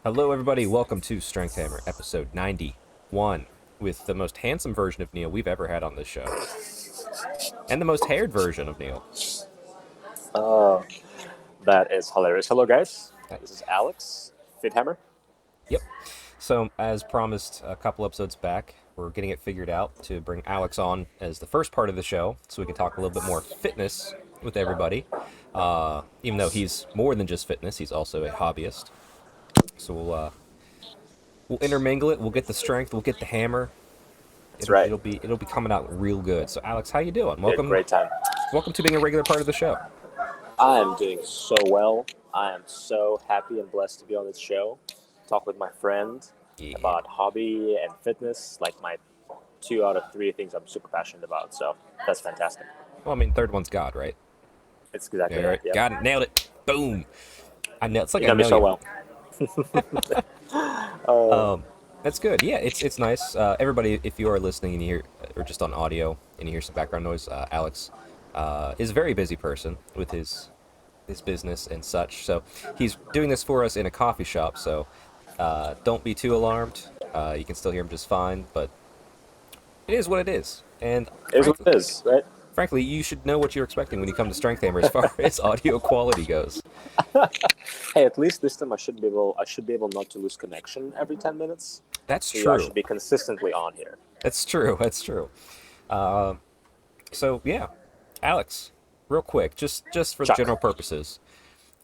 Hello, everybody. Welcome to Strength Hammer, episode 91, with the most handsome version of Neil we've ever had on this show, and the most haired version of Neil. Oh, that is hilarious. Hello, guys. This is Alex, Fithammer. Yep. So, as promised a couple episodes back, we're getting it figured out to bring Alex on as the first part of the show, so we can talk a little bit more fitness with everybody. Even though he's more than just fitness, he's also a hobbyist. So we'll intermingle it. We'll get the strength. We'll get the hammer. That's right. It'll be coming out real good. So Alex, how you doing? Welcome. Great time. Welcome to being a regular part of the show. I am doing so well. I am so happy and blessed to be on this show. Talk with my friend about hobby and fitness, like my 2 out of 3 things I'm super passionate about. So that's fantastic. Well, I mean, third one's God, right? It's exactly right. Yep. Got it. Nailed it. Boom. I know. It's like you know me so well. That's good. Yeah, it's nice. Everybody, if you are listening and you hear, or just on audio and you hear some background noise, Alex is a very busy person with his business and such. So he's doing this for us in a coffee shop. So don't be too alarmed. You can still hear him just fine, but it is what it is. And it is what it is, right? Frankly, you should know what you're expecting when you come to Strength Hammer as far as audio quality goes. Hey, at least this time I should be able not to lose connection every 10 minutes. That's so true. I should be consistently on here. That's true. So yeah, Alex, real quick, just for general purposes,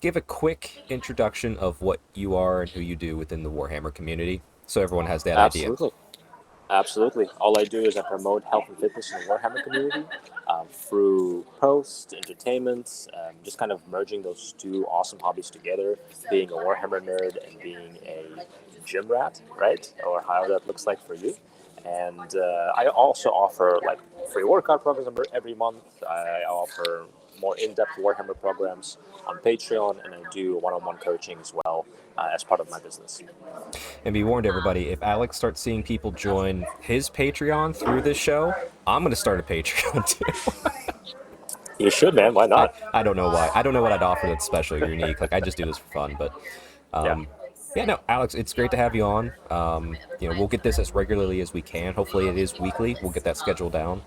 give a quick introduction of what you are and who you do within the Warhammer community, so everyone has that idea. Absolutely. All I do is I promote health and fitness in the Warhammer community through posts, entertainment, just kind of merging those 2 awesome hobbies together, being a Warhammer nerd and being a gym rat, right? Or however that looks like for you. And I also offer like free workout programs every month. I offer more in-depth Warhammer programs on Patreon, and I do one-on-one coaching as well as part of my business. And be warned, everybody, if Alex starts seeing people join his Patreon through this show, I'm going to start a Patreon too. You should, man. Why not? I don't know why. I don't know what I'd offer that's special or unique. Like, I just do this for fun. But yeah, no, Alex, it's great to have you on. We'll get this as regularly as we can. Hopefully it is weekly. We'll get that schedule down.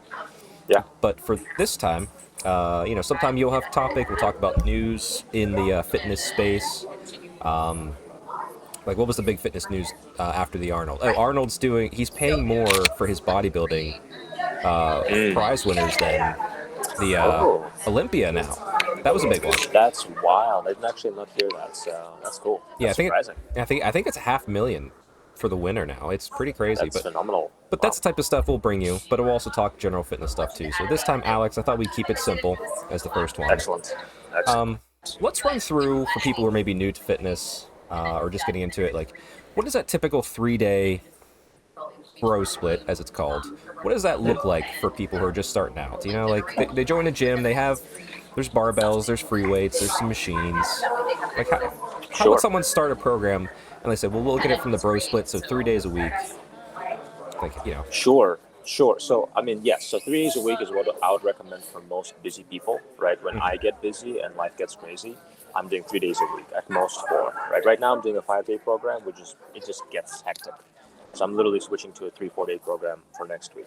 Yeah. But for this time, sometime you'll have a topic. We'll talk about news in the fitness space. Like, what was the big fitness news after the Arnold? Oh, Arnold's he's paying more for his bodybuilding prize winners than the Olympia now. That was a big one. That's wild. I didn't actually not hear that, so that's cool. That's surprising. I think it's $500,000 for the winner now. It's pretty crazy. That's phenomenal. But that's the type of stuff we'll bring you. But we'll also talk general fitness stuff too. So this time, Alex, I thought we'd keep it simple as the first one. Excellent. Let's run through for people who are maybe new to fitness or just getting into it. Like, what is that typical 3-day bro split, as it's called? What does that look like for people who are just starting out? Like they join a gym. There's barbells, there's free weights, there's some machines. Like, how would someone start a program and they say, well, we'll look at it from the bro split, so 3 days a week? Sure. So, yes. So 3 days a week is what I would recommend for most busy people, right? When I get busy and life gets crazy, I'm doing 3 days a week, at most 4, right? Right now I'm doing a 5-day program, it just gets hectic. So I'm literally switching to a 3-4 day program for next week.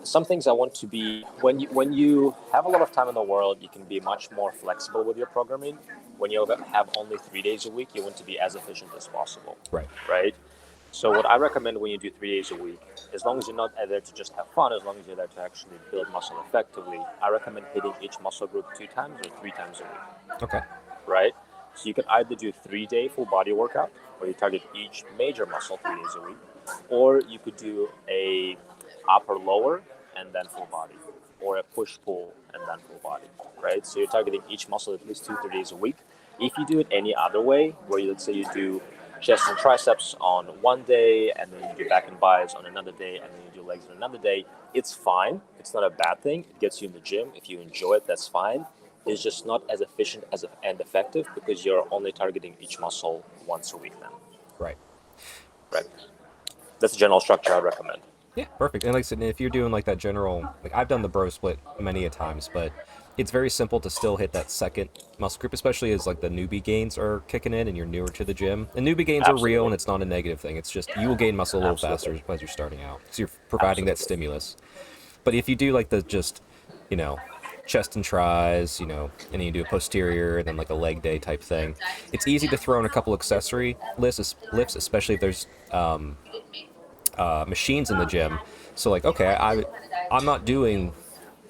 Some things I want to be, when you have a lot of time in the world, you can be much more flexible with your programming. When you have only 3 days a week, you want to be as efficient as possible. Right? So what I recommend when you do 3 days a week, as long as you're not there to just have fun, as long as you're there to actually build muscle effectively, I recommend hitting each muscle group 2 times or 3 times a week. Okay. Right? So you can either do 3-day full body workout, where you target each major muscle 3 days a week, or you could do a upper lower and then full body. or a push-pull and then full body, right? So you're targeting each muscle at least 2-3 days a week. If you do it any other way, where let's say you do chest and triceps on one day, and then you do back and biceps on another day, and then you do legs on another day, it's fine. It's not a bad thing. It gets you in the gym. If you enjoy it, that's fine. It's just not as efficient and effective because you're only targeting each muscle once a week then. Right. Right. That's the general structure I recommend. Yeah, perfect. And like I said, if you're doing like that general, like I've done the bro split many a times, but it's very simple to still hit that second muscle group, especially as like the newbie gains are kicking in and you're newer to the gym. And newbie gains are real, and it's not a negative thing. It's just you will gain muscle a little faster as you're starting out because you're providing that stimulus. But if you do like the just, you know, chest and tries, you know, and then you do a posterior and then like a leg day type thing, it's easy to throw in a couple accessory lifts, especially if there's machines in the gym. So like, okay, I'm not doing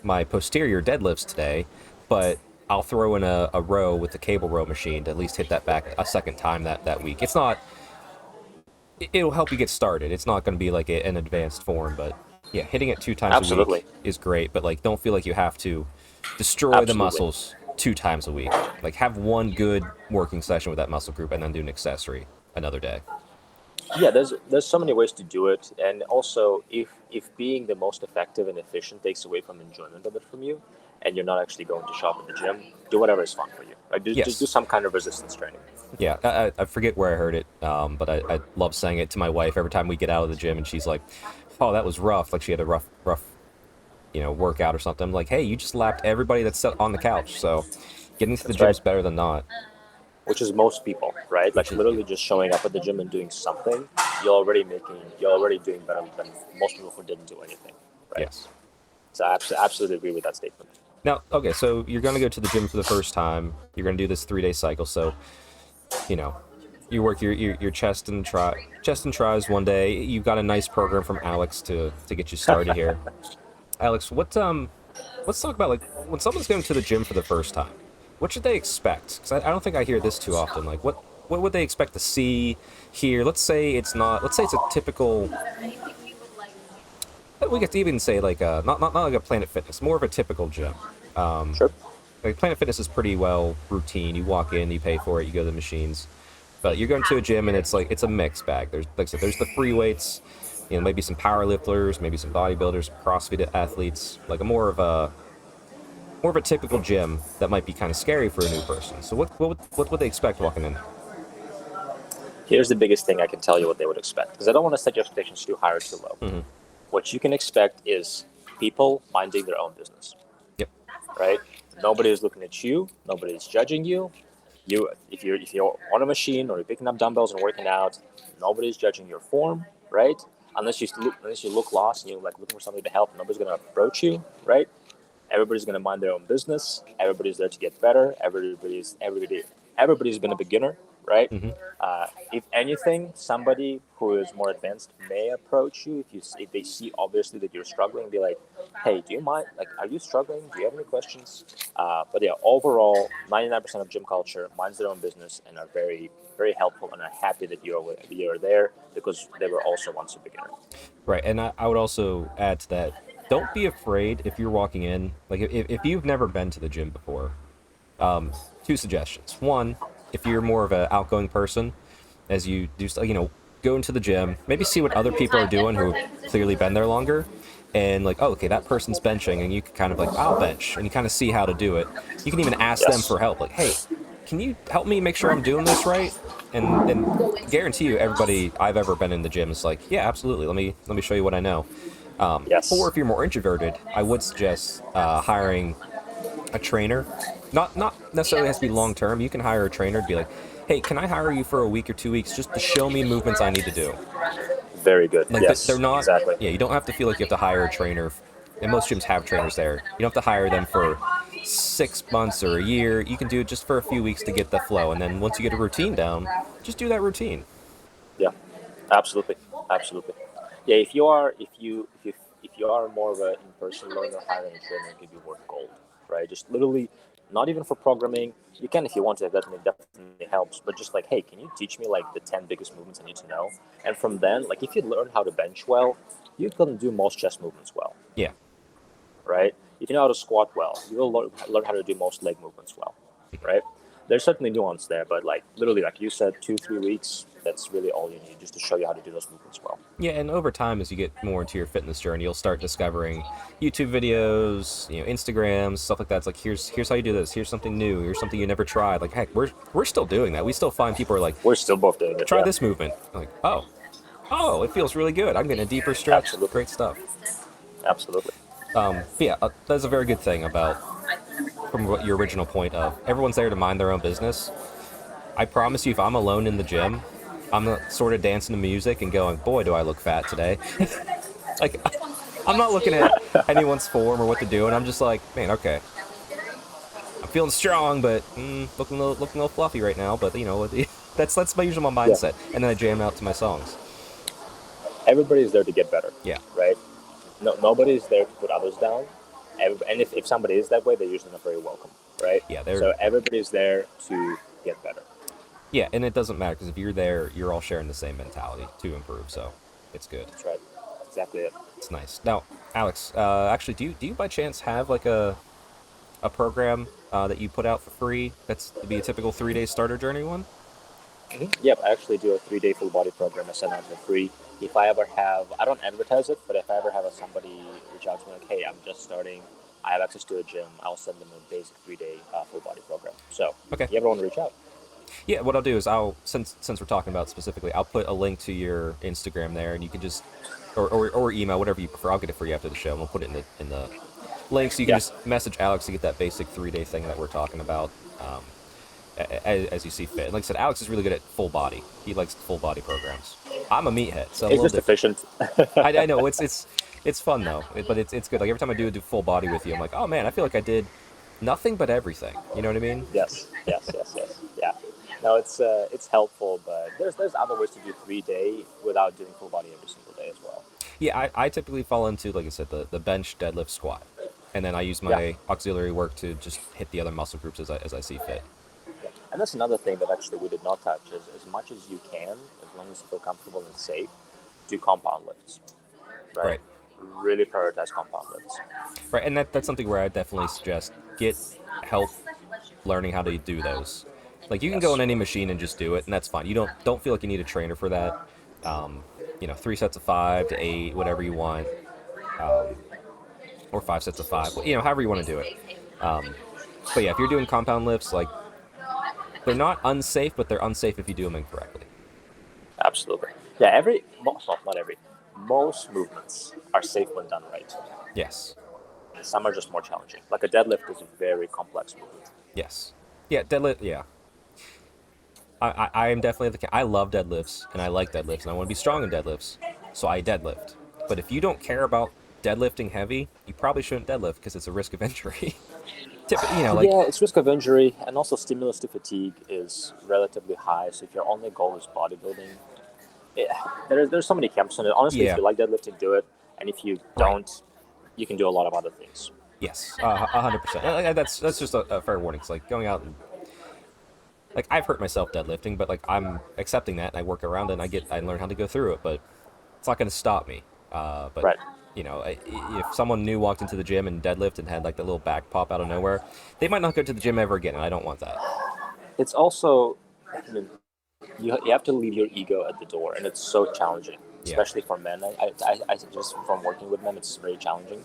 my posterior deadlifts today, but I'll throw in a row with the cable row machine to at least hit that back a second time that week. It's not, it'll help you get started. It's not going to be like an advanced form, but yeah, hitting it 2 times a week is great, but like don't feel like you have to destroy the muscles 2 times a week. Like have one good working session with that muscle group and then do an accessory another day. Yeah, there's so many ways to do it, and also if being the most effective and efficient takes away from enjoyment of it from you, and you're not actually going to shop at the gym, do whatever is fun for you. Like just do some kind of resistance training. Yeah, I forget where I heard it, but I love saying it to my wife every time we get out of the gym, and she's like, "Oh, that was rough." Like she had a rough, workout or something. I'm like, "Hey, you just lapped everybody that's on the couch, so getting to the gym is better than not." Which is most people, right? Like literally just showing up at the gym and doing something, you're already doing better than most people who didn't do anything, right? Yes. So I absolutely agree with that statement. Now, okay, so you're going to go to the gym for the first time. You're going to do this 3-day cycle. So, you work your chest and tries one day. You've got a nice program from Alex to get you started here. Alex, let's talk about like when someone's going to the gym for the first time. What should they expect? Because I don't think I hear this too often. Like, what would they expect to see here? Let's say it's a typical. We could even say like not like a Planet Fitness, more of a typical gym. Sure. Like Planet Fitness is pretty well routine. You walk in, you pay for it, you go to the machines. But you're going to a gym and it's a mixed bag. There's like I said, there's the free weights, maybe some power lifters, maybe some bodybuilders, CrossFit athletes, like more of a typical gym that might be kind of scary for a new person. So what would they expect walking in? Here's the biggest thing I can tell you what they would expect, because I don't want to set your expectations too high or too low. Mm-hmm. What you can expect is people minding their own business. Yep. Right? Nobody is looking at you. Nobody is judging you. If you're on a machine or you're picking up dumbbells and working out, nobody's judging your form, right? Unless you look lost and you're like looking for somebody to help, nobody's gonna approach you, right? Everybody's gonna mind their own business. Everybody's there to get better. Everybody's been a beginner, right? Mm-hmm. If anything, somebody who is more advanced may approach you if they see obviously that you're struggling, be like, "Hey, do you mind? Like, are you struggling? Do you have any questions?" But yeah, overall, 99% of gym culture minds their own business and are very, very helpful and are happy that you're there because they were also once a beginner. Right, and I would also add to that. Don't be afraid if you're walking in. Like if you've never been to the gym before, 2 suggestions. One, if you're more of an outgoing person, as you do, go into the gym, maybe see what other people are doing who have clearly been there longer, and like, oh, okay, that person's benching, and you can kind of like, I'll bench, and you kind of see how to do it. You can even ask them for help, like, hey, can you help me make sure I'm doing this right? And guarantee you, everybody I've ever been in the gym is like, yeah, absolutely. Let me show you what I know. Or if you're more introverted, I would suggest hiring a trainer. Not necessarily has to be long term. You can hire a trainer to be like, hey, can I hire you for a week or 2 weeks just to show me movements I need to do? Very good. Like yes, they're not. Exactly. Yeah, you don't have to feel like you have to hire a trainer. And most gyms have trainers there. You don't have to hire them for 6 months or a year. You can do it just for a few weeks to get the flow, and then once you get a routine down, just do that routine. Yeah, absolutely. Yeah, if you are more of an in-person learner, hiring a trainer can be worth gold, right? Just literally, not even for programming. You can if you want to. That definitely helps. But just like, hey, can you teach me like the 10 biggest movements I need to know? And from then, like, if you learn how to bench well, you can do most chest movements well. Yeah. Right. if you know how to squat well, you will learn how to do most leg movements well, right? There's certainly nuance there, but like literally, like you said, 2-3 weeks, that's really all you need just to show you how to do those movements well. Yeah, and over time, as you get more into your fitness journey, you'll start discovering YouTube videos, Instagrams, stuff like that. It's like here's how you do this. Here's something new. Here's something you never tried. Like heck, we're still doing that. We still find people are like, We're still both doing it. try Yeah. this movement. I'm like, oh, it feels really good. I'm getting a deeper stretch. Absolutely. Great stuff. Absolutely. But yeah, that's a very good thing about from what your original point of everyone's there to mind their own business. I promise you, if I'm alone in the gym, I'm not sort of dancing to music and going, boy, do I look fat today. Like, I'm not looking at anyone's form or what they're doing. I'm just like, man, okay. I'm feeling strong, but looking a little fluffy right now. But that's my usual mindset. Yeah. And then I jam out to my songs. Everybody's there to get better. Yeah. Right. No, nobody's there to put others down. And if somebody is that way, they're usually not very welcome. Right. Yeah. So everybody's there to get better. Yeah, and it doesn't matter because if you're there, you're all sharing the same mentality to improve. So it's good. That's right. Exactly it. It's nice. Now, Alex, actually, do you by chance have like a program that you put out for free that's to be a typical 3-day starter journey one? Mm-hmm. Yep, I actually do a 3-day full body program I send out for free. If I ever have, I don't advertise it, but if I ever have somebody reach out to me like, hey, I'm just starting, I have access to a gym, I'll send them a basic 3-day full body program. So, okay. If you ever want to reach out. Yeah, what I'll do is since we're talking about it specifically, I'll put a link to your Instagram there, and you can just or email, whatever you prefer. I'll get it for you after the show, and we'll put it in the link, so you can just message Alex to get that basic 3-day thing that we're talking about as you see fit. And like I said, Alex is really good at full body. He likes full body programs. I'm a meathead, so it's just efficient. I know it's fun though, but it's good. Like every time I do full body with you, I'm like, oh man, I feel like I did nothing but everything. You know what I mean? Yes. Yeah. No, it's helpful, but there's other ways to do 3-day without doing full body every single day as well. Yeah, I typically fall into, like I said, the bench, deadlift, squat, and then I use my auxiliary work to just hit the other muscle groups as I see fit. Yeah. And that's another thing that actually we did not touch is as much as you can, as long as you feel comfortable and safe, do compound lifts. Right. Really prioritize compound lifts. Right, and that's something where I definitely suggest get help learning how to do those. Like you can go on any machine and just do it, and that's fine. You don't feel like you need a trainer for that. 3 sets of 5 to 8, whatever you want, or 5 sets of 5, however you want to do it. But yeah, if you're doing compound lifts, like they're not unsafe, but they're unsafe if you do them incorrectly. Absolutely. Yeah, not every. Most movements are safe when done right. Yes. Some are just more challenging. Like a deadlift is a very complex movement. Yes. Yeah, deadlift. Yeah. I am definitely I love deadlifts, and I like deadlifts, and I want to be strong in deadlifts, so I deadlift. But if you don't care about deadlifting heavy, you probably shouldn't deadlift because it's a risk of injury. Yeah, it's risk of injury, and also stimulus to fatigue is relatively high. So if your only goal is bodybuilding, there's so many camps on it. Honestly, if you like deadlifting, do it, and if you don't, you can do a lot of other things. Yes, 100%. That's just a fair warning. It's like going out and like I've hurt myself deadlifting, but like I'm accepting that and I work around it and I learn how to go through it. But it's not going to stop me. But if someone new walked into the gym and deadlifted and had like that little back pop out of nowhere, they might not go to the gym ever again, and I don't want that. It's also, you have to leave your ego at the door, and it's so challenging, especially for men. I just from working with men, it's very challenging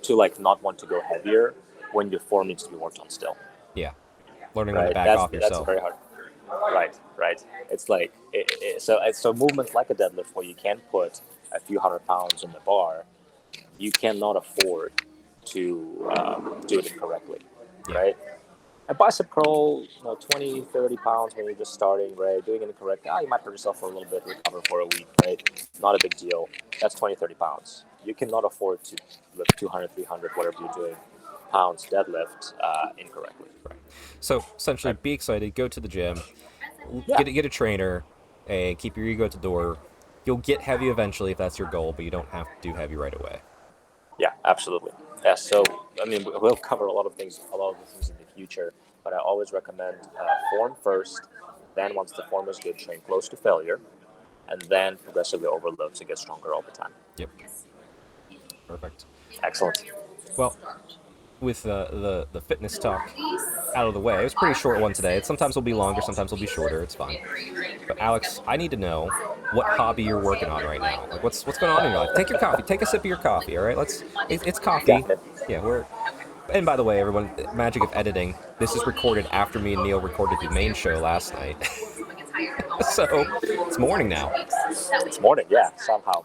to like not want to go heavier when your form needs to be worked on still. Yeah, learning when to back off yourself. That's very hard. Right. It's like so movements like a deadlift where you can put a few 100 pounds in the bar, you cannot afford to do it incorrectly, right? A bicep curl, 20, 30 pounds when you're just starting, right? Doing it incorrectly, you might hurt yourself for a little bit, recover for a week, right? Not a big deal. That's 20, 30 pounds. You cannot afford to lift 200, 300, whatever you're doing, pounds deadlift incorrectly. Right. So essentially, be excited, go to the gym, get a trainer, and keep your ego at the door. You'll get heavy eventually if that's your goal, but you don't have to do heavy right away. Yeah, absolutely. Yeah, so we'll cover a lot of the things in the future, but I always recommend form first. Then once the form is good, train close to failure, and then progressively overload to get stronger all the time. Yep. Perfect. Excellent. Well, with the fitness talk out of the way, it was a pretty short one today. Sometimes it'll be longer, sometimes it'll be shorter. It's fine. But Alex, I need to know what hobby you're working on right now. Like, what's going on in your life? Take your coffee. Take a sip of your coffee. All right. It's coffee. Definitely. Yeah, we're. And by the way, everyone, magic of editing. This is recorded after me and Neil recorded the main show last night. So it's morning now. It's morning, yeah, somehow.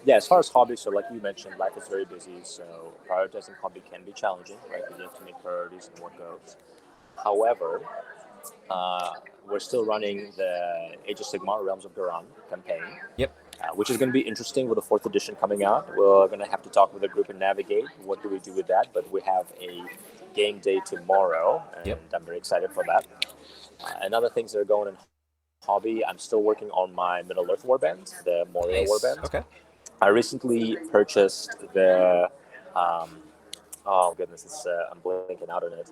Yeah, as far as hobbies, so like you mentioned, life is very busy, so prioritizing hobby can be challenging, right? You have to make priorities and what goes. However, we're still running the Age of Sigmar Realms of Duran campaign. Yep. Which is going to be interesting with the 4th edition coming out. We're going to have to talk with the group and navigate what do we do with that, but we have a game day tomorrow, and I'm very excited for that. And other things that are going in hobby, I'm still working on my Middle-earth warband, the Moria warband. Okay. I recently purchased the, oh goodness, I'm blanking out on it.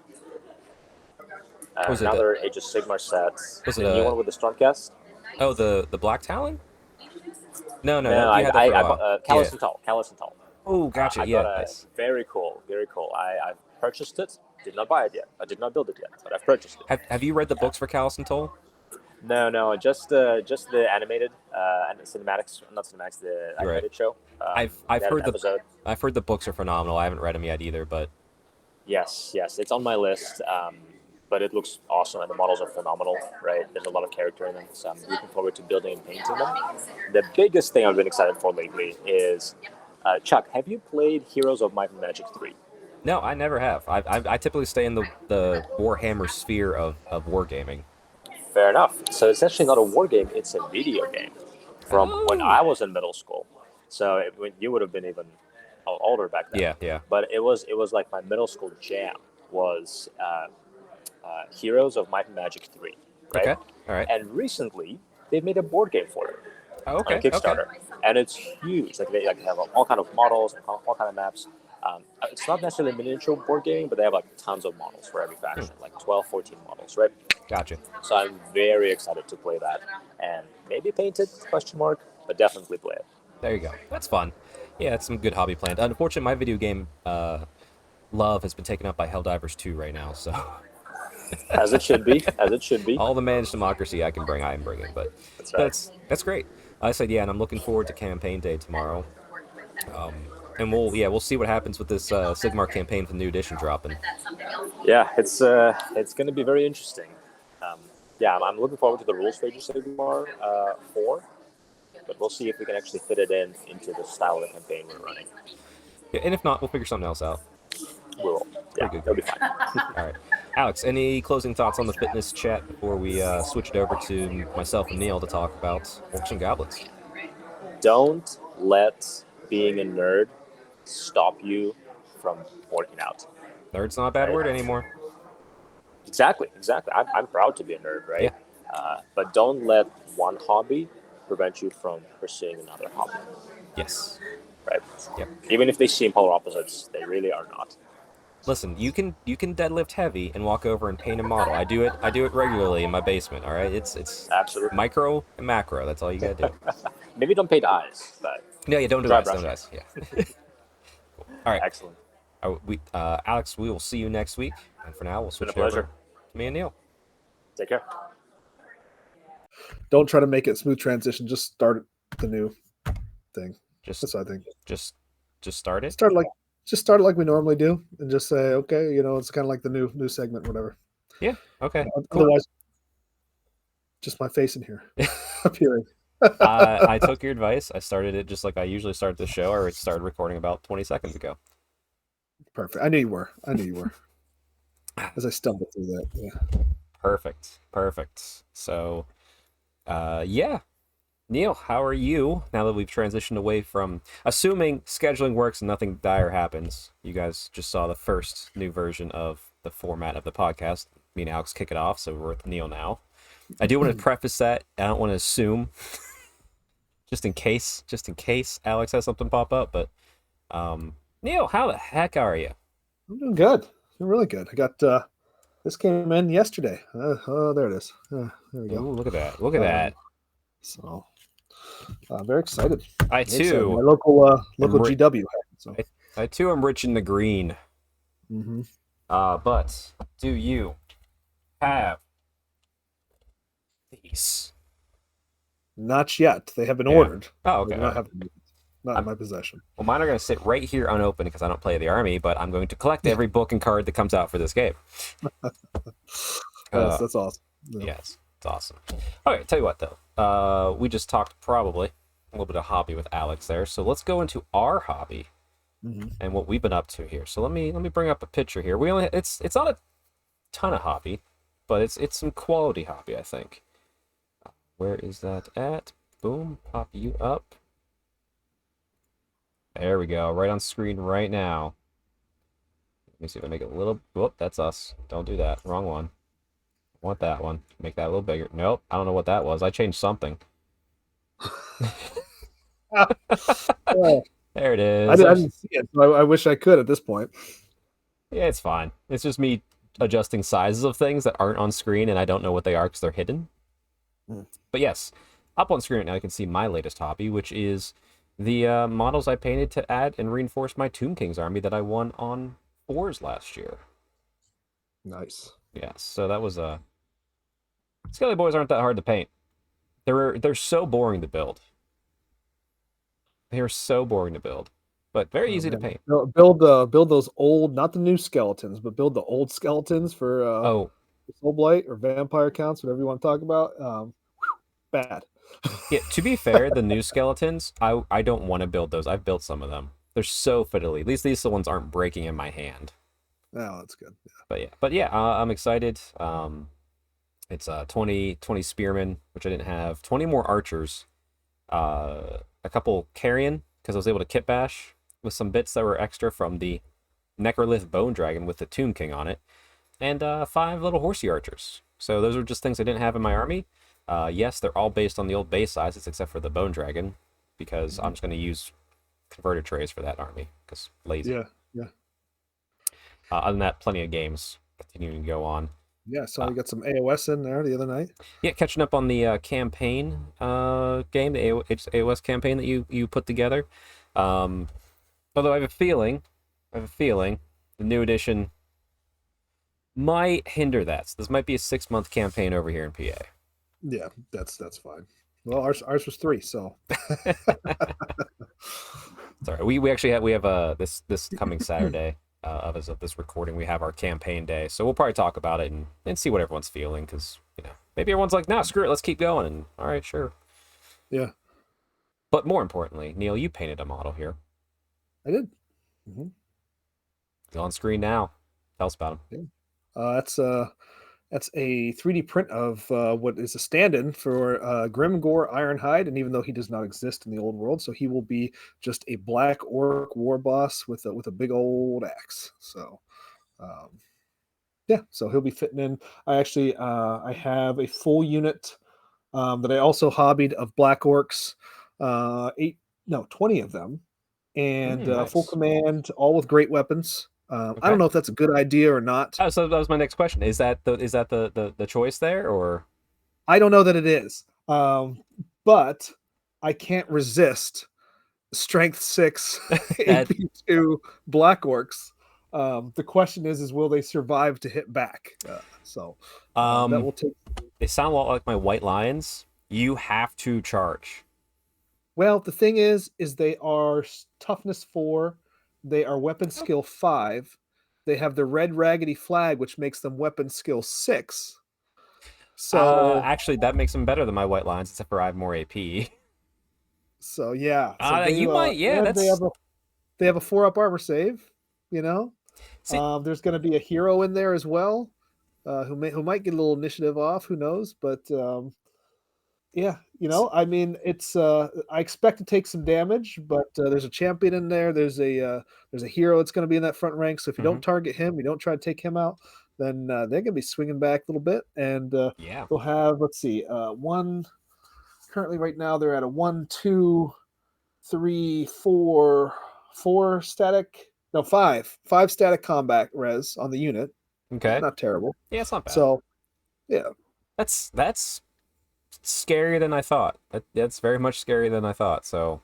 Another Age of Sigmar set. Was the new one with the Stormcast? Oh, the Black Talon? No, I bought Callus and Tall. Oh, gotcha. Nice. Very cool. I purchased it. Did not buy it yet. I did not build it yet, but I've purchased it. Have you read the books for Callus and Toll? No, just the animated and the cinematics, not cinematics, the animated show. I've heard the books are phenomenal. I haven't read them yet either, but yes, it's on my list. But it looks awesome, and the models are phenomenal, right? There's a lot of character in them, so I'm looking forward to building and painting them. The biggest thing I've been excited for lately is, Chuck, have you played Heroes of Might and Magic 3? No, I never have. I typically stay in the Warhammer sphere of wargaming. Fair enough. So it's actually not a war game, it's a video game from when I was in middle school. So when you would have been even older back then. Yeah. But it was like my middle school jam was... Heroes of Might and Magic 3. Right? Okay, all right. And recently, they've made a board game for it. On Kickstarter. Okay. And it's huge. Like they have all kind of models, all kind of maps. It's not necessarily a miniature board game, but they have like tons of models for every faction, like 12, 14 models, right? Gotcha. So I'm very excited to play that. And maybe paint it, ? But definitely play it. There you go. That's fun. Yeah, it's some good hobby planned. Unfortunately, my video game love has been taken up by Helldivers 2 right now, so... As it should be. All the managed democracy I am bringing, but that's right. That's great. I said, yeah, and I'm looking forward to campaign day tomorrow. And we'll see what happens with this Sigmar campaign for the new edition dropping. Yeah, it's going to be very interesting. I'm looking forward to the rules for Age of Sigmar 4, but we'll see if we can actually fit it into the style of the campaign we're running. Yeah, and if not, we'll figure something else out. We will. Yeah, it'll be fine. All right. Alex, any closing thoughts on the fitness chat before we switch it over to myself and Neil to talk about Orcs and Goblins? Don't let being a nerd stop you from working out. Nerd's not a bad word anymore. Exactly. I'm proud to be a nerd, right? Yeah. But don't let one hobby prevent you from pursuing another hobby. Yes. Right? Yep. Even if they seem polar opposites, they really are not. Listen, you can deadlift heavy and walk over and paint a model. I do it regularly in my basement. All right, it's absolutely micro and macro. That's all you gotta do. Maybe don't paint eyes, but no, don't do eyes. Don't do eyes. Yeah. Cool. All right, excellent. Alex, we will see you next week. And for now, we'll switch over to me and Neil. Take care. Don't try to make it smooth transition. Just start the new thing. That's what I think. Just start it. Just start it like we normally do, and just say, okay, it's kind of like the new segment, whatever. Yeah. Okay. Cool. Otherwise, just my face in here appearing. I took your advice. I started it just like I usually start the show, or it started recording about 20 seconds ago. Perfect. I knew you were. As I stumbled through that. Yeah. Perfect. So, yeah. Neil, how are you now that we've transitioned away from, assuming scheduling works and nothing dire happens? You guys just saw the first new version of the format of the podcast. Me and Alex kick it off, so we're with Neil now. I do want to preface that. I don't want to assume, just in case Alex has something pop up. But Neil, how the heck are you? I'm doing good. I'm really good. I got this came in yesterday. Oh, there it is. There we go. Ooh, look at that. So. Very excited. I too. My local GW. So. I too am rich in the green. Mm-hmm. But do you have these? Not yet. They have been Yeah. ordered. Oh, I okay. do All not right. have them yet. Not in my possession. Well, mine are going to sit right here unopened because I don't play the army, but I'm going to collect every book and card that comes out for this game. Uh, That's awesome. Yeah. yes, it's awesome. Okay, tell you what though. We just talked probably a little bit of hobby with Alex there, so let's go into our hobby Mm-hmm. and what we've been up to here. So let me bring up a picture here. We only it's not a ton of hobby, but it's some quality hobby, I think. Where is that at? Boom, pop you up. There we go, right on screen right now. Let me see if I make it a little. Whoop, that's us. Don't do that. Wrong one. I want that one. Make that a little bigger. Nope, I don't know what that was. I changed something. Oh, There it I, is. did, I didn't see it. So I wish I could at this point. Yeah, it's fine. It's just me adjusting sizes of things that aren't on screen, and I don't know what they are because they're hidden. Mm. But yes, up on screen right now, you can see my latest hobby, which is the models I painted to add and reinforce my Tomb King's army that I won on fours last year. Nice. Yes, so that was a. Skelly boys aren't that hard to paint. They're so boring to build. They are so boring to build, but very easy to Man. paint. Build those old, not the new skeletons, but build the old skeletons for Oh, Soul Blight or vampire counts, whatever you want to talk about. Bad. yeah. To be fair, the new skeletons, I don't want to build those. I've built some of them. They're so fiddly. At least these ones aren't breaking in my hand. Oh, that's good. But yeah, I'm excited. It's 20 spearmen, which I didn't have. 20 more archers. A couple carrion because I was able to kit bash with some bits that were extra from the Necrolith Bone Dragon with the Tomb King on it, and 5 little horsey archers. So those are just things I didn't have in my army. Yes, they're all based on the old base sizes except for the Bone Dragon, because I'm just going to use converted trays for that army because lazy. Yeah, yeah, Other than that, plenty of games continuing to go on. yeah. So we got some AOS in there the other night. Yeah, catching up on the campaign game, the AOS campaign that you put together. Although I have a feeling the new edition might hinder that. So this might be a 6-month campaign over here in PA. Yeah, that's fine. Well, ours was 3, so Sorry, we actually have this coming Saturday as of this recording, we have our campaign day. So we'll probably talk about it and see what everyone's feeling, because maybe everyone's like, nah, screw it, let's keep going. And all right, sure. yeah, But more importantly, Neil, you painted a model here. I did. Mm-hmm. He's on screen now. Tell us about him. Yeah. That's a 3D print of what is a stand-in for Grimgore Ironhide, and even though he does not exist in the old world, so he will be just a black orc war boss with a big old axe. So, yeah, so he'll be fitting in. I have a full unit that I also hobbied of black orcs, 20 of them, and full Nice. command, all with great weapons. I Okay. don't know if that's a good idea or not. Oh, so that was my next question. Is that the choice there, or I don't know that it is, but I can't resist Strength 6, that? AP2 Black Orcs. The question is will they survive to hit back? That will take. They sound a lot like my white lions. You have to charge. Well, the thing is they are toughness 4, they are weapon skill 5, they have the red raggedy flag, which makes them weapon skill 6. So Actually, that makes them better than my white lions, except for I have more AP. So yeah, so You might, yeah. and That's they have a 4-up armor save. see, There's going to be a hero in there as well, who might get a little initiative off. Who knows? But yeah, I mean, it's I expect to take some damage, but there's a champion in there. There's a hero that's going to be in that front rank. So if you don't target him, you don't try to take him out, then they're going to be swinging back a little bit, and yeah. they'll have, let's see, one. Currently, right now, they're at a 1, 2, 3, 4, 4 static. No, 5 static combat res on the unit. Okay. Not terrible. Yeah, it's not bad. So, yeah, That's scarier than I thought. That's very much scarier than I thought. So,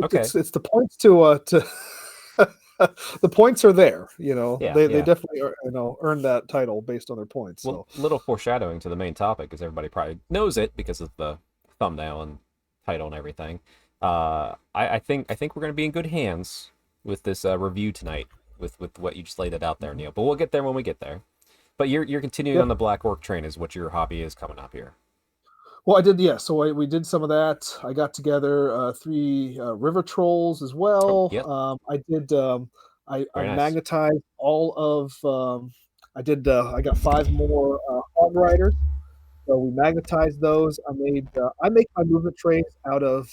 okay. it's the points to The points are there. You know, Yeah, they yeah. definitely earned that title based on their points. Well, So little foreshadowing to the main topic, because everybody probably knows it because of the thumbnail and title and everything. I think we're going to be in good hands with this review tonight, with what you just laid it out there, Neil. But we'll get there when we get there. But you're continuing yeah. on the Black Orc train, is what your hobby is coming up here. Well, I did, yeah. So we did some of that. I got together three river trolls as Oh, well. yep, I did. I very nice. magnetized all of. I did. I got five more hog riders. So we magnetized those. I made. I make my movement trays out of.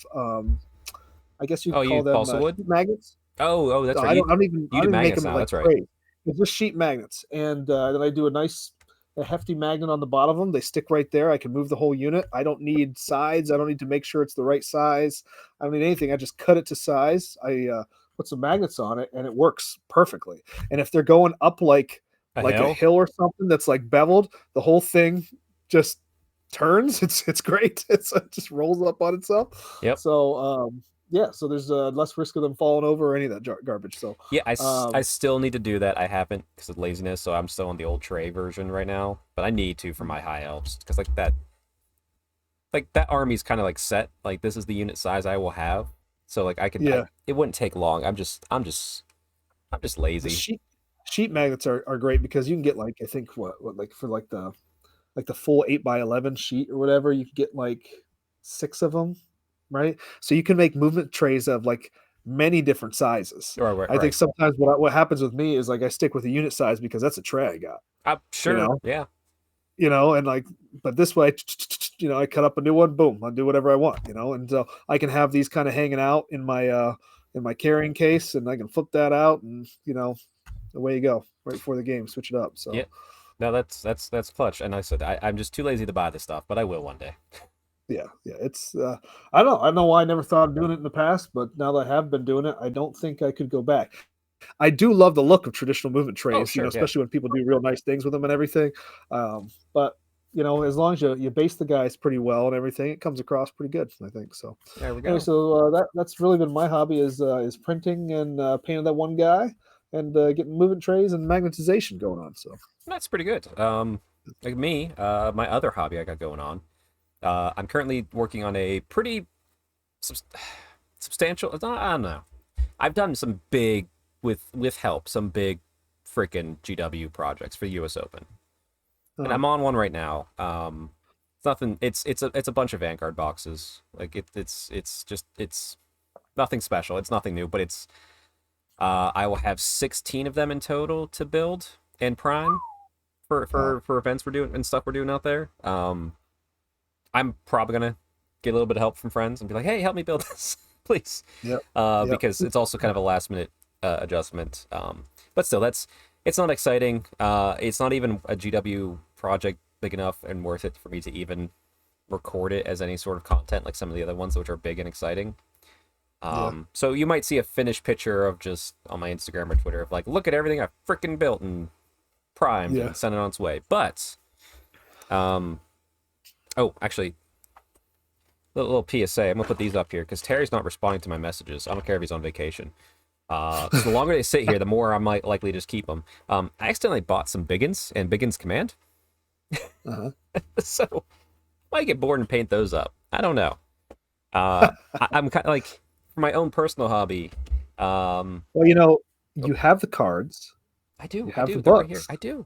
I guess you Oh, could you call them balsa wood? heat magnets. Oh, that's No, right. I You don't. I don't even. I you do don't even make magnets them now. like That's right. trays. It's just sheet magnets, and then I do a hefty magnet on the bottom of them. They stick right there. I can move the whole unit. I don't need sides. I don't need to make sure it's the right size. I don't need anything. I just cut it to size. I put some magnets on it, and it works perfectly. And if they're going up A like a hill? hill or something that's like beveled, the whole thing just turns. It's great. It just rolls up on itself. Yep. So yeah, so there's less risk of them falling over or any of that garbage. So Yeah, I um, still need to do that. I haven't because of laziness, so I'm still on the old tray version right now. But I need to for my high elves because like that army's kind of like set. Like this is the unit size I will have. So like yeah, it wouldn't take long. I'm just the lazy. sheet magnets are great because you can get like I think what like for like the full 8x11 sheet or whatever, you can get like six of them, right? So you can make movement trays of like many different sizes. Right, right, I think right. sometimes what happens with me is like I stick with a unit size because that's a tray I got, I'm you sure. know, Yeah. and like, but this way, I cut up a new one, boom, I'll do whatever I want, and so I can have these kind of hanging out in my carrying case, and I can flip that out, and away you go right before the game, switch it up. Yeah. So No, that's clutch. And I said I'm just too lazy to buy this stuff, but I will one day. yeah, it's I don't know why I never thought of doing it in the past, but now that I have been doing it, I don't think I could go back. I do love the look of traditional movement Oh, trays, sure. Yeah. especially when people do real nice things with them and everything. But as long as you base the guys pretty well and everything, it comes across pretty good, I think. So There we anyway, go. so that's really been my hobby is printing and painting that one guy and getting movement trays and magnetization going on. So That's pretty good. Like me, my other hobby I got going on. I'm currently working on a pretty subs- substantial. I don't know. I've done some big with help, some big freaking GW projects for the U.S. Open, and uh, I'm on one right now. It's nothing. It's a bunch of Vanguard boxes. Like it's nothing special. It's nothing new, but it's I will have 16 of them in total to build and prime for wow, events we're doing and stuff we're doing out there. I'm probably gonna get a little bit of help from friends and be like, "Hey, help me build this, please," yep, yep, because it's also kind of a last minute adjustment. But still, it's not exciting. It's not even a GW project big enough and worth it for me to even record it as any sort of content like some of the other ones which are big and exciting. yeah, So you might see a finished picture of just on my Instagram or Twitter of like, look at everything I freaking built and primed yeah. and sent it on its way. But um, oh, actually, little PSA. I'm gonna put these up here because Terry's not responding to my messages. I don't care if he's on vacation. So the longer they sit here, the more I might likely just keep them. I accidentally bought some Biggins and Biggins Command, Uh-huh. so might get bored and paint those up. I don't know. I'm kind of like for my own personal hobby. Well, Oh, you have the cards, you I have the do. They're right here. books. I do.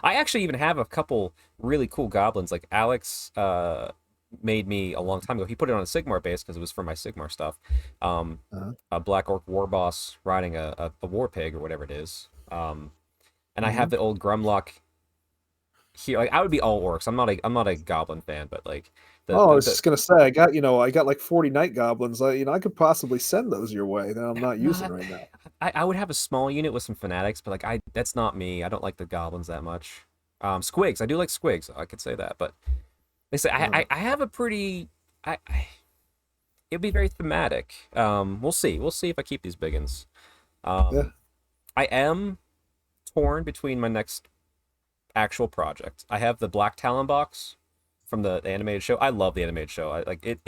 I actually even have a couple really cool goblins. Like Alex made me a long time ago. He put it on a Sigmar base because it was for my Sigmar stuff. Uh-huh. A Black Orc war boss riding a war pig or whatever it is. And I Hmm. have the old Grumlock here. Like I would be all orcs. I'm not a goblin fan, but like Oh, I was the just gonna say, I got like 40 night goblins. I could possibly send those your way that I'm not using not. right now. I would have a small unit with some fanatics, but like I that's not me. I don't like the goblins that much. Squigs, I do like squigs. I could say that, but they say Uh, I have a pretty it'd be very thematic. We'll see if I keep these biggins. yeah. Um, I am torn between my next actual project. I have the Black Talon box from the animated show. I love the animated show. I like it.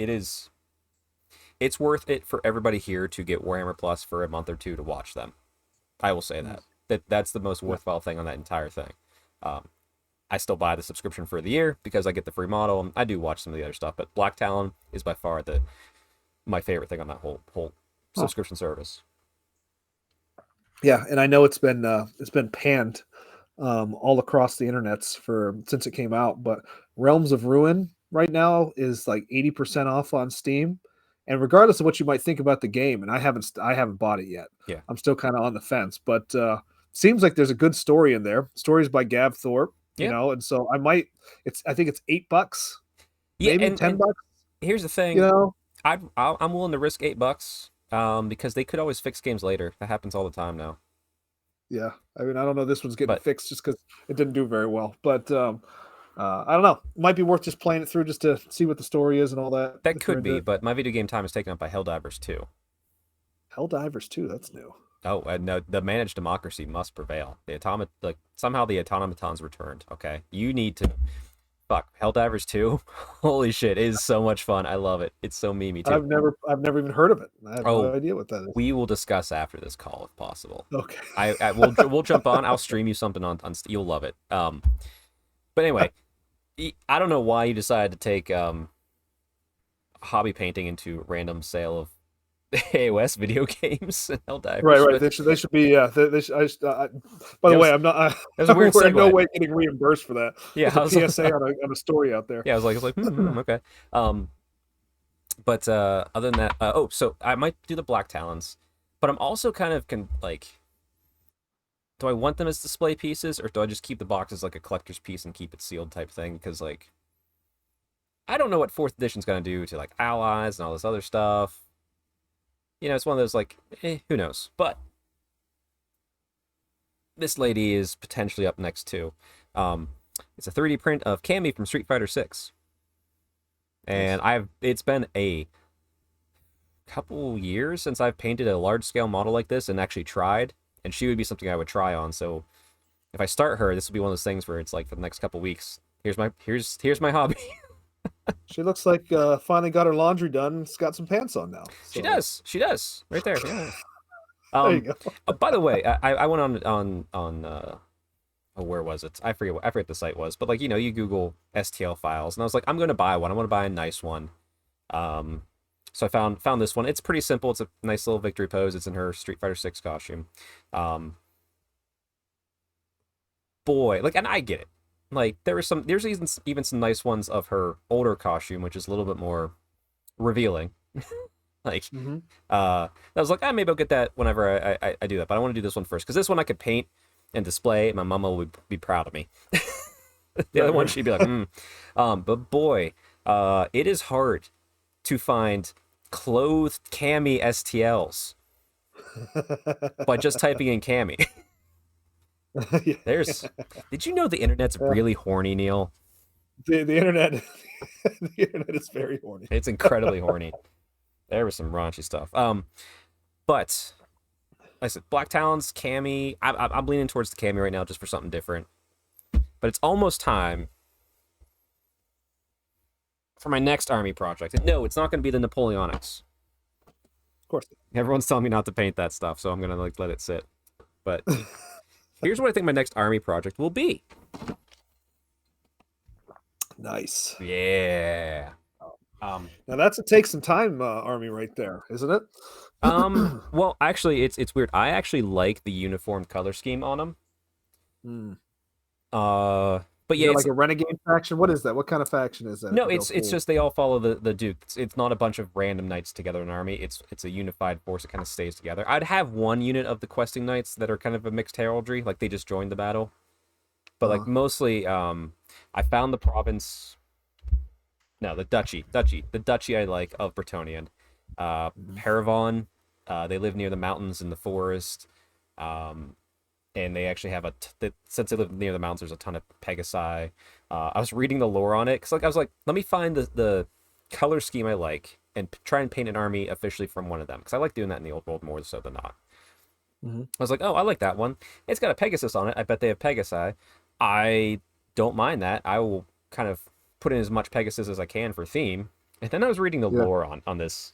It's worth it for everybody here to get Warhammer Plus for a month or two to watch them. I will say that's the most worthwhile thing on that entire thing. I still buy the subscription for the year because I get the free model. I do watch some of the other stuff, but Black Talon is by far my favorite thing on that whole subscription service. Yeah, and I know it's been panned all across the internets since it came out. But Realms of Ruin right now is like 80% off on Steam, and regardless of what you might think about the game, and I haven't bought it yet. Yeah, I'm still kind of on the fence, but seems like there's a good story in there. Stories by Gab Thorpe, yeah, and so I think it's $8, yeah. maybe And $10. here's the thing, You know, I'm willing to risk $8, because they could always fix games later. That happens all the time now. yeah. I mean, I don't know. This one's getting But fixed just because it didn't do very well, but I don't know. It might be worth just playing it through just to see what the story is and all that. that if you're could into be. it. But my video game time is taken up by Helldivers 2. Helldivers 2, that's new. Oh, and no, the managed democracy must prevail. Somehow the automatons returned. Okay, you need to fuck Helldivers 2. Holy shit, it is so much fun. I love it. It's so memey too. I've never even heard of it. I have no Oh, idea what that is. we will discuss after this call if possible. Okay. We'll jump on. I'll stream you something on you'll love it. But anyway, I don't know why you decided to take hobby painting into random sale of AOS video games and Helldivers. Right. They should be. Yeah. By the way, I'm not. That was a weird we're in no segue. way getting reimbursed for that. Yeah, There's a PSA on a story out there. Yeah, I was like, okay. But other than that, so I might do the Black Talons, but I'm also kind of do I want them as display pieces, or do I just keep the box as like a collector's piece and keep it sealed type thing? Because like, I don't know what 4th edition's gonna do to like allies and all this other stuff. It's one of those like, who knows? But this lady is potentially up next too. It's a 3D print of Cammy from Street Fighter 6. And it's been a couple years since I've painted a large scale model like this and actually tried, and she would be something I would try on. So if I start her, this would be one of those things where it's like for the next couple weeks, here's my hobby. She looks like finally got her laundry done. And's got some pants on now. So. She does right there. Yeah. There you go. By the way, I went on where was it? I forget the site was, but like you Google STL files, and I was like, I'm gonna buy one. I want to buy a nice one. So I found this one. It's pretty simple. It's a nice little victory pose. It's in her Street Fighter 6 costume. Boy, like, and I get it. Like there's even some nice ones of her older costume, which is a little bit more revealing. Like, I was like, maybe I'll get that whenever I do that. But I want to do this one first because this one I could paint and display. My mama would be proud of me. The other one she'd be like, But boy, it is hard to find clothed Cammy STLs by just typing in Cammy. Did you know the internet's really horny, Neil? The internet, the internet is very horny. It's incredibly horny. There was some raunchy stuff. But like I said, Black Talons, Cammy. I'm leaning towards the Cammy right now, just for something different. But it's almost time for my next army project. And no, it's not going to be the Napoleonics. Of course. Everyone's telling me not to paint that stuff, so I'm gonna let it sit. But here's what I think my next army project will be. Nice. Yeah. Now that's a take some time army right there, isn't it? Well, actually, it's weird. I actually like the uniform color scheme on them. But yeah, like a renegade faction. What is that? What kind of faction is that? No, it's just they all follow the Duke. It's not a bunch of random knights together in an army. It's a unified force that kind of stays together. I'd have one unit of the questing knights that are kind of a mixed heraldry, like they just joined the battle. But like mostly, I found the province. No, the duchy I like of Bretonnian. Paravon, they live near the mountains in the forest. And they actually have since they live near the mountains, there's a ton of Pegasi. I was reading the lore on it because I was like, let me find the color scheme I like and try and paint an army officially from one of them because I like doing that in the old world more so than not. I was like, oh, I like that one. It's got a Pegasus on it. I bet they have Pegasi. I don't mind that. I will kind of put in as much Pegasus as I can for theme. And then I was reading the lore on this,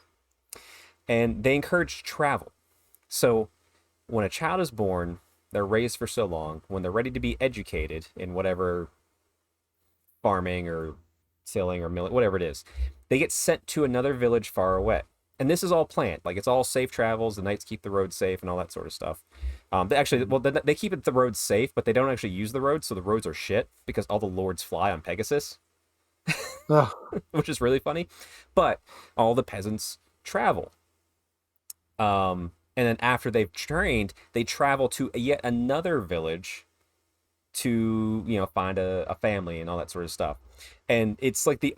and they encourage travel. So when a child is born, they're raised for so long. When they're ready to be educated in whatever farming or tilling or milling, whatever it is, they get sent to another village far away. And this is all planned. Like, it's all safe travels. The knights keep the roads safe and all that sort of stuff. They actually, well, they keep the roads safe, but they don't actually use the roads, so the roads are shit because all the lords fly on Pegasus, which is really funny. But all the peasants travel. And then after they've trained, they travel to yet another village to, find a family and all that sort of stuff. And it's like it's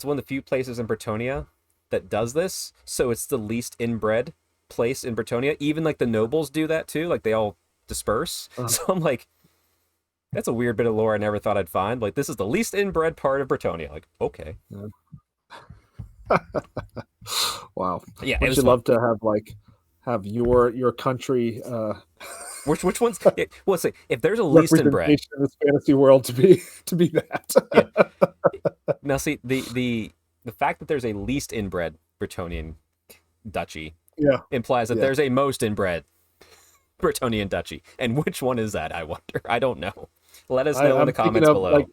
one of the few places in Bretonia that does this, so it's the least inbred place in Bretonia. Even like the nobles do that too, like they all disperse. So I'm like, that's a weird bit of lore I never thought I'd find. Like, this is the least inbred part of Bretonia. Like, okay. Wow. Yeah, Would you love to have your country which one's well, say if there's a least inbred in this fantasy world to be that. Yeah. Now see, the fact that there's a least inbred Bretonian duchy implies that there's a most inbred Bretonian duchy. And which one is that, I wonder? I don't know. Let us know in the comments below.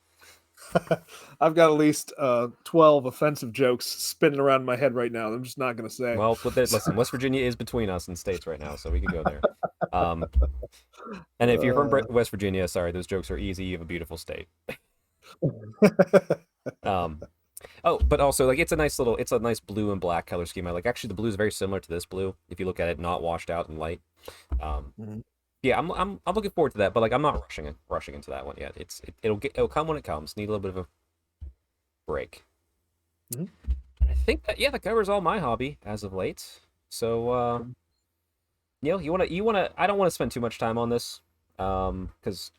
I've got at least 12 offensive jokes spinning around in my head right now. I'm just not going to say. Well, listen, West Virginia is between us and states right now, so we can go there. And if you're from West Virginia, sorry, those jokes are easy. You have a beautiful state. Oh, but also, like, it's a nice blue and black color scheme. Actually, the blue is very similar to this blue if you look at it not washed out in light. Yeah, I'm looking forward to that, but like, I'm not rushing into that one yet. It'll come when it comes. Need a little bit of a break. And I think that covers all my hobby as of late. So Neil, you wanna I don't want to spend too much time on this, because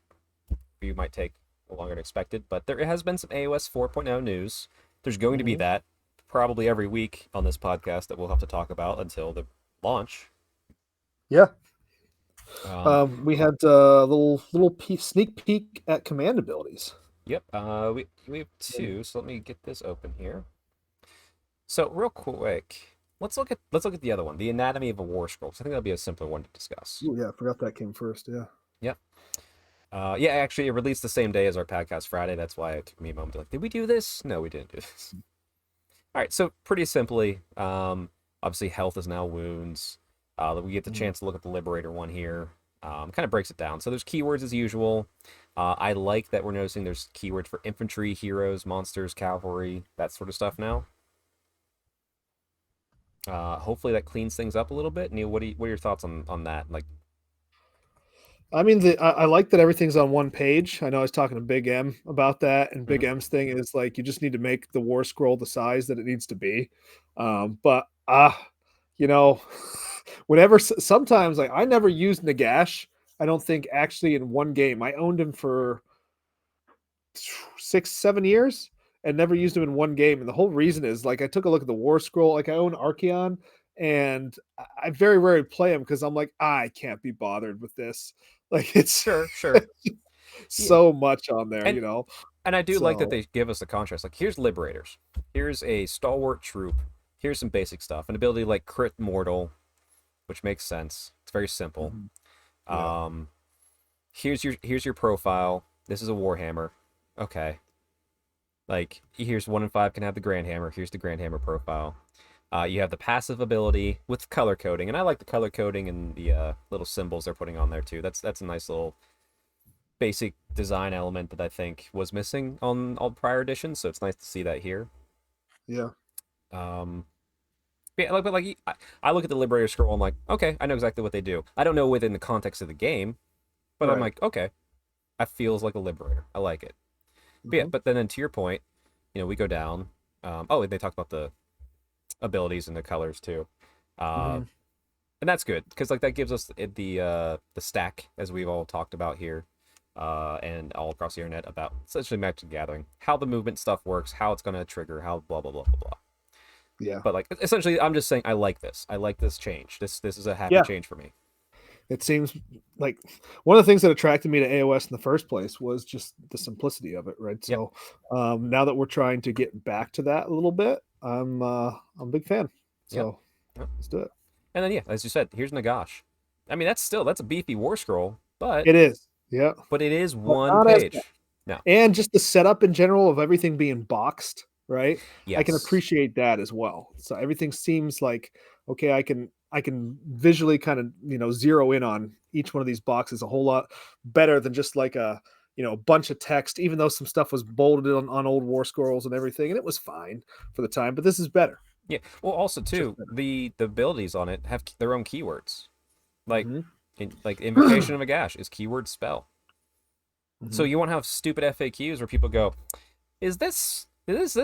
you might take longer than expected, but there has been some AOS 4.0 news. There's going to be that probably every week on this podcast that we'll have to talk about until the launch. Yeah. We had a little sneak peek at command abilities. Yep. We have two. So let me get this open here. So real quick, let's look at the other one, the Anatomy of a War Scroll. I think that'll be a simpler one to discuss. Ooh, yeah, I forgot that came first. Yeah. Yep. Yeah, actually, it released the same day as our podcast Friday. That's why it took me a moment to did we do this? No, we didn't do this. All right. So pretty simply, obviously, health is now wounds. We get the chance to look at the Liberator one here. Kind of breaks it down. So there's keywords as usual. I like that we're noticing there's keywords for infantry, heroes, monsters, cavalry, that sort of stuff now. Hopefully that cleans things up a little bit. Neil, what are your thoughts on that? Like, I mean, I like that everything's on one page. I know I was talking to Big M about that, and Big M's thing is like, you just need to make the War Scroll the size that it needs to be. But whenever sometimes, like, I never used Nagash. I don't think actually in one game. I owned him for 6-7 years and never used him in one game. And the whole reason is, like, I took a look at the War Scroll. Like, I own Arcane, and I very rarely play him because I'm like, I can't be bothered with this. Like, it's sure. so much on there, And I do like that they give us the contrast. Like, here's Liberators. Here's a stalwart troop. Here's some basic stuff. An ability like Crit Mortal, which makes sense. It's very simple. Yeah. Here's your profile. This is a Warhammer. Okay. Like, here's 1 in 5 can have the Grand Hammer. Here's the Grand Hammer profile. You have the passive ability with color coding, and I like the color coding and the little symbols they're putting on there too. That's a nice little basic design element that I think was missing on all prior editions, so it's nice to see that here. Yeah. Yeah, but I look at the Liberator Scroll, I'm like, okay, I know exactly what they do. I don't know within the context of the game, but I'm like, okay, that feels like a Liberator. I like it. But yeah, but then to your point, we go down. And they talk about the abilities and the colors too, and that's good because like that gives us the stack, as we've all talked about here, and all across the internet about essentially Magic the Gathering, how the movement stuff works, how it's going to trigger, how blah blah blah blah blah. Yeah. But like, essentially, I'm just saying I like this. I like this change. This is a happy change for me. It seems like one of the things that attracted me to AOS in the first place was just the simplicity of it, right? So now that we're trying to get back to that a little bit, I'm a big fan. So let's do it. And then as you said, here's Nagash. I mean, that's a beefy war scroll, but It is. Yeah. it is But one not as page. No. and just the setup in general of everything being boxed, right? I can Yes. appreciate that as well. So everything seems like okay, I can visually kind of, zero in on each one of these boxes a whole lot better than just like a, bunch of text, even though some stuff was bolded on old war scrolls and everything, and it was fine for the time, but this is better. Yeah. Well, also Just too, better. the abilities on it have their own keywords. Like, Mhm. like Invocation of Agash is keyword spell. So Mhm. you won't have stupid FAQs where people go, is this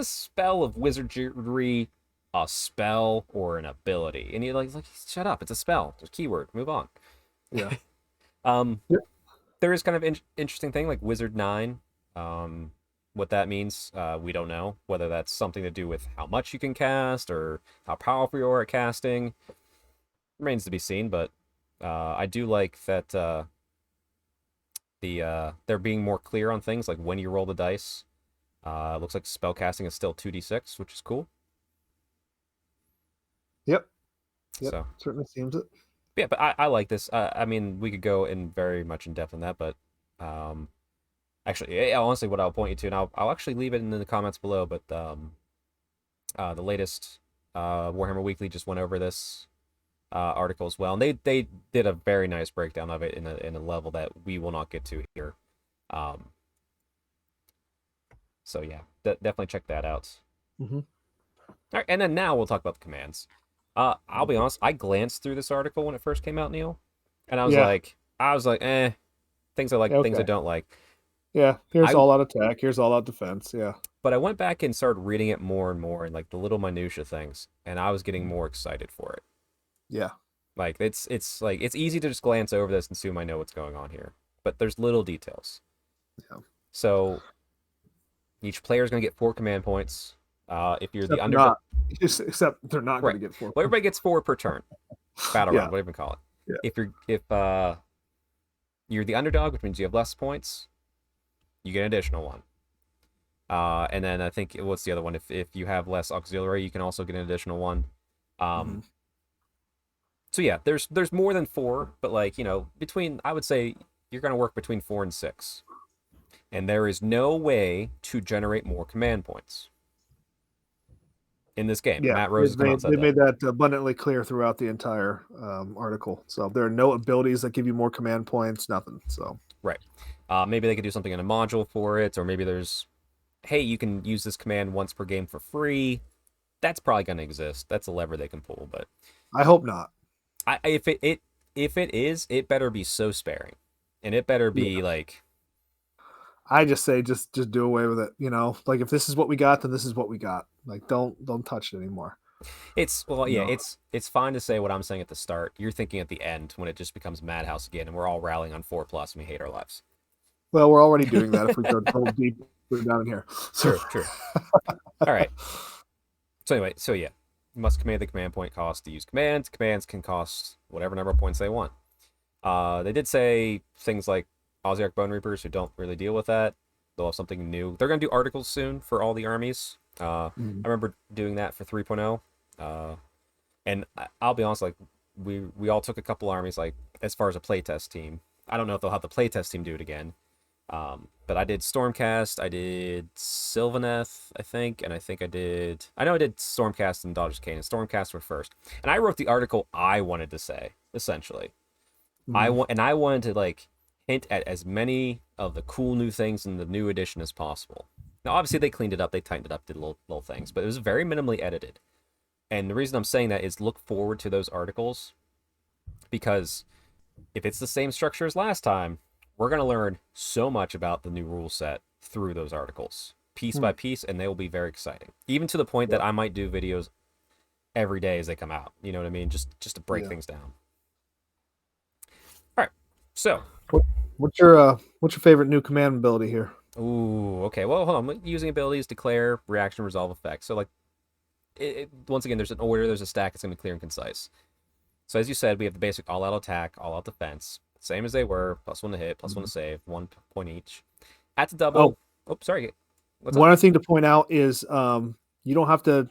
spell of wizardry a spell or an ability?" And you're like, shut up, it's a spell. It's a keyword. Move on. Yeah. Um, Yep. there is kind of interesting thing like Wizard 9. What that means, we don't know. Whether that's something to do with how much you can cast or how powerful you are at casting remains to be seen. But I do like that they're being more clear on things like when you roll the dice. It looks like spell casting is still 2d6, which is cool. Yep. Yep. So Certainly seems it. yeah, but I like this. I mean, we could go in very much in depth on that, but um, actually, yeah, honestly, what I'll point you to, and I'll actually leave it in the comments below. But the latest Warhammer Weekly just went over this article as well, and they did a very nice breakdown of it in a level that we will not get to here. Um, so yeah, definitely check that out. Mhm. All right, and then now we'll talk about the commands. I'll be honest, I glanced through this article when it first came out, Neil, and Yeah. I was like, things I like, things I Okay. don't like. Yeah. Here's I all out attack. Here's all out defense. Yeah. But I went back and started reading it more and more and like the little minutia things, and I was getting more excited for it. Yeah. Like it's like it's easy to just glance over this and assume I know what's going on here, but there's little details. Yeah. So each player is going to get 4 command points. If you're the Except they're underdog, not. Except they're not going right? to get 4 Well, points. everybody gets 4 per turn, battle Yeah. round, whatever you call it. Yeah. If you're the underdog, which means you have less points, you get an additional one. And then I think what's the other one? If you have less auxiliary, you can also get an additional one. Mhm. So yeah, there's more than 4, but like between I would say you're gonna work between 4 and 6, and there is no way to generate more command points in this game. Yeah, Matt Rose they has come out and they said they that. made that abundantly clear throughout the entire, article. So there are no abilities that give you more command points, nothing. So Right. Maybe they could do something in a module for it, or maybe there's, hey, you can use this command once per game for free. That's probably gonna exist. That's a lever they can pull, but I hope not. if it is, it better be so sparing, and it better Yeah. be like I just say just do away with it, Like, if this is what we got, then this is what we got. Like, don't touch it anymore, it's well, you yeah, know? it's fine to say what I'm saying at the start. You're thinking at the end when it just becomes madhouse again, and we're all rallying on 4+ and we hate our lives. Well, we're already doing that if we go deep down in here. So True, true. All right. So anyway, so yeah, you must command the command point cost to use commands. Commands can cost whatever number of points they want. They did say things like Ozark Bone Reapers who don't really deal with that. They'll have something new. They're gonna do articles soon for all the armies. Mhm. I remember doing that for 3.0. And I'll be honest, like we all took a couple armies like as far as a playtest team. I don't know if they'll have the playtest team do it again. But I did Stormcast, I did Sylvaneth, I think, and I know I did Stormcast and Daughters of Cain, and Stormcast were first. And I wrote the article I wanted to say, essentially. Mhm. I wanted to like hint at as many of the cool new things in the new edition as possible. Now obviously they cleaned it up, they tightened it up, did little things, but it was very minimally edited. And the reason I'm saying that is look forward to those articles because if it's the same structure as last time, we're going to learn so much about the new rule set through those articles, piece Hmm. by piece, and they will be very exciting. Even to the point that Yeah. I might do videos every day as they come out. You know what I mean? Just to break Yeah. things down. All right. So, What, what's your favorite new command ability here? ooh, okay. Well, hold on. Using abilities, declare, reaction, resolve effects. So, like, once again, there's an order, there's a stack. It's going to be clear and concise. So, as you said, we have the basic all-out attack, all-out defense, same as they were. +1 to hit, +1 to save, 1 point each. At the Oh, double. Oh, sorry. What's up? one other thing to point out is you don't have to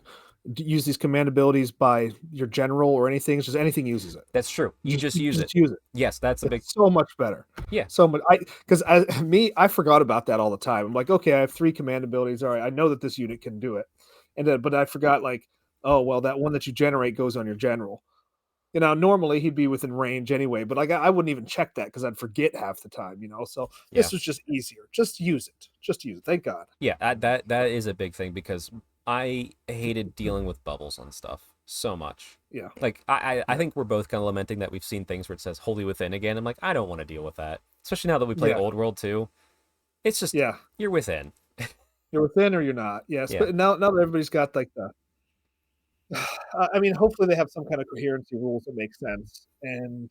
use these command abilities by your general or anything. It's just anything uses it. That's true. You just use it. Use it. Yes, that's a big. It's so much better. Yeah. So much. I forgot about that all the time. I'm like, okay, I have 3 command abilities. All right, I know that this unit can do it, and then, but I forgot like, oh well, that one that you generate goes on your general. You know, normally he'd be within range anyway, but like I wouldn't even check that because I'd forget half the time. You know, so this was just easier. Just use it. Just use it. Thank God. Yeah, that is a big thing because I hated dealing with bubbles on stuff so much. Yeah. Like I think we're both kind of lamenting that we've seen things where it says "Wholly Within" again. I'm like, I don't want to deal with that, especially now that we play Old World too. It's just you're within. You're within or you're not. Yes, Yeah. but now that everybody's got like the, I mean, hopefully they have some kind of coherency rules that make sense, and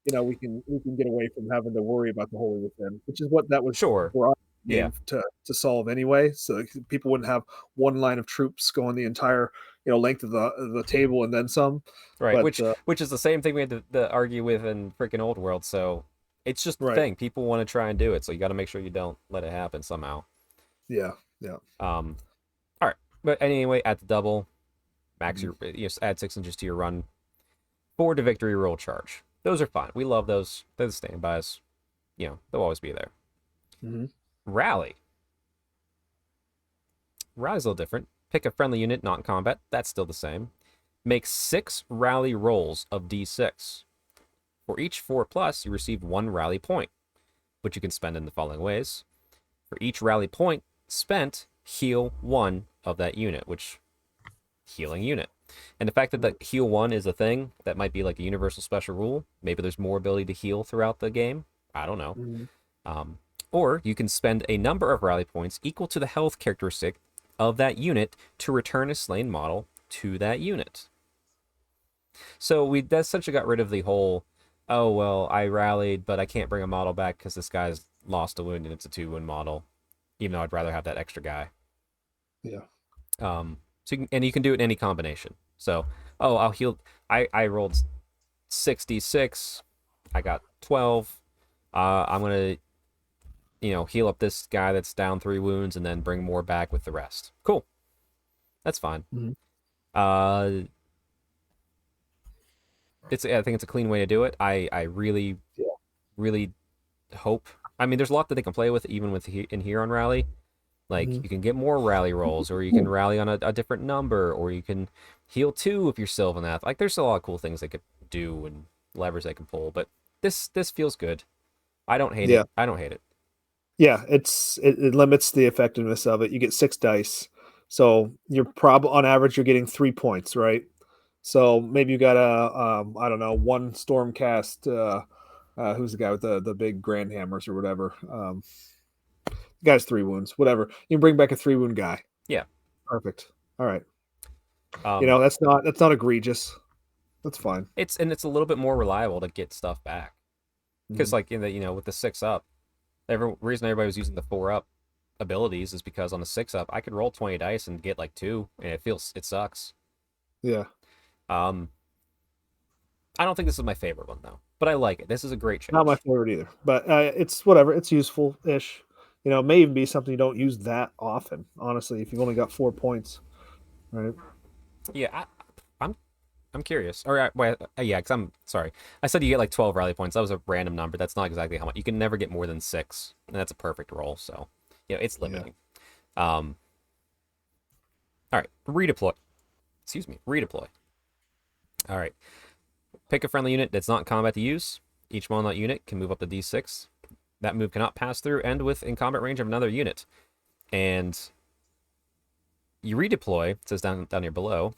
you know we can get away from having to worry about the Holy Within, which is what that was Sure. brought Yeah. to solve anyway. So people wouldn't have one line of troops going the entire length of the table and then some. Right. But, which is the same thing we had to argue with in freaking Old World. So it's just the thing. People want to try and do it, so you got to make sure you don't let it happen somehow. Yeah. Yeah. All right. But anyway, at the double, max your add 6 inches to your run. 4 to victory roll charge. Those are fine. We love those. They're the standbys. You know, they'll always be there. Mm-hmm. Rally. Rally's a little different. Pick a friendly unit not in combat. That's still the same. Make 6 rally rolls of d6. For each 4+, you receive 1 rally point, which you can spend in the following ways. For each rally point spent, heal 1 of that unit, which healing unit. And the fact that the heal 1 is a thing, that might be like a universal special rule. Maybe there's more ability to heal throughout the game. I don't know. Mm-hmm. Or you can spend a number of rally points equal to the health characteristic of that unit to return a slain model to that unit. So we essentially got rid of the whole, oh, well, I rallied, but I can't bring a model back because this guy's lost a wound and it's a 2-wound model, even though I'd rather have that extra guy. Yeah. So you can do it in any combination. So, I'll heal. I rolled 66. I got 12. I'm gonna, heal up this guy that's down 3 wounds and then bring more back with the rest. Cool. That's fine. Mm-hmm. I think it's a clean way to do it. I really, really hope. I mean, there's a lot that they can play with, even with in here on Rally. Like, you can get more rally rolls, or you can rally on a different number, or you can heal 2 if you're Sylvanath. Like, there's a lot of cool things they could do and levers they can pull, but this feels good. I don't hate it. I don't hate it. Yeah, it limits the effectiveness of it. You get 6 dice. So you're on average, you're getting 3 points, right? So maybe you got I don't know, 1 Stormcast, who's the guy with the big grand hammers or whatever. Guy's 3 wounds, whatever. You can bring back a 3-wound guy. Yeah. Perfect. All right. That's not egregious. That's fine. It's a little bit more reliable to get stuff back. Because with the 6 up, reason everybody was using the 4 up abilities is because on the 6 up, I could roll 20 dice and get like 2, and it sucks. Yeah. I don't think this is my favorite one though, but I like it. This is a great change. Not my favorite either, but it's whatever. It's useful-ish. It may even be something you don't use that often, honestly, if you've only got 4 points, right? Yeah, I'm curious. Or because I'm sorry. I said you get like 12 rally points. That was a random number. That's not exactly how much. You can never get more than 6, and that's a perfect roll. So, it's limiting. Yeah. All right, redeploy. Excuse me, redeploy. All right, pick a friendly unit that's not in combat to use. Each model on that unit can move up to D6. That move cannot pass through and within combat range of another unit. And you redeploy, it says down here below.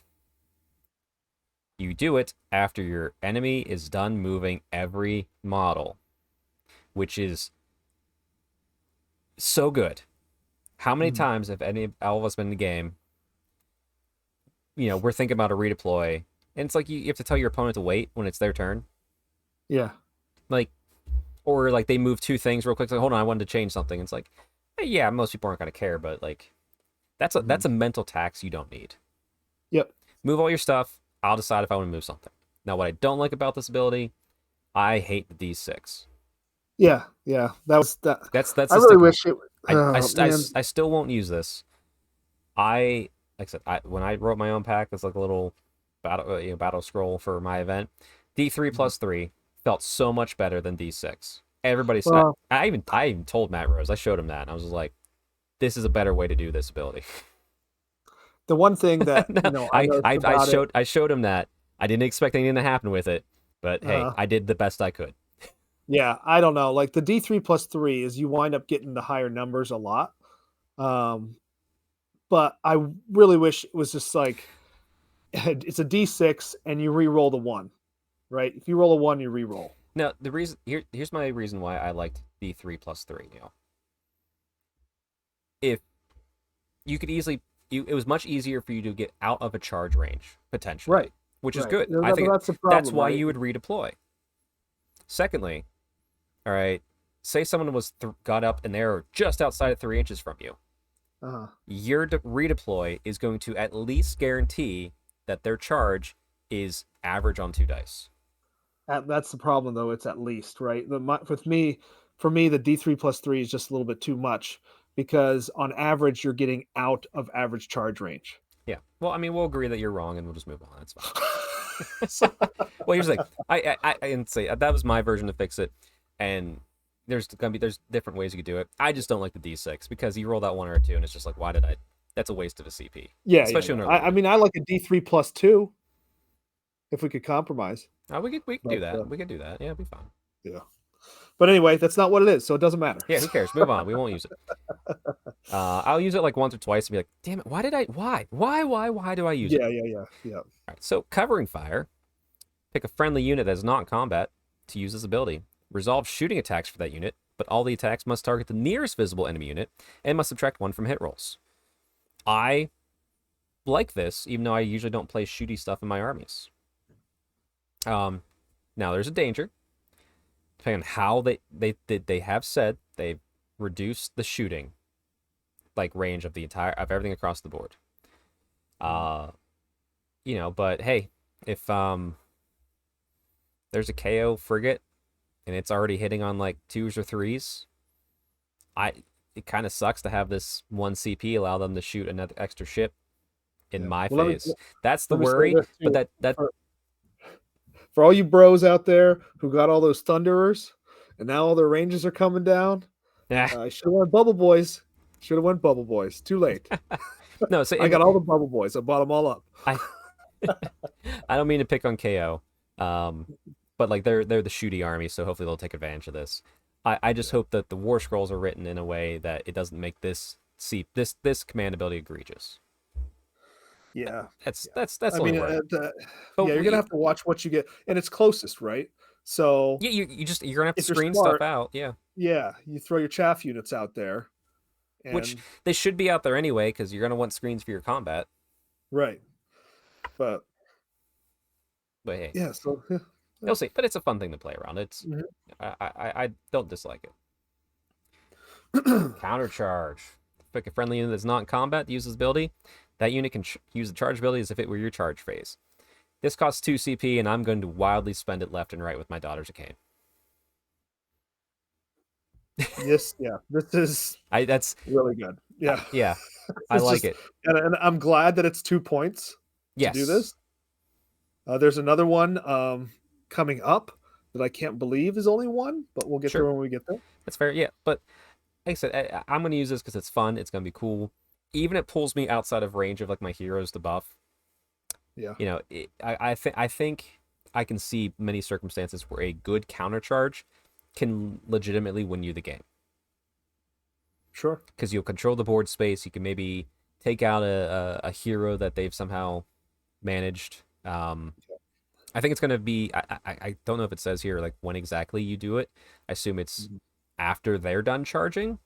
You do it after your enemy is done moving every model, which is so good. How many times have all of us been in the game, we're thinking about a redeploy, and it's like you have to tell your opponent to wait when it's their turn? Yeah. Or like they move 2 things real quick. It's like, hold on, I wanted to change something. It's like, yeah, most people aren't going to care, but like, that's a mental tax you don't need. Yep. Move all your stuff. I'll decide if I want to move something. Now, what I don't like about this ability, I hate the D6. Yeah. That's. I really wish it. I still won't use this. I like I said, when I wrote my own pack, it's like a little battle scroll for my event. D3 plus 3 felt so much better than D6. Everybody said, Well, I even told Matt Rose, I showed him that, and I was just like, this is a better way to do this ability. the one thing that No, I noticed about it. I showed him that. I didn't expect anything to happen with it, but hey, I did the best I could. Yeah, I don't know. Like the D3 plus 3 is you wind up getting the higher numbers a lot. But I really wish it was just like it's a D6 and you re-roll the 1, right? If you roll a 1, you re-roll. Now, the reason here's my reason why I liked D3 plus 3, If you could easily it was much easier for you to get out of a charge range potentially, Right. which is Right. good. No, I think that's the problem, that's why right? you would redeploy. Secondly, all right, say someone was got up and they're just outside of 3 inches from you. Your redeploy is going to at least guarantee that their charge is average on 2 dice. That's the problem, though. It's at least, right? For me, the D3 plus 3 is just a little bit too much because on average, you're getting out of average charge range. Yeah. Well, I mean, we'll agree that you're wrong, and we'll just move on. That's fine. Well, here's the thing. I and say that was my version to fix it, and there's different ways you could do it. I just don't like the D6 because you roll that 1 or a 2, and it's just like, why did I? That's a waste of a CP. Yeah, especially yeah. when I mean, I like a D3 plus 2 if we could compromise. we could do that. We could do that. Yeah, it'd be fine. Yeah. But anyway, that's not what it is, so it doesn't matter. Yeah, who cares? Move on. We won't use it. I'll use it like once or twice and be like, damn it, why do I use it? Yeah. All right, so covering fire. Pick a friendly unit that is not in combat to use this ability. Resolve shooting attacks for that unit, but all the attacks must target the nearest visible enemy unit and must subtract 1 from hit rolls. I like this, even though I usually don't play shooty stuff in my armies. Now there's a danger. Depending on how they have said they've reduced the shooting like range of everything across the board. But hey, if there's a KO frigate and it's already hitting on like 2s or 3s, it kind of sucks to have this 1 CP allow them to shoot another extra ship in my phase. That's the worry, but that for all you bros out there who got all those Thunderers and now all their ranges are coming down, I should have went Bubble Boys. Too late. No, so I got all the Bubble Boys. I bought them all up. I don't mean to pick on KO, but like they're the shooty army, so hopefully they'll take advantage of this. I just hope that the war scrolls are written in a way that it doesn't make this command ability egregious. Yeah, that's. I mean, you're gonna have to watch what you get, and it's closest, right? So yeah, you're gonna have to screen stuff out. Yeah, you throw your chaff units out there, which they should be out there anyway, because you're gonna want screens for your combat. Right, but hey, yeah, so you'll see. But it's a fun thing to play around. It's I don't dislike it. Countercharge. Pick a friendly unit that's not in combat to use this ability. That unit can use the charge ability as if it were your charge phase. This costs 2 CP, and I'm going to wildly spend it left and right with my Daughters of Cain. This is that's really good. Yeah, yeah, I like it, and I'm glad that it's 2 points to do this. There's another one coming up that I can't believe is only 1, but we'll get there when we get there. That's fair, yeah. But like I said, I'm going to use this because it's fun. It's going to be cool. Even it pulls me outside of range of like my heroes to buff. Yeah, I think I can see many circumstances where a good countercharge can legitimately win you the game. Sure, because you'll control the board space. You can maybe take out a hero that they've somehow managed. I think it's going to be. I don't know if it says here like when exactly you do it. I assume it's after they're done charging,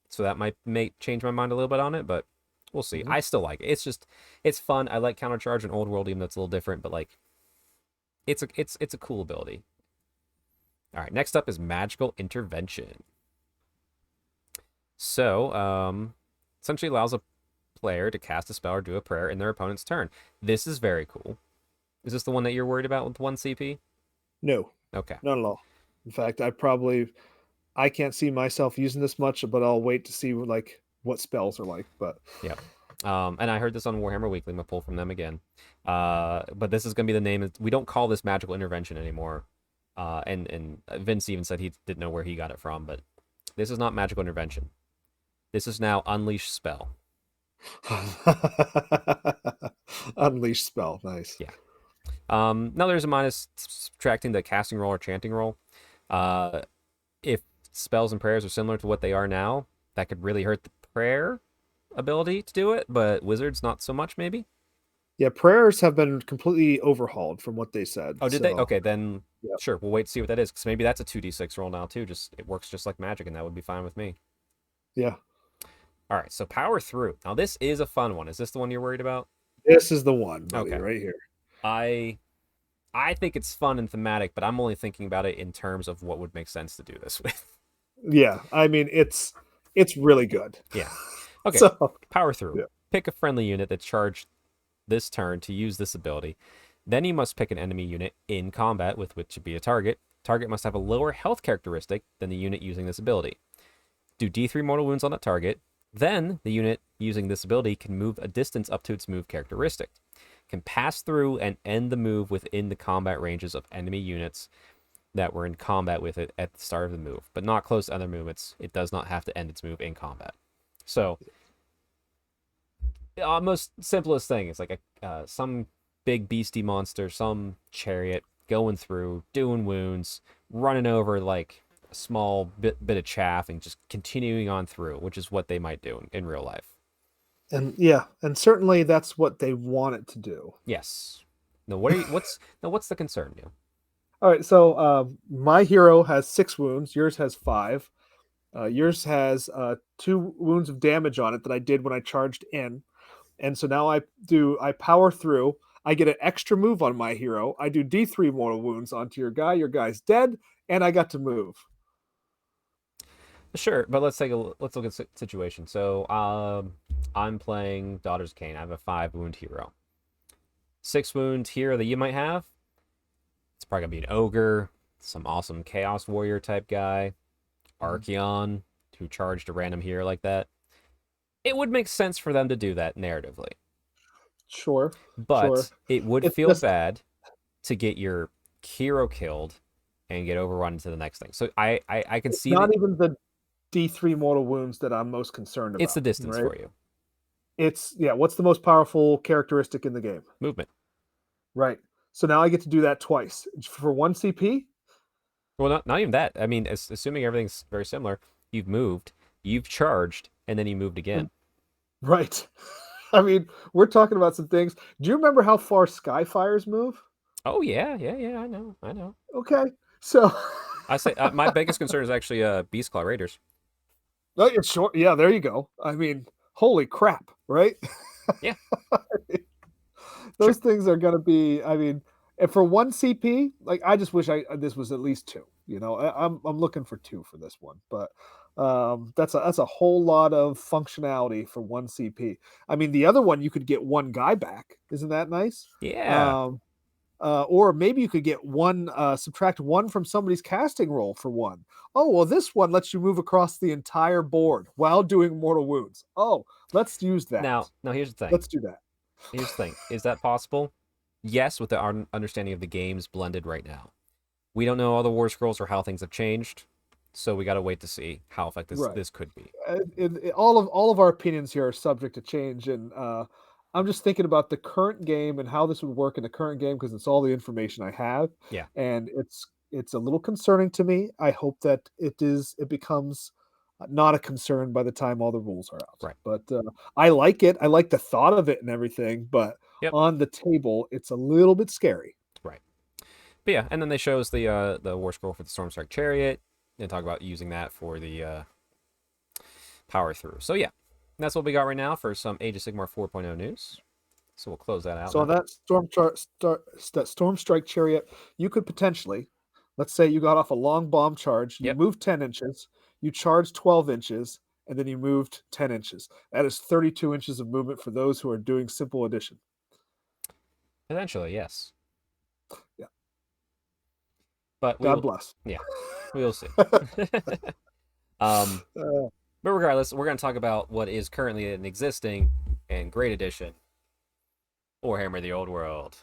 so that might change my mind a little bit on it, but we'll see. I still like it. It's fun. I like countercharge in Old World, even though it's a little different, but like it's a cool ability. All right, next up is Magical Intervention. So, essentially allows a player to cast a spell or do a prayer in their opponent's turn. This is very cool. Is this the one that you're worried about with 1 CP? No. Okay. Not at all. In fact, I can't see myself using this much, but I'll wait to see like what spells are like. But yeah, And I heard this on Warhammer Weekly. I'm gonna pull from them again. But this is gonna be the name. We don't call this magical intervention anymore. And Vince even said he didn't know where he got it from, but this is not magical intervention. This is now unleash spell. Unleash spell, nice. Yeah. Now there's a minus subtracting the casting roll or chanting roll. If spells and prayers are similar to what they are now, that could really hurt the prayer ability to do it, but wizards not so much, maybe. Yeah, prayers have been completely overhauled from what they said. Oh, did they? Okay, then Yep. sure, we'll wait to see what that is, because maybe that's a 2d6 roll now too. Just it works just like magic, and that would be fine with me. Yeah, All right, so power through. Now this is a fun one. Is this the one you're worried about? this is the one, buddy, Okay. right here. I think it's fun and thematic, but I'm only thinking about it in terms of what would make sense to do this with. Yeah, I mean it's really good. Yeah. Okay. So Power through. Yeah. Pick a friendly unit that's charged this turn to use this ability. Then you must pick an enemy unit in combat with which to be a target. Target must have a lower health characteristic than the unit using this ability. Do D3 mortal wounds on that target. Then the unit using this ability can move a distance up to its move characteristic. Can pass through and end the move within the combat ranges of enemy units that were in combat with it at the start of the move, but not close to other movements. It does not have to end its move in combat. So, most simplest thing is like some big beastie monster, some chariot going through, doing wounds, running over like a small bit of chaff, and just continuing on through, which is what they might do in real life. and certainly that's what they want it to do. Yes. No. What's the concern, Neil? All right, so my hero has 6 wounds. Yours has 5. Yours has 2 wounds of damage on it that I did when I charged in, and so now I power through. I get an extra move on my hero. I do D3 mortal wounds onto your guy. Your guy's dead, and I got to move. Sure, but let's look at the situation. So, I'm playing Daughters of Cain. I have a 5 wound hero. 6 wound hero that you might have. It's probably gonna be an ogre, some awesome chaos warrior type guy, Arcane, who charged a random hero like that. It would make sense for them to do that narratively, Sure, but sure. it would It's feel just bad to get your hero killed and get overrun to the next thing. So I can see not that even the D3 mortal wounds that I'm most concerned about. it's the distance right? for you. What's the most powerful characteristic in the game? Movement. Right. So now I get to do that twice for 1 CP. Well, not even that. I mean, assuming everything's very similar, you've moved, you've charged, and then you moved again. Right. I mean, we're talking about some things. Do you remember how far Skyfires move? Oh yeah. I know. Okay. So I say my biggest concern is actually Beast Claw Raiders. oh, it's short. Yeah, there you go. I mean, holy crap, right? Yeah. Those things are going to be, I mean, and for 1 CP, like I just wish this was at least 2. You know, I'm looking for 2 for this one, but that's a whole lot of functionality for 1 CP. I mean, the other one you could get 1 guy back. Isn't that nice? Yeah. Or maybe you could get 1 subtract 1 from somebody's casting roll for 1. Oh, well, this one lets you move across the entire board while doing mortal wounds. Oh, let's use that. Now here's the thing. Let's do that. Here's the thing. Is that possible? Yes, with our understanding of the games blended right now. We don't know all the war scrolls or how things have changed, so we got to wait to see how effective Right. this could be. All of our opinions here are subject to change, and I'm just thinking about the current game and how this would work in the current game because it's all the information I have. Yeah. And it's a little concerning to me. I hope that it becomes not a concern by the time all the rules are out. Right. But I like it. I like the thought of it and everything. But Yep. on the table, it's a little bit scary. Right. But yeah, and then they show us the war scroll for the Stormstrike Chariot and talk about using that for the power through. So yeah, that's what we got right now for some Age of Sigmar 4.0 news. So we'll close that out. So now. that Stormstrike Chariot, you could potentially, let's say you got off a long bomb charge, you Yep. moved 10 inches, you charged 12 inches, and then you moved 10 inches. That is 32 inches of movement for those who are doing simple addition. Eventually, yes. Yeah. But God bless. Yeah, we'll see. But regardless, we're going to talk about what is currently an existing and great edition, Warhammer: The Old World.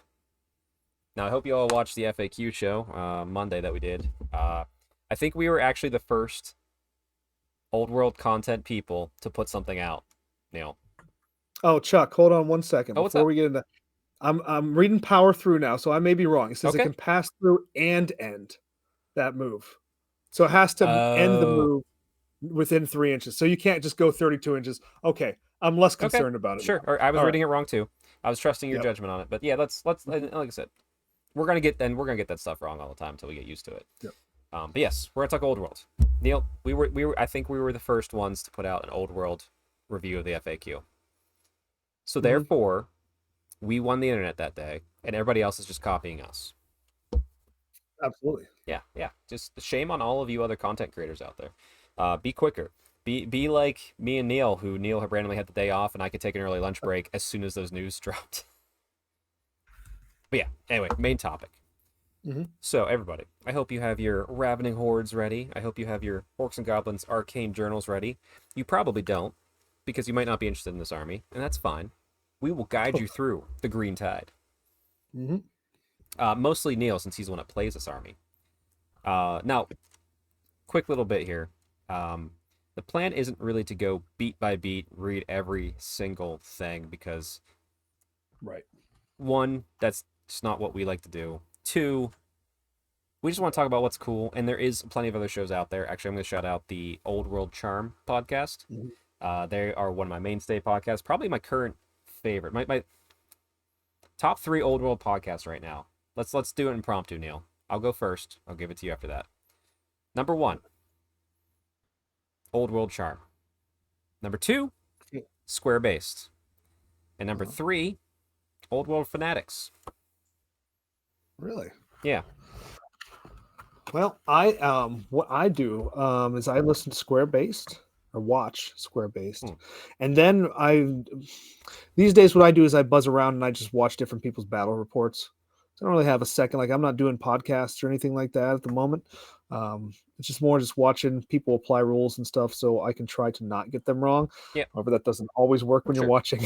Now, I hope you all watched the FAQ show Monday that we did. I think we were actually the first Old World content people to put something out. Neil. Oh, Chuck, hold on 1 second Oh, what's before up? we get into. I'm reading power through now, so I may be wrong. It says it Okay. can pass through and end that move, so it has to end the Oh, move within 3 inches. So you can't just go 32 inches. Okay, I'm less okay. concerned about it Sure. now. Or I was All right. reading it wrong too. I was trusting your Yep. judgment on it. But yeah, let's like I said, we're gonna get that stuff wrong all the time until we get used to it. Yep. But yes, we're gonna talk Old World. Neil, we were I think we were the first ones to put out an Old World review of the FAQ. So Mhm. therefore, we won the internet that day, and everybody else is just copying us. Absolutely. Yeah. Just shame on all of you other content creators out there. Be quicker. Be like me and Neil, who Neil had randomly had the day off, and I could take an early lunch break as soon as those news dropped. But yeah, anyway, main topic. Mhm. So everybody, I hope you have your Ravening Hordes ready. I hope you have your Orcs and Goblins Arcane journals ready. You probably don't, because you might not be interested in this army, and that's fine. We will guide you through the Green Tide. Mhm. Mostly Neil, since he's the one that plays this army. Now, quick little bit here. The plan isn't really to go beat by beat, read every single thing, because Right. one, that's just not what we like to do. Two, we just want to talk about what's cool, and there is plenty of other shows out there. Actually, I'm going to shout out the Old World Charm podcast. Mhm. They are one of my mainstay podcasts, probably my current favorite. My top 3 Old World podcasts right now. Let's do it impromptu, Neil. I'll go first. I'll give it to you after that. Number 1, Old World Charm. Number 2, Square Based. And number 3, Old World Fanatics. Really? Yeah. Well, I what I do is I listen to Square Based or watch Square Based, Hmm. and then these days what I do is I buzz around and I just watch different people's battle reports. So I don't really have a second, like I'm not doing podcasts or anything like that at the moment. It's just more just watching people apply rules and stuff, so I can try to not get them wrong. Yeah. However, that doesn't always work when you're Sure. watching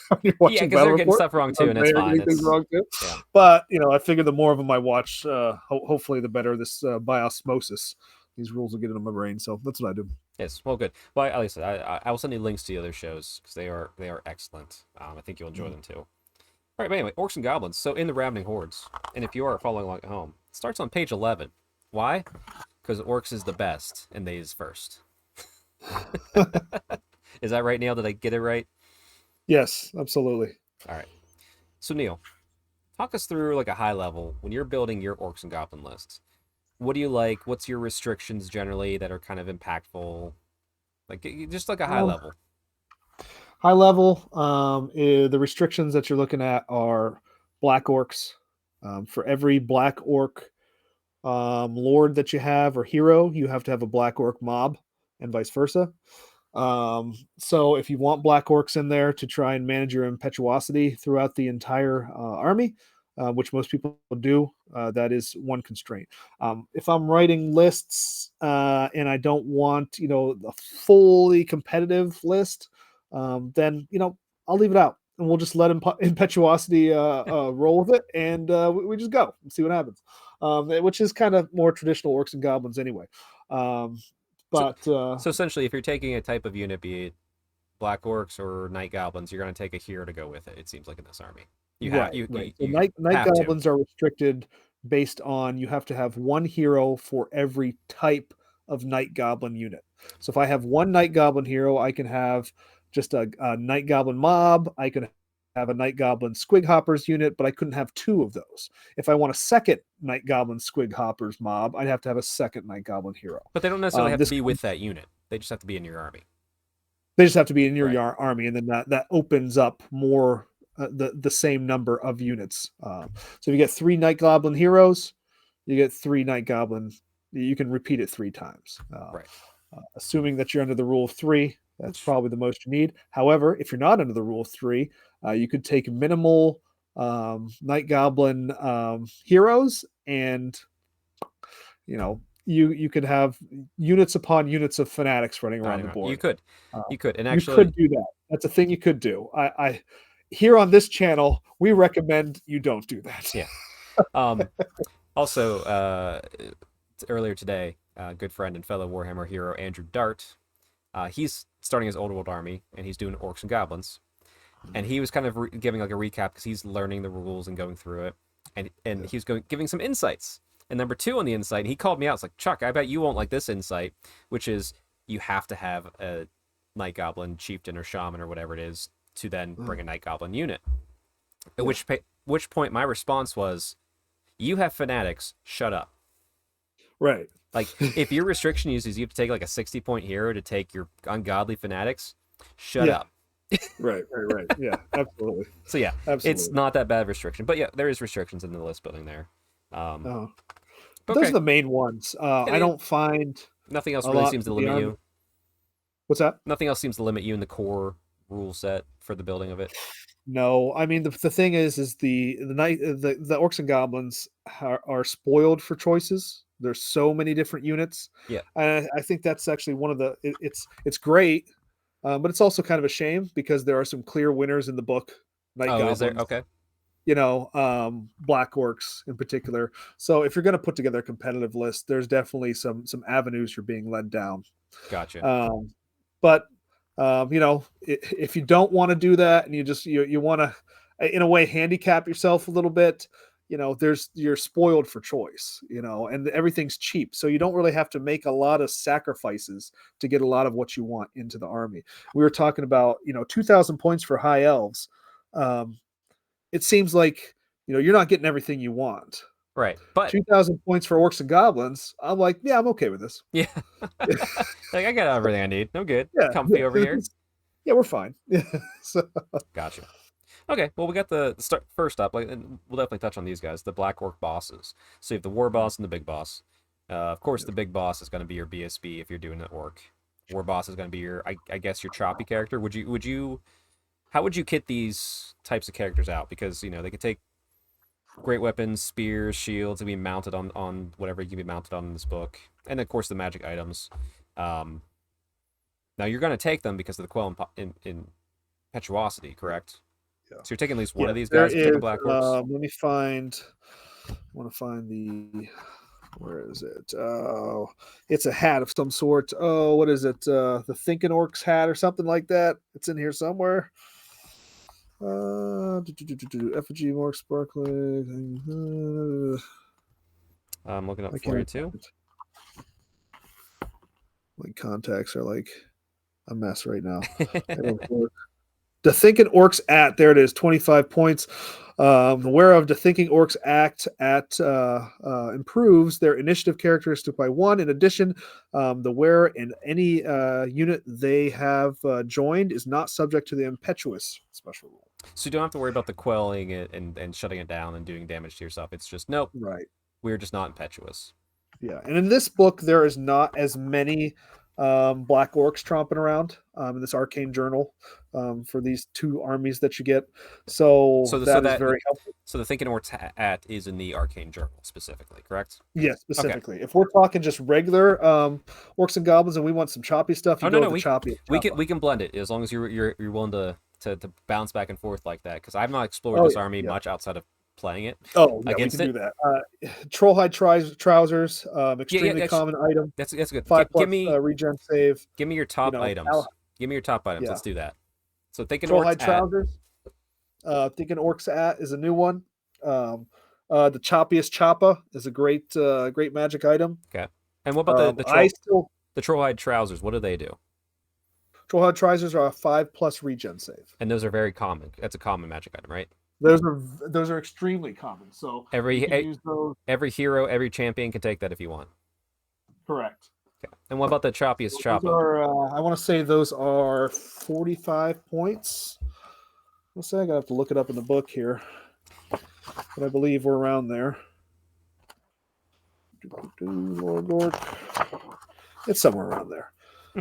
when you're Yeah, watching because battle they're getting report. stuff wrong too, and They it's are fine. getting things It's wrong too. yeah. But I figure the more of them I watch, hopefully the better this by osmosis. These rules will get into my brain, so that's what I do. Yes, well, good. Well, like I said, I will send you links to the other shows because they are excellent. I think you'll enjoy them too. All right, but anyway, Orcs and Goblins. So in the Ravening Hordes, and if you are following along at home, it starts on page 11. Why? Because Orcs is the best, and they is first. Is that right, Neil? Did I get it right? Yes, absolutely. All right. So Neil, talk us through like a high level when you're building your Orcs and Goblin lists. What do you like? What's your restrictions generally that are kind of impactful? Like just like a high Um, level. High level, the restrictions that you're looking at are black orcs. For every black orc lord that you have or hero, you have to have a black orc mob, and vice versa. So if you want black orcs in there to try and manage your impetuosity throughout the entire army, which most people do, that is one constraint. If I'm writing lists and I don't want, a fully competitive list, then I'll leave it out and we'll just let impetuosity roll with it, and we just go and see what happens. Which is kind of more traditional orcs and goblins anyway. Um, So, but so essentially, if you're taking a type of unit, be it Black Orcs or Night Goblins, you're going to take a hero to go with it. It seems like in this army, you have Right, you right. you, So you night have to. goblins are restricted based on you have to have one hero for every type of night goblin unit. So if I have one night goblin hero, I can have just a night goblin mob. I can have a night goblin squig hoppers unit, but I couldn't have two of those. If I want a second night goblin squig hoppers mob, I'd have to have a second night goblin hero. But they don't necessarily have to This be with that unit. They just have to be in your army. They just have to be in your Right. army, and then that opens up more the same number of units. So if you get 3 Night Goblin heroes, you get 3 Night Goblin. You can repeat it 3 times. Right. Assuming that you're under the rule of 3, that's Which probably the most you need. However, if you're not under the rule of 3, you could take minimal Night Goblin heroes and you could have units upon units of fanatics running I around don't the know. board. You could, and You actually, could do that. That's a thing you could do. I here on this channel, we recommend you don't do that. yeah. Also, earlier today, good friend and fellow Warhammer hero Andrew Dart, he's starting his Old World army, and he's doing orcs and goblins. And he was kind of giving like a recap because he's learning the rules and going through it, and he was giving some insights. And number 2 on the insight, he called me out. It's like, Chuck, I bet you won't like this insight, which is you have to have a night goblin chieftain or shaman or whatever it is to then bring a night goblin unit. At which point my response was, you have fanatics, shut up. Right. Like, if your restriction uses you have to take like a 60-point hero to take your ungodly fanatics, shut up. Right. Yeah, absolutely. So yeah, Absolutely. it's not that bad restriction, but yeah, there is restrictions in the list building there. Those Okay. are the main ones. I don't find Nothing else a really lot seems to to limit be you. What's that? Nothing else seems to limit you in the core rule set for the building of it. No, I mean the thing is the orcs and goblins are spoiled for choices. There's so many different units. Yeah. I think that's actually one of the it's great, but it's also kind of a shame because there are some clear winners in the book. Night Oh, goblins, is there? Okay. Black orcs in particular. So if you're going to put together a competitive list, there's definitely some avenues you're being led down. Gotcha. But if you don't want to do that and you want to in a way handicap yourself a little bit, you're spoiled for choice, and everything's cheap, so you don't really have to make a lot of sacrifices to get a lot of what you want into the army. We were talking about 2,000 points for high elves. It seems like you're not getting everything you want. Right, but 2,000 points for orcs and goblins, I'm like, yeah, I'm okay with this. yeah, like I got everything I need. I'm good. Yeah, Comfy over here. Yeah, we're fine. So, Gotcha. Okay, well we got the start first up. Like, and we'll definitely touch on these guys, the Black Orc bosses. So you have the War Boss and the Big Boss. Of course, the Big Boss is going to be your BSB if you're doing an orc. War Boss is going to be your, I guess, your choppy character. How would you kit these types of characters out? Because they could take great weapons, spears, shields, and be mounted on whatever you can be mounted on in this book, and of course the magic items. Now you're going to take them because of the quell in impetuosity, correct? Yeah. So you're taking at least one of these guys. Taking Black Orcs. Let me find. I want to find the. Where is it? Oh, it's a hat of some sort. Oh, what is it? The Thinking Orcs hat or something like that. It's in here somewhere. Effigy, more sparkling. I'm looking up for you too. My contacts are like a mess right now. The Thinking Orcs at, there it is, 25 points. Whereof the Thinking Orcs act at improves their initiative characteristic by 1. In addition, the wearer in any unit they have joined is not subject to the impetuous special rule. So you don't have to worry about the quelling it and shutting it down and doing damage to yourself. It's just, nope, right. We're just not impetuous. Yeah, and in this book, there is not as many Black Orcs tromping around in this Arcane journal for these 2 armies that you get. So that is very helpful. So the Thinking Orcs at is in the Arcane journal specifically, correct? Yes, specifically. Okay. If we're talking just regular orcs and goblins and we want some choppy stuff, choppy. We can blend it as long as you're willing to bounce back and forth like that, because I've not explored this army much outside of playing it. Oh, yeah, against we can do that. Trollhide trousers, extremely common item. That's good. 5+ regen save. Give me your top items. Give me your top items. Yeah. Let's do that. So Thinking Trollhide Orcs trousers. Thinking Orcs at is a new one. The Choppiest Choppa is a great magic item. Okay. And what about the Trollhide trousers? What do they do? Trollhide trousers are a 5+ regen save. And those are very common. That's a common magic item, right? Those are extremely common. So every hero, every champion can take that if you want. Correct. Okay. And what about the Choppiest Choppa? I want to say those are 45 points. Let's say I gotta have to look it up in the book here, but I believe we're around there. It's somewhere around there.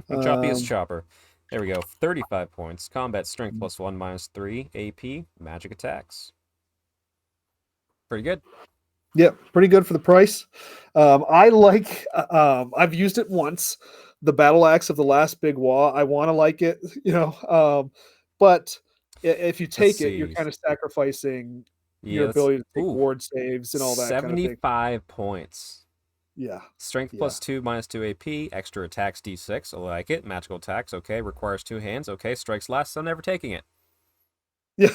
Choppiest Chopper. There we go. 35 points. Combat strength +1 -3 AP. Magic attacks. Pretty good. Yeah, pretty good for the price. I like. I've used it once. The battle axe of the last big wall. I want to like it, but if you Let's take it, you're see. kind of sacrificing your Yeah, let's. ability to take Ooh, ward saves and all that kind of thing. 75 points. Yeah, Strength yeah. +2, -2 AP, extra attacks D6. I like it. Magical attacks, okay. Requires 2 hands, okay. Strikes less. I'm never taking it. Yeah,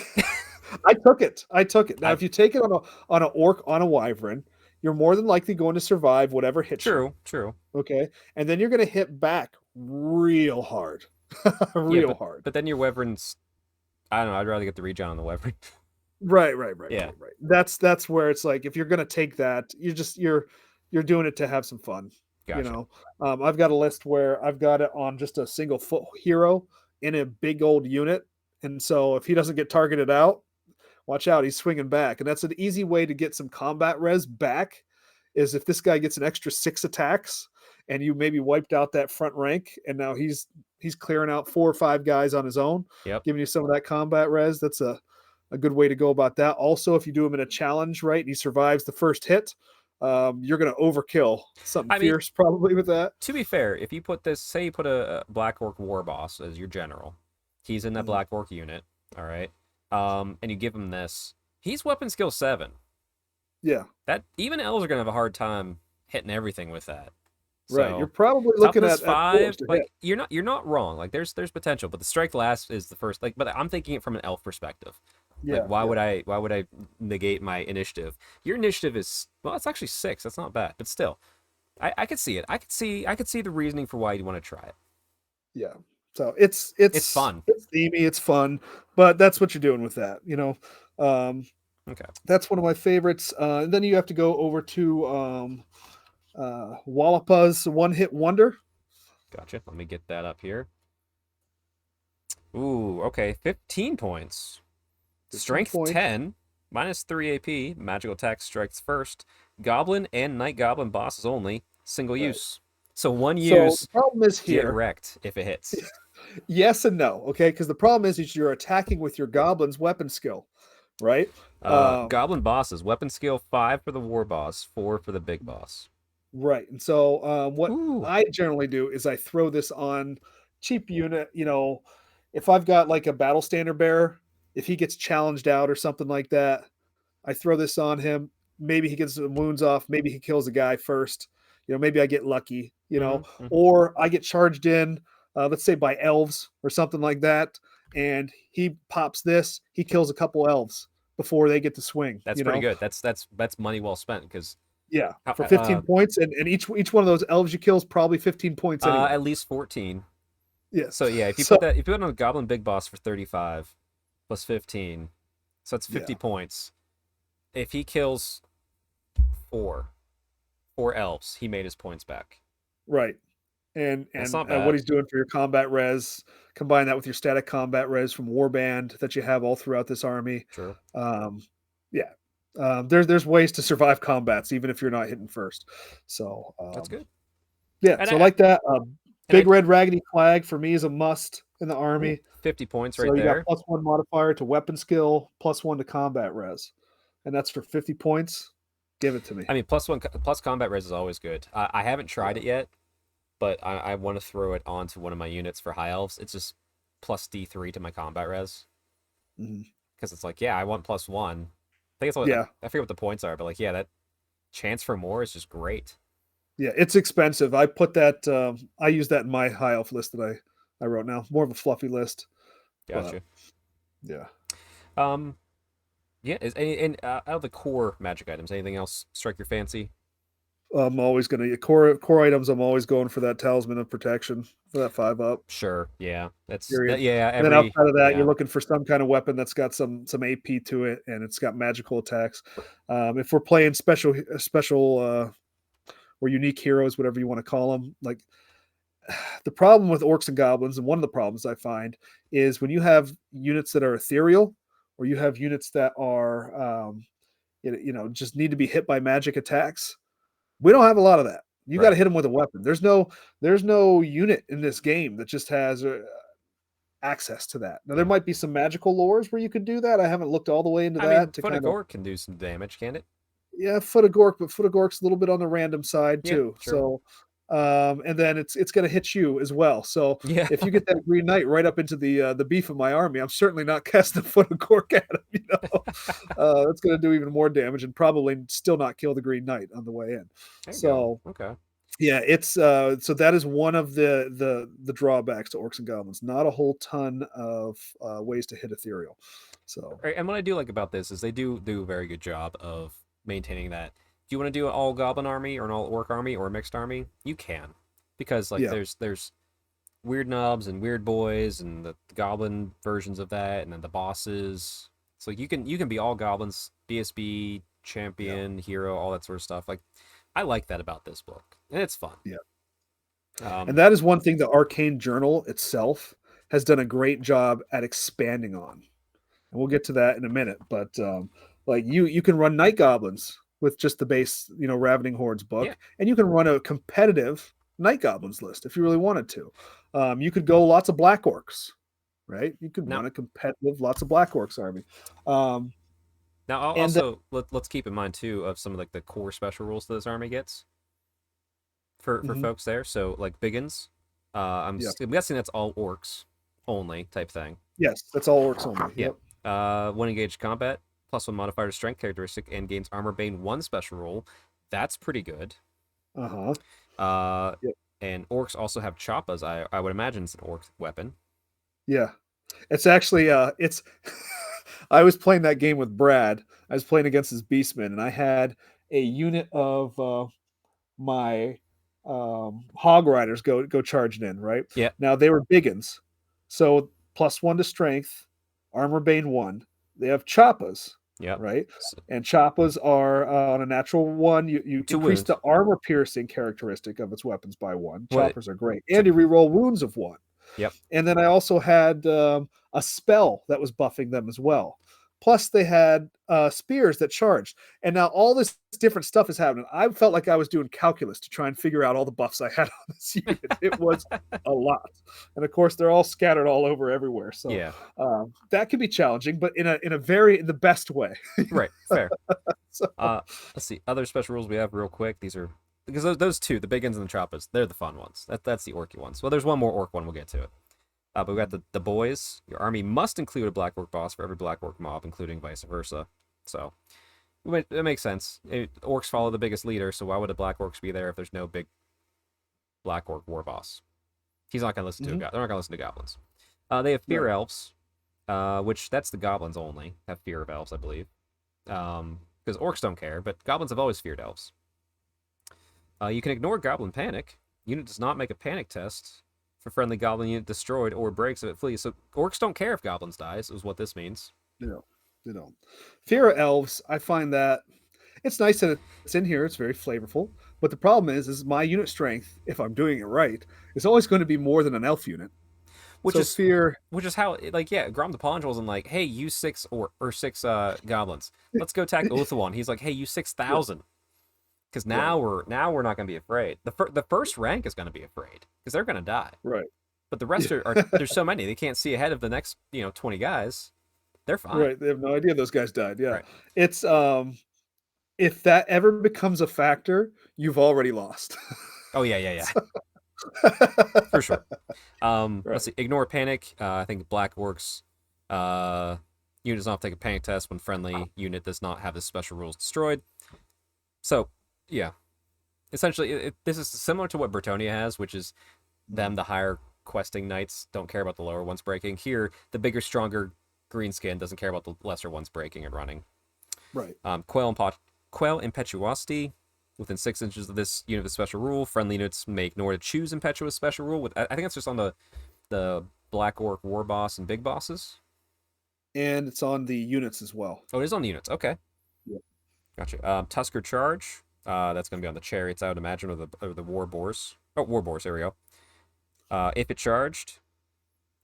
I took it. I took it. Now, I if you take it on a orc on a wyvern, you're more than likely going to survive whatever hits you. true. Okay, and then you're going to hit back real hard, Yeah, real hard. but then your wyverns. I don't know. I'd rather get the regen on the wyvern. Yeah, Right. That's where it's like if you're going to take that, you're doing it to have some fun. You gotcha. know, I've got a list where I've got it on just a single foot hero in a big old unit, and so if he doesn't get targeted out, watch out, he's swinging back. And that's an easy way to get some combat res back is if this guy gets an extra 6 attacks and you maybe wiped out that front rank and now he's clearing out 4 or 5 guys on his own, Yep. giving you some of that combat res. That's a good way to go about that. Also, if you do him in a challenge, right, and he survives the first hit, you're going to overkill something I mean, fierce probably with that. to be fair, if you put this, say you put a Black Orc War Boss as your general, he's in that Mhm. Black Orc unit, all right, and you give him this, he's weapon skill 7. Yeah, That even elves are gonna have a hard time hitting everything with that. right. You're So probably looking toughness at 4s 5, to hit. like you're not wrong. Like there's potential, but the strength last is the first. Like, but I'm thinking it from an elf perspective. Like Yeah, why would I negate my initiative? Your initiative is, well, it's actually 6. That's not bad, but still, I could see it. I could see the reasoning for why you'd want to try it. yeah. So it's It's fun. it's themey, it's fun, but that's what you're doing with that. Okay, That's one of my favorites. And then you have to go over to Wallapa's One Hit Wonder. gotcha. Let me get that up here. Ooh, okay, 15 points. 15 Strength points. 10, -3 AP, magical attack strikes first. Goblin and Night Goblin bosses only, single Right. use. So one So use, the problem is get here, wrecked if it hits. yes and no, okay? Because the problem is you're attacking with your goblin's weapon skill, right? Goblin bosses, weapon skill 5 for the war boss, 4 for the big boss. Right. And so what Ooh, I generally do is I throw this on cheap unit, if I've got like a battle standard bearer, if he gets challenged out or something like that, I throw this on him. Maybe he gets some wounds off. Maybe he kills a guy first. Maybe I get lucky, mm-hmm. or I get charged in, let's say by elves or something like that. And he pops this, he kills a couple elves before they get to swing, That's pretty good. That's money well spent because Yeah, for 15 points. And each one of those elves you kill is probably 15 points anyway. at least 14. Yeah. So yeah, if you So, put on a Goblin big boss for 35 plus 15, so that's 50 yeah, points. If he kills four elves, he made his points back. right. And That's and not what bad. he's doing for your combat res, combine that with your static combat res from Warband that you have all throughout this army. True. Yeah. There's ways to survive combats even if you're not hitting first. So That's good. yeah, And so I like that. and Big I Red Raggedy Flag for me is a must in the ooh, army. 50 points So right you got there. +1 modifier to weapon skill, +1 to combat res, and that's for 50 points. Give it to me. I mean, plus combat res is always good. I haven't tried Yeah. it yet, but I want to throw it onto one of my units for high elves. It's just plus D3 to my combat res Mhm. because it's like, yeah, I want +1. I think it's only, Yeah, I forget what the points are, but like, yeah, that chance for more is just great. yeah, it's expensive. I put that. I use that in my high elf list that I wrote now. More of a fluffy list, but Gotcha. yeah. Um, yeah. And out of the core magic items, anything else strike your fancy? I'm always gonna core items. I'm always going for that talisman of protection for that 5 up. Sure. Yeah. Period. Yeah. And then outside of that, Yeah. you're looking for some kind of weapon that's got some AP to it, and it's got magical attacks. If we're playing special or unique heroes, whatever you want to call them, like the problem with orcs and goblins, and one of the problems I find is when you have units that are ethereal, or you have units that are just need to be hit by magic attacks. We don't have a lot of that. You got to Right. hit them with a weapon. There's no unit in this game that just has access to that. Now there Yeah. might be some magical lores where you could do that. I haven't looked all the way into I mean, that to kind of Photogore can do some damage, can it? Yeah, Foot of Gork, but Foot of Gork's a little bit on the random side Yeah, too. sure. So, and then it's going to hit you as well. So Yeah. if you get that Green Knight right up into the beef of my army, I'm certainly not casting Foot of Gork at him. That's going to do even more damage and probably still not kill the Green Knight on the way in. There you So go. Okay. yeah, it's so that is one of the drawbacks to Orcs and Goblins. Not a whole ton of ways to hit Ethereal. So Right, and what I do like about this is they do a very good job of maintaining that. Do you want to do an all goblin army or an all orc army or a mixed army? You can, because like yeah, there's weird nubs and weird boys and the goblin versions of that, and then the bosses. So you can be all goblins, BSB, champion, hero, all that sort of stuff. Like I like that about this book, and it's fun. yeah. Um, And that is one thing the Arcane Journal itself has done a great job at expanding on. And we'll get to that in a minute. But like you can run Night Goblins with just the base, Ravening Hordes yeah. book, and you can run a competitive Night Goblins list if you really wanted to. You could go lots of Black Orcs, right? You could Now, run a competitive lots of Black Orcs army. now And then, also let's keep in mind too of some of like the core special rules that this army gets for mhm, folks there. So like Biggins, yeah, I'm guessing that's all orcs only type thing. yes, that's all Orcs only. Yeah. Yep. When engaged combat, +1 modifier to strength characteristic and gains armor bane 1 special rule. That's pretty good. Uh-huh. Uh, Yep. and orcs also have choppas. I would imagine it's an orc weapon. Yeah. It's actually it's I was playing that game with Brad. I was playing against his Beastmen, and I had a unit of my hog riders go charging in, right? Yeah. Now they were biggins. So +1 to strength, armor bane 1. They have choppas, Yep. right? So, And choppas are on a natural 1. You 2 increase wounds. the armor piercing characteristic of its weapons by 1. What? Choppers are great. And you reroll wounds of 1. Yep. And then I also had a spell that was buffing them as well. Plus, they had spears that charged. And now all this different stuff is happening. I felt like I was doing calculus to try and figure out all the buffs I had on this unit. It was a lot. And of course, they're all scattered all over everywhere. So Yeah. that can be challenging, but in the best way. Right. Fair. So, Let's see. Other special rules we have real quick. These are because those two, the Biggins and the choppas, they're the fun ones. That's the orky ones. Well, there's one more orc one. We'll get to it. But we got the boys. Your army must include a black orc boss for every black orc mob, including vice versa. So it makes sense. Orcs follow the biggest leader, so why would the black orcs be there if there's no big black orc war boss? He's not going to listen to. They're not going to listen to goblins. They have fear elves, which that's the goblins only have fear of elves, I believe. Because orcs don't care, but goblins have always feared elves. You can ignore goblin panic. Unit does not make a panic test for friendly goblin unit destroyed or breaks if it flees. So orcs don't care if goblins dies, is what this means. they don't. Fear of elves, I find that it's nice that it's in here. It's very flavorful. But the problem is my unit strength, if I'm doing it right, is always going to be more than an elf unit. Which So is fear, which is how like yeah, Grom the Paunch wasn't like, hey, you 6 or 6 goblins. Let's go attack Othawon. He's like, hey, you 6,000. Because now we're not gonna be afraid. The first rank is gonna be afraid because they're gonna die. right? But the rest are there's so many they can't see ahead of the next 20 guys. They're fine. Right. They have no idea those guys died. Yeah. Right. It's if that ever becomes a factor, you've already lost. Oh yeah. For sure. Right. Let's see. Ignore panic. I think black orcs. Unit does not have to take a panic test when friendly unit does not have the special rules destroyed. So yeah, essentially this is similar to what Bretonnia has, which is them the higher questing knights don't care about the lower ones breaking. Here, the bigger, stronger green skin doesn't care about the lesser ones breaking and running. Right. Quell impetuosity. Within 6 inches of this unit with special rule, friendly units may ignore to choose impetuous special rule. I think that's just on the Black Orc war boss and big bosses. And it's on the units as well. Oh, it is on the units. Okay. Yep. Gotcha. Tusker charge. That's going to be on the chariots, I would imagine, or the war boars. Oh, war boars. There we go. If it charged,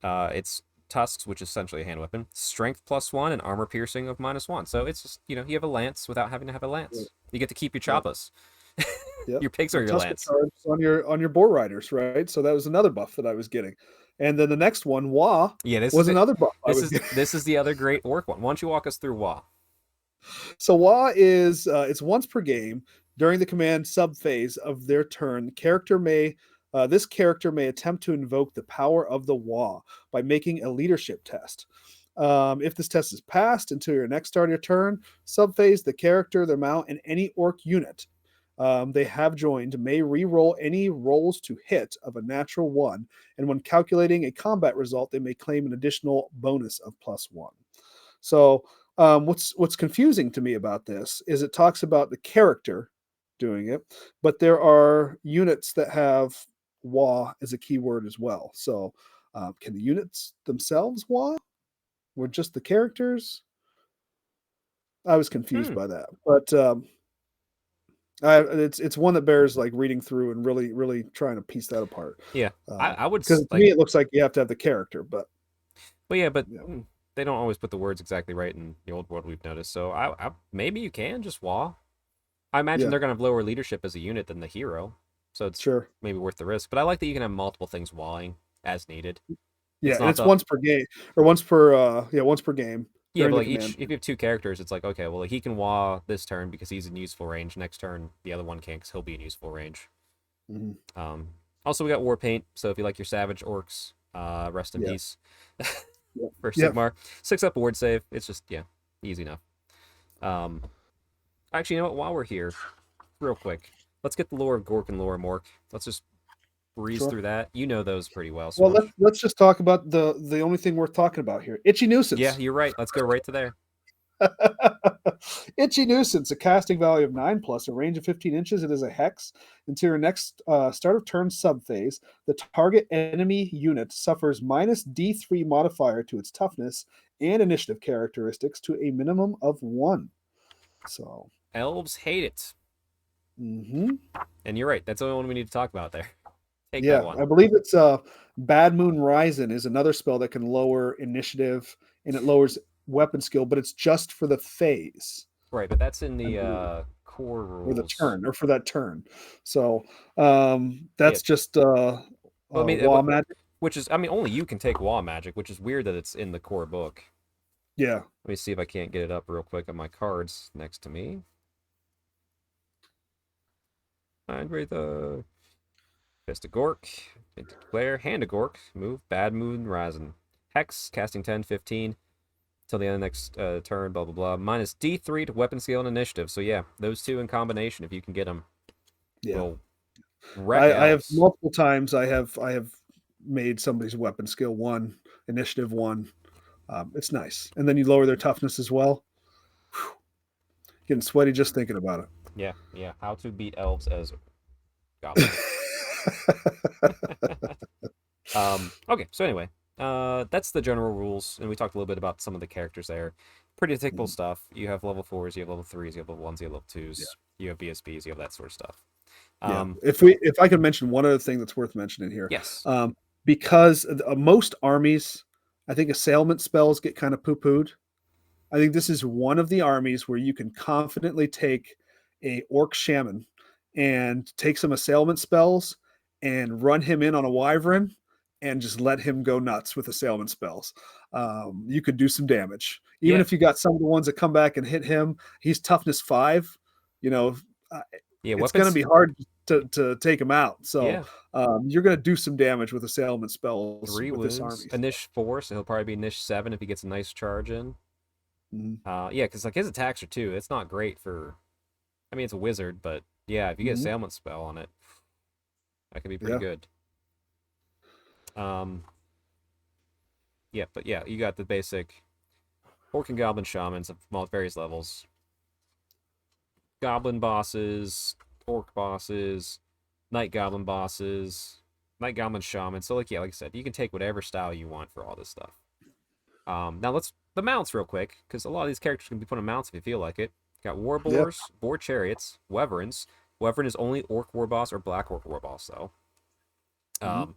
it's tusks, which is essentially a hand weapon. Strength +1 and armor piercing of -1. So it's just you have a lance without having to have a lance. Yep. You get to keep your choppas. Yep. Your pigs are your Tusker lance. charge on your boar riders, right? So that was another buff that I was getting. And then the next one, Wah, Yeah, this was is another buff. this is the other great orc one. Why don't you walk us through Wa? So Wa is it's once per game during the command sub phase of their turn. This character may attempt to invoke the power of the Wa by making a leadership test. If this test is passed until your next start of your turn, sub phase, the character, their mount, and any orc unit they have joined may re-roll any rolls to hit of a natural one, and when calculating a combat result, they may claim an additional bonus of +1. So what's confusing to me about this is it talks about the character doing it, but there are units that have "wa" as a keyword as well. So can the units themselves "wa" or just the characters? I was confused by that, but it's one that bears like reading through and really trying to piece that apart. Yeah, I would Because to like, me it looks like you have to have the character, but yeah, but yeah, they don't always put the words exactly right in the old world. We've noticed. So I maybe you can just Wa. I imagine yeah, they're gonna have lower leadership as a unit than the hero, so it's sure. maybe worth the risk. But I like that you can have multiple things wawing as needed. Yeah, It's and not it's the once per game or once per game Yeah, during but the like command. if you have two characters, it's like okay, well he can wah this turn because he's in useful range. Next turn, the other one can't because he'll be in useful range. Mhm. Um, Also we got war paint, so if you like your savage orcs, rest in Yeah, peace yeah, for yeah. Sigmar. 6-up ward save. It's just easy enough. Um, Actually, you know what? While we're here, real quick, let's get the lore of Gork and lore of Mork. Let's just breeze Sure. through that. You know those pretty well, Well, Swarch. let's just talk about the only thing worth talking about here. Itchy Yeah, nuisance. you're right. Let's go right to there. Itchy nuisance, a casting value of 9 plus, a range of 15 inches. It is a hex. Until your next start of turn sub phase, the target enemy unit suffers minus D3 modifier to its toughness and initiative characteristics to a minimum of 1. So, Elves hate it. mhm. And you're right. That's the only one we need to talk about there. Take that Yeah, one. I believe it's Bad Moon Rising is another spell that can lower initiative and it lowers weapon skill, but it's just for the phase. Right, but that's in I believe. the core Or the rules. turn, or for that turn. So Yeah. that's just Well, I mean, Wah Magic. which is, I mean, only you can take Wall Magic, which is weird that it's in the core book. Yeah, Let me see if I can't get it up real quick on my cards next to me. Andre the Fist of Gork, declare, Hand of Gork, move, Bad Moon Rising. Hex, casting 10, 15, till the end of the next turn, blah, blah, blah. Minus D3 to weapon skill and initiative. So yeah, those two in combination, if you can get them, yeah. will wreck I have elves. multiple times. I have made somebody's weapon skill 1, initiative 1. It's nice, and then you lower their toughness as well. Whew. Getting sweaty just thinking about Yeah, yeah. How to beat elves as goblins. it. Okay, so anyway, that's the general rules, and we talked a little bit about some of the characters there. Pretty typical stuff. You have level 4s, you have level 3s, you have level 1s, you have level 2s, you have BSBs, you have that sort of stuff. Yeah. If I could mention one other thing that's worth mentioning here, Yes. because most armies, I think assailment spells get kind of poo-pooed. I think this is one of the armies where you can confidently take a orc shaman and take some assailment spells and run him in on a wyvern and just let him go nuts with assailment spells. You could do some damage, even Yeah. if you got some of the ones that come back and hit him. He's toughness 5. You know, uh, Yeah, it's going to weapons. be hard to take him out. So Yeah. you're going to do some damage with assailment spells 3 with this wounds. army. A niche 4, so he'll probably be niche 7 if he gets a nice charge in. Mhm. Yeah, because like his attacks are 2. It's not great for. I mean, it's a wizard, but yeah, if you get Mhm. assailment spell on it, that could be pretty Yeah. good. Yeah, but yeah, you got the basic orc and goblin shamans of various levels. Goblin bosses, orc bosses, night goblin bosses, night goblin shaman. So like I said, you can take whatever style you want for all this stuff. Now let's the mounts real quick, because a lot of these characters can be put on mounts if you feel like it. Got war Yeah. boars, boar chariots, wyverns. Wyvern is only orc war boss or black orc war boss though. Mhm.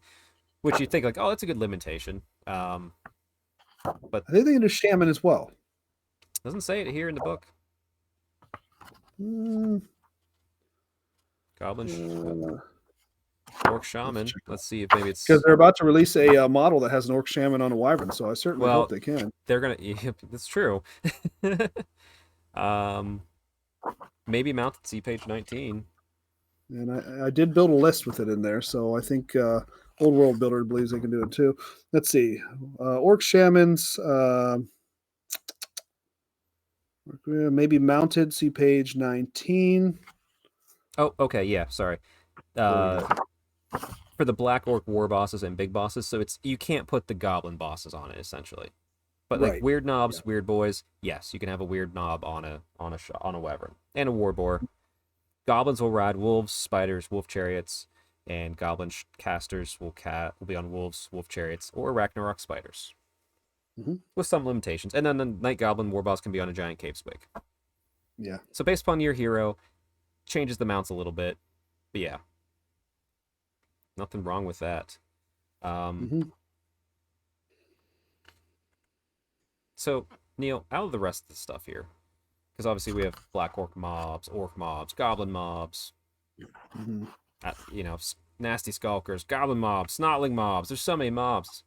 Which you think like, oh, that's a good limitation. But I think they can do shaman as well. doesn't say it here in the book. Mm, Goblin, uh, orc shaman. Let's see if maybe because it's they're about to release a model that has an orc shaman on a wyvern, so I certainly hope well. they can. They're gonna. That's true. Um, maybe mounted see page 19. And I did build a list with it in there, so I think Old World Builder believes they can do it too. Let's see, Orc Shamans, maybe mounted. See page 19. Oh, okay, yeah, sorry. There Uh, for the Black Orc war bosses and big bosses, so you can't put the Goblin bosses on it essentially. But like Right. weird knobs, Yeah. weird boys, yes, you can have a weird knob on a wyvern and a war boar. Goblins will ride wolves, spiders, wolf chariots, and goblin casters will be on wolves, wolf chariots, or Ragnarok spiders, with some limitations. And then the Night Goblin war boss can be on a giant cave swig. Yeah. So based upon your hero, changes the mounts a little bit, but yeah, nothing wrong with that. So Neil, out of the rest of the stuff here, because obviously we have Black Orc mobs, Goblin mobs, nasty Skulkers, Goblin mobs, Snotling mobs. There's so many mobs.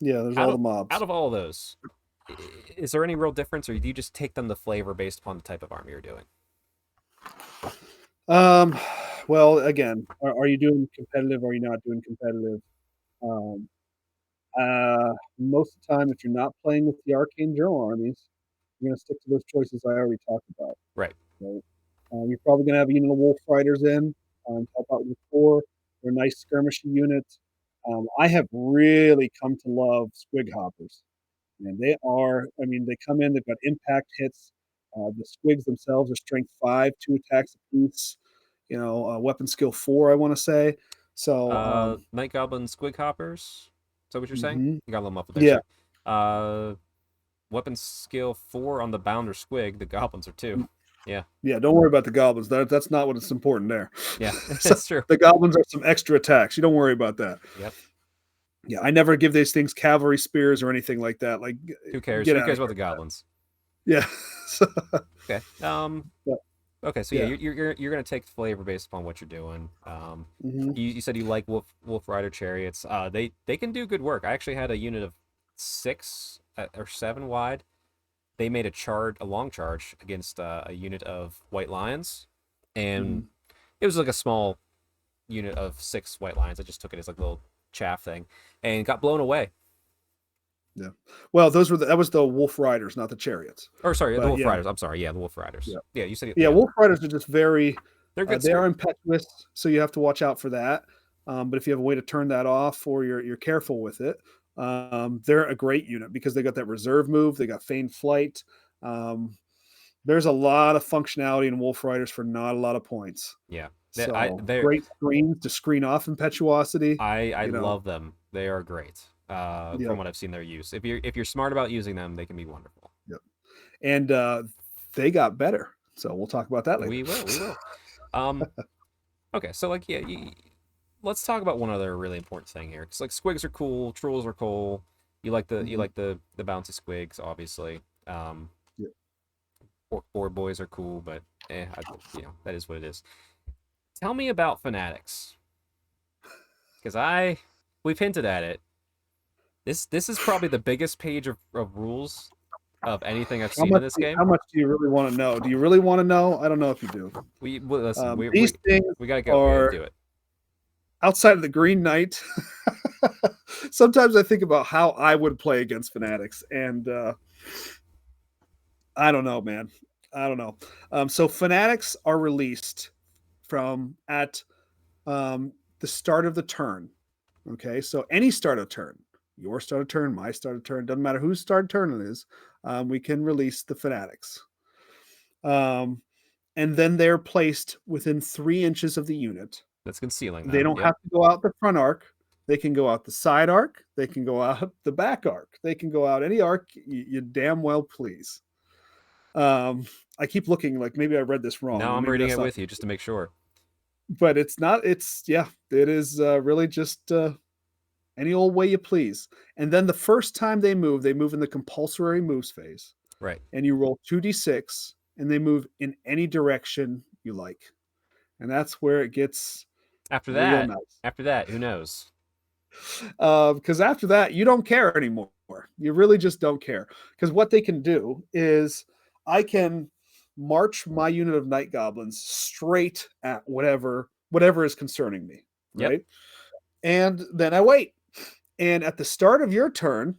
Yeah, there's all the mobs. Out of all of those, is there any real difference, or do you just take them the flavor based upon the type of army you're doing? Well, again, are you doing competitive? Or are you not doing competitive? Most of the time, if you're not playing with the Arcane Journal armies, you're going to stick to those choices I already talked about. Right. Right. You're probably going to have a unit of Wolf Riders in to help out with your core. They're nice skirmishing units. I have really come to love Squig Hoppers. And they are, I mean, they come in, they've got impact hits. The Squigs themselves are strength 5, 2 attacks apiece, weapon skill 4, I want to say. So, Night Goblin Squig Hoppers. Is that what you're saying? You got a little muffled there. Yeah. So, weapon skill 4 on the Bounder Squig. The Goblins are 2. Yeah. Yeah, don't worry about the Goblins. That's not what is important there. Yeah, that's true. The Goblins are some extra attacks. You don't worry about that. Yep. Yeah, I never give these things cavalry spears or anything like that. Like, who cares? Who cares about the Goblins? Yeah. Okay. Okay, so yeah, you're gonna take flavor based upon what you're doing. You said you like Wolf Rider chariots. They can do good work. I actually had a unit of 6 or 7 wide. They made a long charge against a unit of White Lions, and it was like a small unit of 6 White Lions. I just took it as like a little chaff thing, and got blown away. Yeah. Well, that was the Wolf Riders, not the chariots. Or sorry, the Wolf Riders. I'm sorry. Yeah, the Wolf Riders. Yeah, you said. Yeah, Wolf Riders are just very. They're good. They are impetuous, so you have to watch out for that. But if you have a way to turn that off, or you're careful with it, they're a great unit because they got that reserve move. They got feigned flight. There's a lot of functionality in Wolf Riders for not a lot of points. Yeah. So great screens to screen off impetuosity. I love them. They are great. From what I've seen their use. If you're smart about using them, they can be wonderful. Yep. And they got better. So we'll talk about that later. We will. Okay, so like let's talk about one other really important thing here. Because like Squigs are cool, Trolls are cool. You like the bouncy Squigs, obviously. Orc board boys are cool, but that is what it is. Tell me about Fanatics, because we've hinted at it. This is probably the biggest page of rules of anything I've seen in this game. How much do you really want to know? Do you really want to know? I don't know if you do. Listen, these things we gotta go. We gotta do it. Outside of the Green Knight, sometimes I think about how I would play against Fanatics, and I don't know, man. I don't know. So Fanatics are released from at the start of the turn. Okay, so any start of turn, your start of turn, my start of turn, doesn't matter whose start of turn it is, we can release the Fanatics. And then they're placed within 3 inches of the unit. That's concealing them. They don't have to go out the front arc. They can go out the side arc. They can go out the back arc. They can go out any arc you damn well please. I keep looking like maybe I read this wrong. No, I'm reading it with you just to make sure. But it's not. It is really just any old way you please. And then the first time they move in the compulsory moves phase. Right. And you roll 2d6, and they move in any direction you like. And that's where it gets after that. Nice. After that, who knows? Because after that, you don't care anymore. You really just don't care. Because what they can do is I can march my unit of night goblins straight at whatever is concerning me, Yep. right? And then I wait. And at the start of your turn,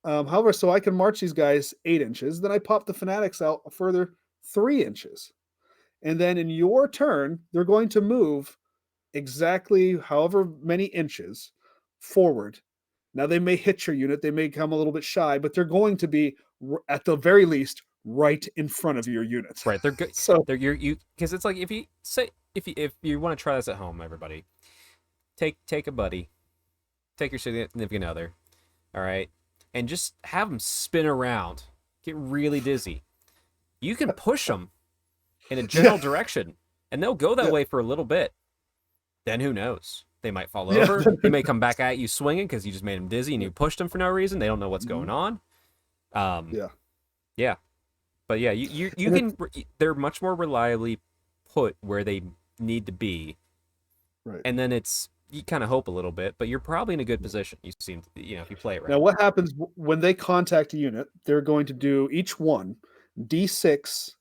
however, so I can march these guys 8 inches, then I pop the fanatics out a further 3 inches. And then in your turn, they're going to move exactly however many inches forward. Now they may hit your unit, they may come a little bit shy, but they're going to be at the very least right in front of your unit. Right, they're good. So they're you because it's like if you want to try this at home, everybody, take a buddy, take your significant other, all right, and just have them spin around, get really dizzy. You can push them in a general direction, and they'll go that way for a little bit. Then who knows? They might fall over. They may come back at you swinging because you just made them dizzy and you pushed them for no reason. They don't know what's going on. Yeah. But yeah, you can. They're much more reliably put where they need to be. Right. And then you kind of hope a little bit, but you're probably in a good position. You seem to, if you play it right. Now, what happens when they contact a unit? They're going to do each one D6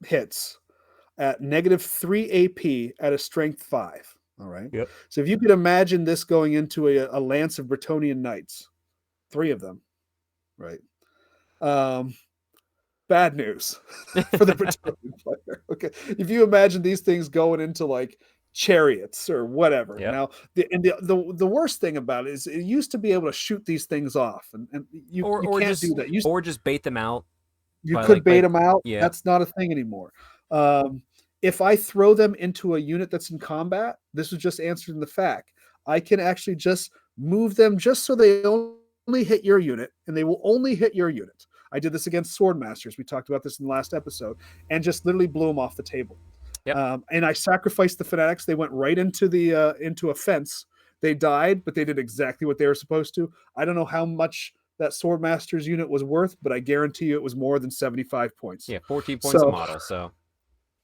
hits at -3 AP at a strength 5. All right. Yep. So if you could imagine this going into a lance of Bretonnian knights, 3 of them, right? Bad news for the Bretonnian player. Okay. If you imagine these things going into like chariots or whatever. Yep. Now, the worst thing about it is it used to be able to shoot these things off, and you can't just do that. Or just bait them out. You could bait them out. Yeah. That's not a thing anymore. If I throw them into a unit that's in combat, this was just answered in the fact. I can actually just move them just so they only hit your unit, and they will only hit your unit. I did this against Swordmasters. We talked about this in the last episode, and just literally blew them off the table. Yep. And I sacrificed the fanatics. They went right into into a fence. They died, but they did exactly what they were supposed to. I don't know how much that Swordmasters unit was worth, but I guarantee you it was more than 75 points. Yeah, 14 points a model. So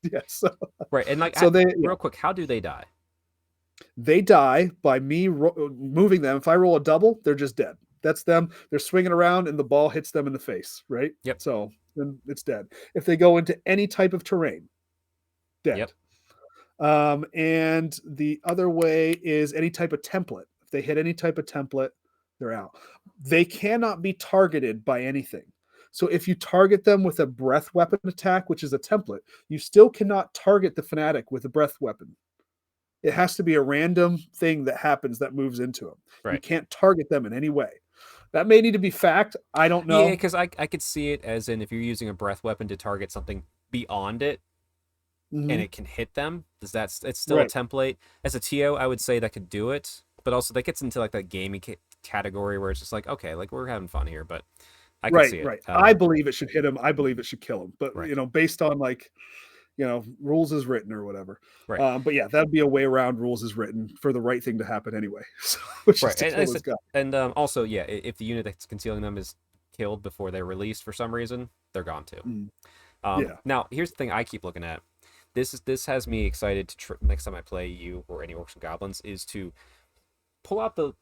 yes, right, and like real quick, how do they die? They die by me moving them. If I roll a double, they're just dead. That's them. They're swinging around, and the ball hits them in the face. Right. Yep. So then it's dead. If they go into any type of terrain, dead. Yep. And the other way is any type of template. If they hit any type of template, they're out. They cannot be targeted by anything. So if you target them with a breath weapon attack, which is a template, you still cannot target the fanatic with a breath weapon. It has to be a random thing that happens that moves into them. Right. You can't target them in any way. That may need to be fact. I don't know. Yeah, because I could see it as in if you're using a breath weapon to target something beyond it, and it can hit them. It's still a template. As a TO, I would say that could do it, but also that gets into like that gaming category where it's just like, okay, like we're having fun here, but I can see it. Right. I believe it should hit him. I believe it should kill him. But based on like, rules is written or whatever. Right. But yeah, that'd be a way around rules is written for the right thing to happen anyway. So, which is to kill this guy. And also, yeah, if the unit that's concealing them is killed before they're released for some reason, they're gone too. Now, here's the thing I keep looking at. This has me excited to next time I play you or any Orcs and Goblins is to pull out the.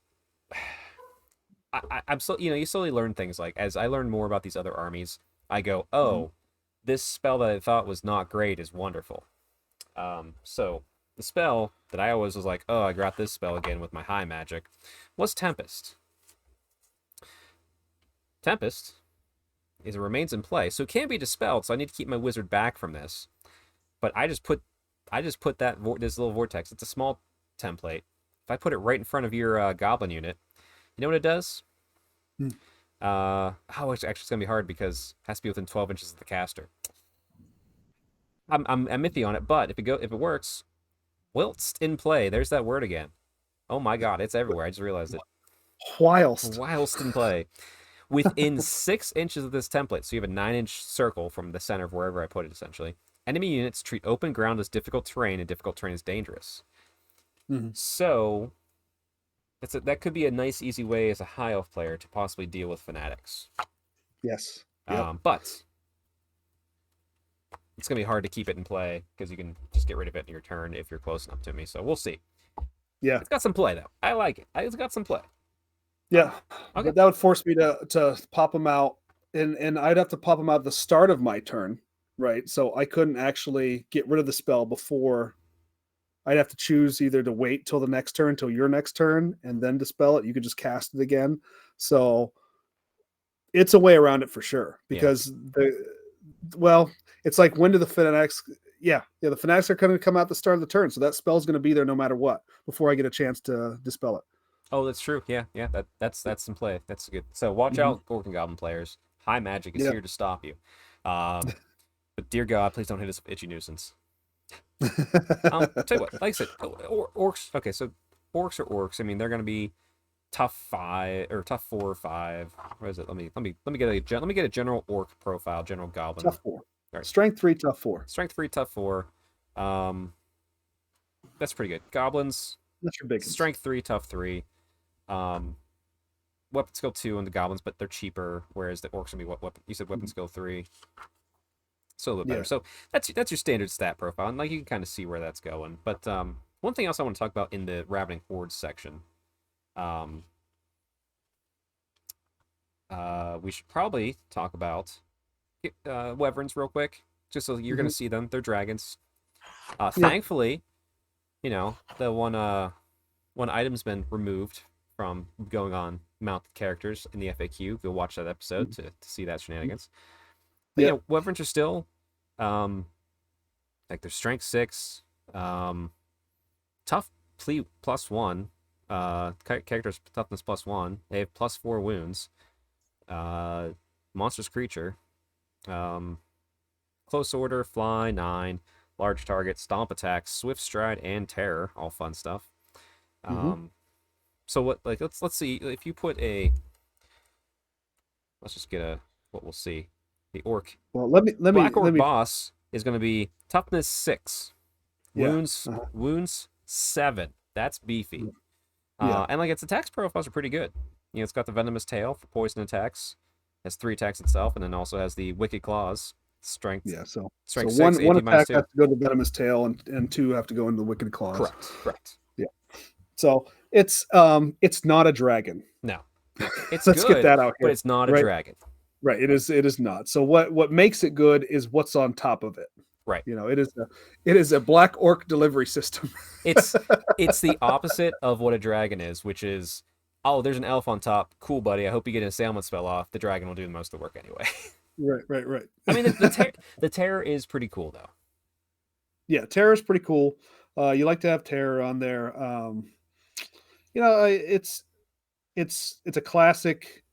I'm so you slowly learn things like as I learn more about these other armies, I go, oh, this spell that I thought was not great is wonderful. So the spell that I always was like, oh, I got this spell again with my high magic, was Tempest. Tempest is it remains in play, so it can't be dispelled. So I need to keep my wizard back from this. But I just put this little vortex. It's a small template. If I put it right in front of your goblin unit, you know what it does? It's actually it's gonna be hard because it has to be within 12 inches of the caster. I'm iffy on it, but if it works, whilst in play. There's that word again. Oh my god, it's everywhere. I just realized it. Whilst in play. Within 6 inches of this template, so you have a 9-inch circle from the center of wherever I put it, essentially. Enemy units treat open ground as difficult terrain, and difficult terrain is dangerous. So, that could be a nice, easy way as a high elf player to possibly deal with fanatics. Yes. But it's going to be hard to keep it in play, because you can just get rid of it in your turn if you're close enough to me. So we'll see. Yeah. It's got some play, though. I like it. It's got some play. Yeah. Okay. That would force me to pop them out and I'd have to pop them out at the start of my turn, right? So I couldn't actually get rid of the spell before. I'd have to choose either to wait till the next turn, till your next turn, and then dispel it. You could just cast it again. So it's a way around it for sure. Because it's like, when do the fanatics? Yeah, the fanatics are going to come out the start of the turn, so that spell's going to be there no matter what before I get a chance to dispel it. Oh, that's true. Yeah. That's in play. That's good. So watch out, Orc and Goblin players. High magic is here to stop you. But dear God, please don't hit us with itchy nuisance. Tell you what, like I said, orcs. Okay, so orcs are orcs. I mean, they're gonna be tough 5 or tough 4 or 5. What is it? Let me get a general orc profile, general goblin. Tough 4. Right. Strength 3, tough 4. Strength 3, tough 4. That's pretty good. Goblins. That's your big. Strength 3, tough 3. Weapon skill 2 on the goblins, but they're cheaper. Whereas the orcs gonna be what? You said weapon skill 3. So a little bit better. So that's your standard stat profile, and like you can kind of see where that's going. But one thing else I want to talk about in the Ravening Hordes section, we should probably talk about wyverns real quick, just so you're gonna see them. They're dragons. Thankfully, the one item's been removed from going on mounted characters in the FAQ. Go watch that episode to see that shenanigans. But, wyverns are still, like, they're strength 6, tough plea +1, characters toughness +1. They have +4 wounds. Monstrous creature, close order, fly 9, large target, stomp attack, swift stride, and terror. All fun stuff. So what? Like, let's see if you put a. Let's just get what we'll see. The orc. Well, let me. Black orc boss is going to be toughness 6, wounds 7. That's beefy. And like, its attacks profiles are pretty good. It's got the venomous tail for poison attacks. Has 3 attacks itself, and then also has the wicked claws. Strength. Yeah. So strength one 6, one AP attack -2. has to go to the venomous tail, and 2 have to go into the wicked claws. Correct. Yeah. So it's not a dragon. No. It's Let's good, get that out here. but it's not a dragon. Right. It is not. So what makes it good is what's on top of it. Right. It is a black orc delivery system. It's the opposite of what a dragon is, which is, oh, there's an elf on top. Cool, buddy. I hope you get an assailment spell off. The dragon will do most of the work anyway. Right. I mean, the terror is pretty cool, though. Yeah, terror is pretty cool. You like to have terror on there. It's a classic.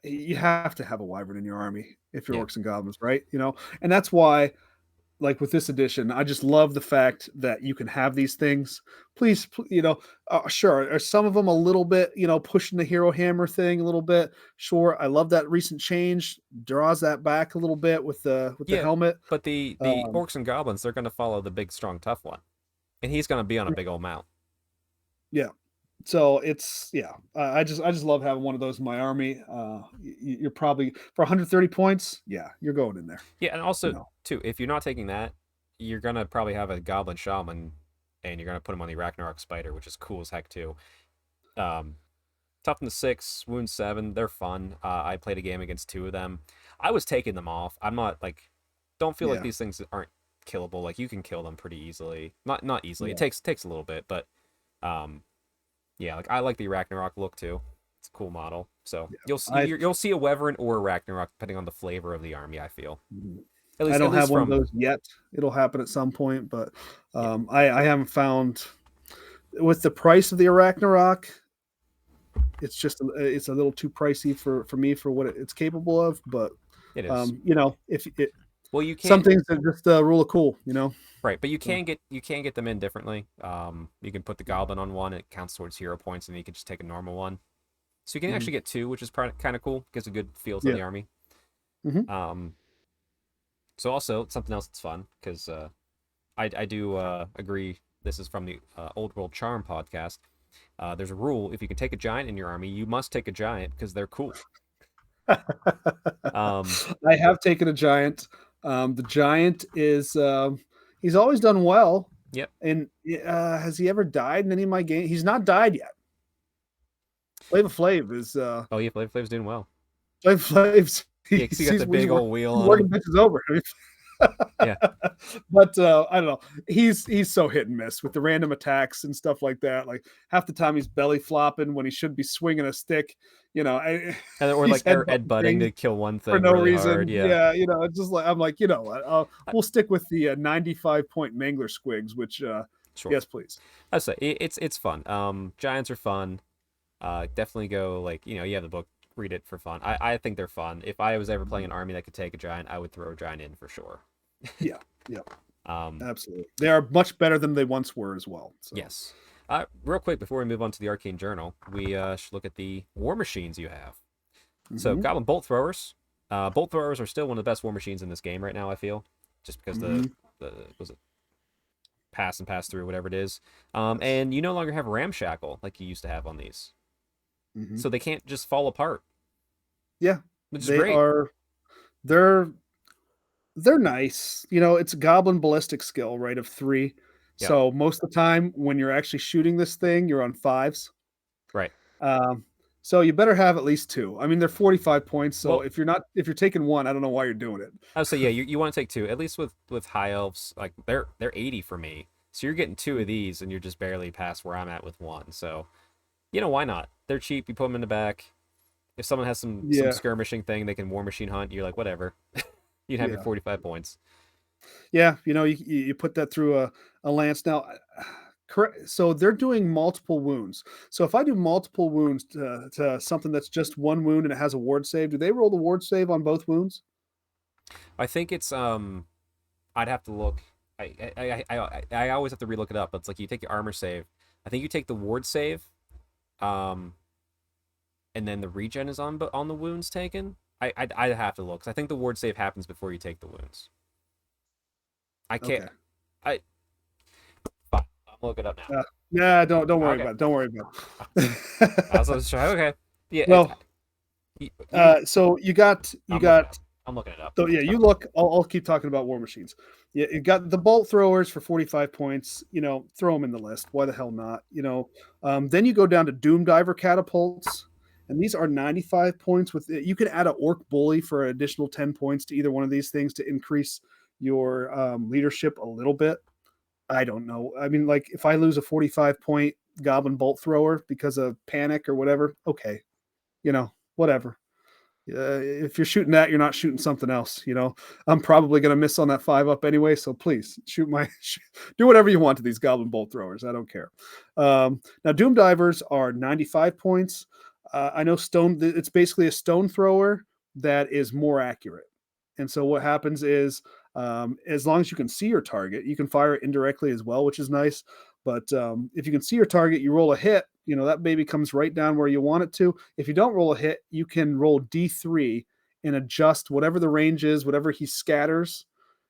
You have to have a wyvern in your army if you're orcs and goblins, right? And that's why, like, with this edition, I just love the fact that you can have these things. Please, sure, are some of them a little bit, pushing the hero hammer thing a little bit? Sure, I love that recent change. Draws that back a little bit with the helmet. But the orcs and goblins, they're going to follow the big, strong, tough one, and he's going to be on a big old mount. Yeah. So I just love having one of those in my army. You're probably for 130 points. Yeah, you're going in there. Yeah, and also too, if you're not taking that, you're gonna probably have a goblin shaman, and you're gonna put him on the Ragnarok spider, which is cool as heck too. Toughness 6, wound 7. They're fun. I played a game against 2 of them. I was taking them off. I'm not like, don't feel like these things aren't killable. Like, you can kill them pretty easily. Not easily. It takes a little bit, but yeah, like, I like the Ragnarok look too. It's a cool model. So you'll see a wyvern or a Ragnarok depending on the flavor of the army, I feel. At least, I don't have one of those yet. It'll happen at some point, but I haven't found, with the price of the Ragnarok, it's a little too pricey for me for what it's capable of. But it is. You can, some things are just a rule of cool, Right, but you can get them in differently. You can put the goblin on one; it counts towards hero points, and then you can just take a normal one. So you can actually get 2, which is kind of cool. Gives a good feel to the army. So also something else that's fun, because I do agree. This is from the Old World Charm podcast. There's a rule: if you can take a giant in your army, you must take a giant because they're cool. I have taken a giant. The giant is he's always done well. Yep. And has he ever died in any of my games? He's not died yet. Flava Flav is Flava Flav's doing well. Flava Flav's Yeah, because you got the big old wheel on working him. bitches over. Yeah. But I don't know. He's so hit and miss with the random attacks and stuff like that. Like half the time he's belly flopping when he should be swinging a stick. Or He's like headbutting headbutting things to kill one for thing no really hard. reason. Yeah. Yeah, it's just like I'm like, we'll stick with the 95-point Mangler Squigs, which Sure. yes, please. I say it's fun. Giants are fun. Definitely go like you have the book, read it for fun. I think they're fun. If I was ever playing an army that could take a giant, I would throw a giant in for sure. Yeah, yeah, Um, absolutely. They are much better than they once were as well. So. yes. Real quick before we move on to the Arcane Journal, we should look at the war machines you have. So Goblin Bolt Throwers. Bolt Throwers are still one of the best war machines in this game right now. I feel just because the was it pass and pass through whatever it is. And you no longer have Ramshackle like you used to have on these, so they can't just fall apart. Yeah, Which is they great. are. They're nice. It's a goblin ballistic skill, right, of 3. Yep. So most of the time when you're actually shooting this thing, you're on 5s. Right. So you better have at least 2. I mean, they're 45 points. So Well, if you're taking 1, I don't know why you're doing it. I would say yeah, you want to take 2 at least with high elves. Like they're 80 for me, so you're getting 2 of these, and you're just barely past where I'm at with 1. So why not? They're cheap. You put them in the back. If someone has some skirmishing thing, they can war machine hunt. You're like whatever. You'd have your 45 points. Yeah, you put that through a lance. Now, correct. So they're doing multiple wounds. So if I do multiple wounds to something that's just 1 wound and it has a ward save, do they roll the ward save on both wounds? I think it's I'd have to look. I always have to relook it up. But it's like you take your armor save. I think you take the ward save, and then the regen is on the wounds taken. I'd have to look. 'Cause I think the ward save happens before you take the wounds. I can't. Okay. Fine, I'll look it up now. Yeah, don't worry about it. Don't worry about it. I was trying. Okay. Yeah. Well, so you got. I'm looking it up. So yeah, you look. I'll keep talking about war machines. Yeah, you got the bolt throwers for 45 points. Throw them in the list. Why the hell not? Then you go down to Doom Diver catapults, and these are 95 points. You can add an orc bully for an additional 10 points to either one of these things to increase your leadership a little bit. I don't know. I mean, like if I lose a 45-point goblin bolt thrower because of panic or whatever, okay, whatever. If you're shooting that, you're not shooting something else. I'm probably going to miss on that 5-up anyway. So please do whatever you want to these goblin bolt throwers. I don't care. Now Doom Divers are 95 points. I know it's basically a stone thrower that is more accurate. And so what happens is, as long as you can see your target, you can fire it indirectly as well, which is nice. But if you can see your target, you roll a hit, that baby comes right down where you want it to. If you don't roll a hit, you can roll D3 and adjust whatever the range is, whatever he scatters,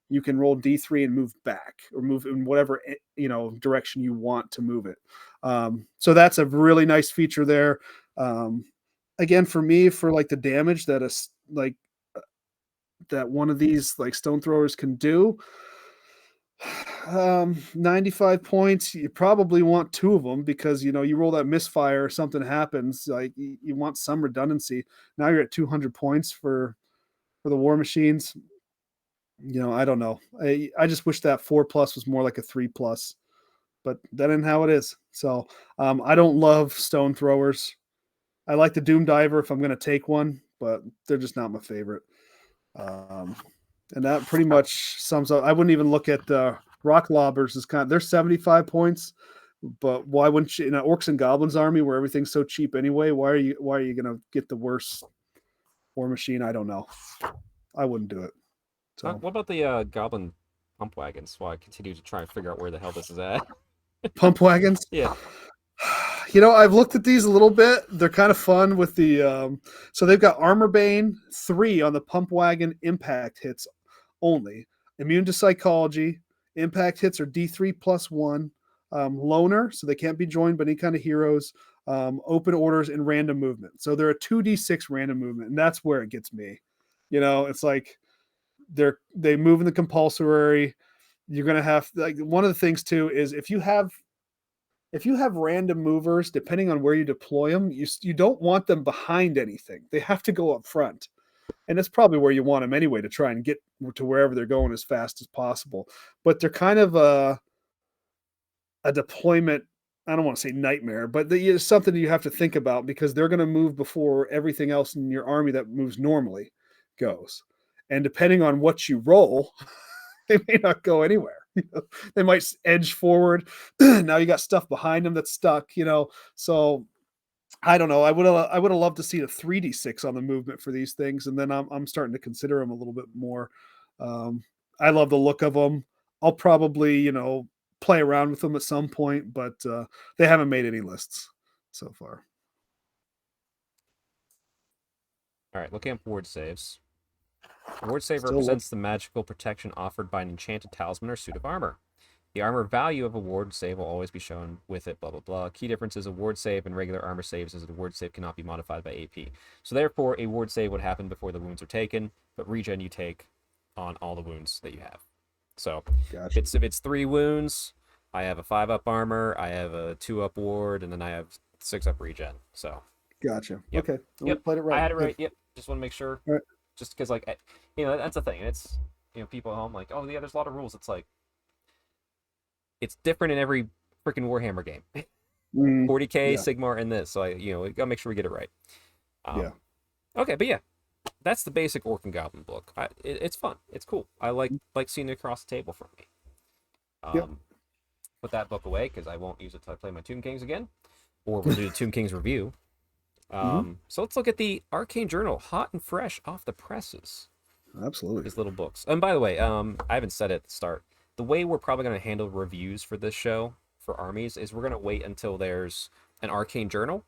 you can roll D3 and move back or move in whatever, direction you want to move it. So that's a really nice feature there. Again, for me, for like the damage that that one of these like stone throwers can do, 95 points, you probably want 2 of them because you roll that misfire or something happens, like you want some redundancy. Now you're at 200 points for the war machines. I don't know. I just wish that 4+ was more like a 3+, but that ain't how it is. So I don't love stone throwers. I like the Doom Diver if I'm going to take one, but they're just not my favorite. And that pretty much sums up. I wouldn't even look at Rock Lobbers they're 75 points, but why wouldn't you in an Orcs and Goblins army where everything's so cheap anyway? Why are you gonna get the worst war machine? I don't know. I wouldn't do it. So what about the Goblin pump wagons? While I continue to try and figure out where the hell this is at. Pump wagons? Yeah. I've looked at these a little bit. They're kind of fun with the so they've got Armor Bane 3 on the pump wagon impact hits only. Immune to psychology. Impact hits are D3+1. Loner, so they can't be joined by any kind of heroes. Open orders and random movement. So they're a 2d6 random movement, and that's where it gets me. It's like they move in the compulsory. You're gonna have like one of the things too is if you have random movers, depending on where you deploy them, you don't want them behind anything. They have to go up front. and that's probably where you want them anyway, to try and get to wherever they're going as fast as possible. But they're kind of a deployment. I don't want to say nightmare, but it's something you have to think about, because they're going to move before everything else in your army that moves normally goes. And depending on what you roll, they may not go anywhere. They might edge forward. Now you got stuff behind them that's stuck. So I don't know. I would have loved to see a 3d6 on the movement for these things, and then I'm starting to consider them a little bit more. I love the look of them. I'll probably play around with them at some point, but they haven't made any lists so far. All right, looking up ward saves. A ward save Still represents the magical protection offered by an enchanted talisman or suit of armor. The armor value of a ward save will always be shown with it, blah, blah, blah. Key difference is a ward save and regular armor saves is that a ward save cannot be modified by AP. So therefore, a ward save would happen before the wounds are taken, but regen you take on all the wounds that you have. So Gotcha. if it's 3 wounds, I have a 5-up armor, I have a 2-up ward, and then I have 6-up regen. So Gotcha. Yep. Okay. Yep. Played it right. I had it right. Yep. Just want to make sure. All right. Just because, like, that's the thing. It's, people at home like, oh yeah, there's a lot of rules. It's like, it's different in every freaking Warhammer game. 40k, yeah. Sigmar, and this. So we gotta make sure we get it right. Yeah. Okay, but yeah, that's the basic Orc and Goblin book. It's fun. It's cool. I like seeing it across the table from me. Yep. Put that book away because I won't use it till I play my Tomb Kings again, or we'll do the Tomb Kings review. So let's look at the Arcane Journal, hot and fresh off the presses. Absolutely. These little books. And by the way, I haven't said it at the start. The way we're probably going to handle reviews for this show for armies is we're going to wait until there's an Arcane Journal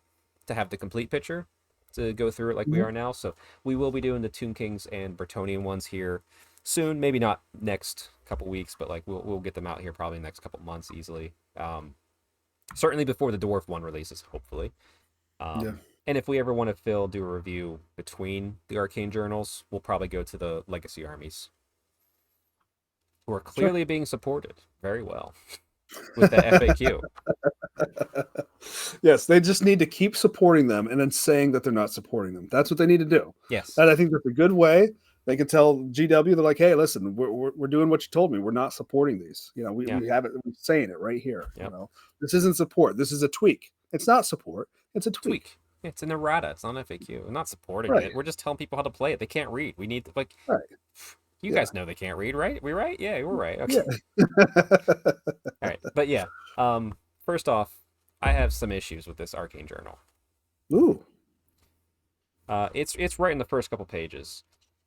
to have the complete picture to go through it like we are now. So we will be doing the Tomb Kings and Bretonnian ones here soon. Maybe not next couple weeks, but like we'll get them out here probably next couple months easily. Certainly before the Dwarf one releases, hopefully. And if we ever want to do a review between the Arcane Journals, we'll probably go to the Legacy armies, who are clearly being supported very well with the FAQ. Yes, they just need to keep supporting them and then saying that they're not supporting them. That's what they need to do. Yes. And I think that's a good way. They can tell GW, they're like, hey, listen, we're doing what you told me. We're not supporting these. We have it. We're saying it right here. Yep. This isn't support. This is a tweak. It's not support. It's a tweak. It's an errata. It's not an FAQ. We're not supporting it. We're just telling people how to play it. They can't read. We need to, you guys know they can't read, right? We right? Yeah, we're right. Okay. Yeah. All right. But yeah, first off, I have some issues with this Arcane Journal. Ooh. It's right in the first couple pages.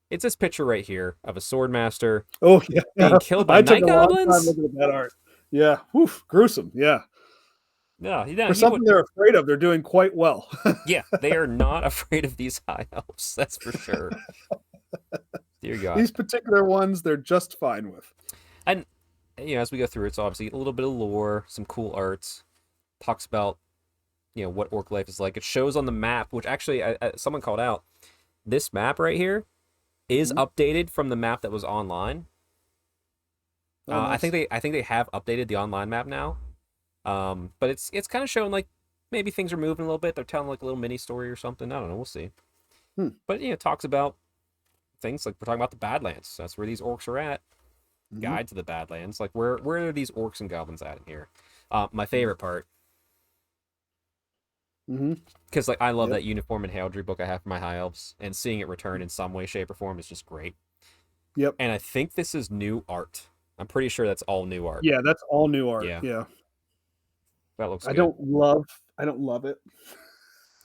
It's this picture right here of a swordmaster being killed by night goblins. Time looking at that art. Yeah. Woof. Gruesome. Yeah. No, for something they're afraid of, they're doing quite well. Yeah, they are not afraid of these high elves. That's for sure. Dear God. These particular ones, they're just fine with. And as we go through, it's obviously a little bit of lore, some cool arts. Talks about what orc life is like. It shows on the map, which actually someone called out. This map right here is updated from the map that was online. Nice. I think they have updated the online map now. But it's kind of showing like maybe things are moving a little bit. They're telling like a little mini story or something. I don't know. We'll see. But it talks about things like we're talking about the Badlands. That's where these orcs are at. Guide to the Badlands. Like where are these orcs and goblins at in here? My favorite part. Because like I love that uniform and heraldry book I have for my high elves, and seeing it return in some way, shape, or form is just great. Yep. And I think this is new art. I'm pretty sure that's all new art. Yeah, that's all new art. Yeah. That looks good. I don't love it.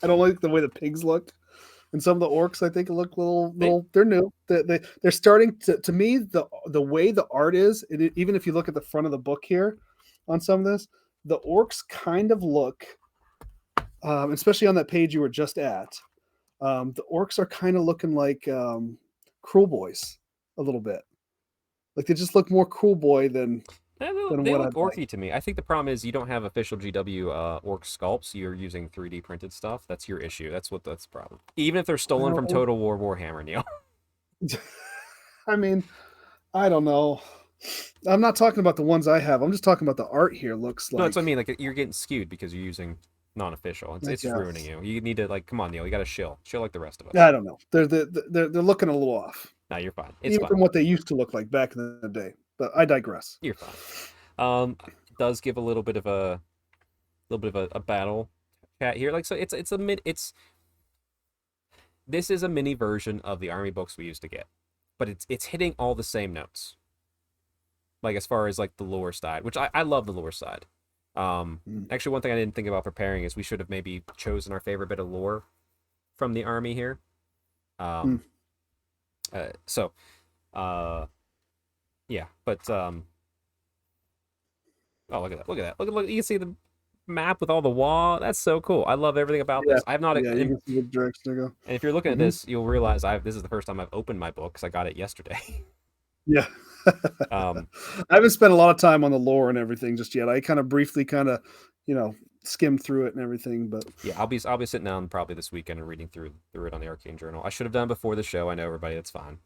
I don't like the way the pigs look. And some of the orcs, I think, look little. They're new. They're starting to me, the way the art is, even if you look at the front of the book here on some of this, the orcs kind of look, especially on that page you were just at, the orcs are kind of looking like Cruel Boys a little bit. Like they just look more Cruel Boy than they look orky to me. I think the problem is you don't have official GW orc sculpts. You're using 3D printed stuff. That's your issue. That's the problem. Even if they're stolen from Total War Warhammer, Neil. I mean, I don't know. I'm not talking about the ones I have. I'm just talking about the art here. Looks like no, that's what I mean. Like you're getting skewed because you're using non-official. I It's ruining guess. you. You need to like, come on, Neil. You got to chill like the rest of us. I don't know. They're looking a little off, No, you're fine. It's even fine. from what they used to look like back in the day. But I digress. You're fine. It does give a little bit of a battle chat here. Like, so this is a mini version of the army books we used to get, but it's hitting all the same notes. Like as far as like the lore side, which I love the lore side. Actually, one thing I didn't think about preparing is we should have maybe chosen our favorite bit of lore from the army here. So, yeah, but oh, look at that! Look at that! Look! You can see the map with all the wall. That's so cool. I love everything about Yeah, this. I've not. yeah, you can see what direction they go. And if you're looking at this, you'll realize this is the first time I've opened my book because I got it yesterday. Yeah. I I haven't spent a lot of time on the lore and everything just yet. I kind of briefly skimmed through it and everything, but Yeah, I'll be sitting down probably this weekend and reading through it on the Arcane Journal. I should have done it before the show. I know everybody. That's fine.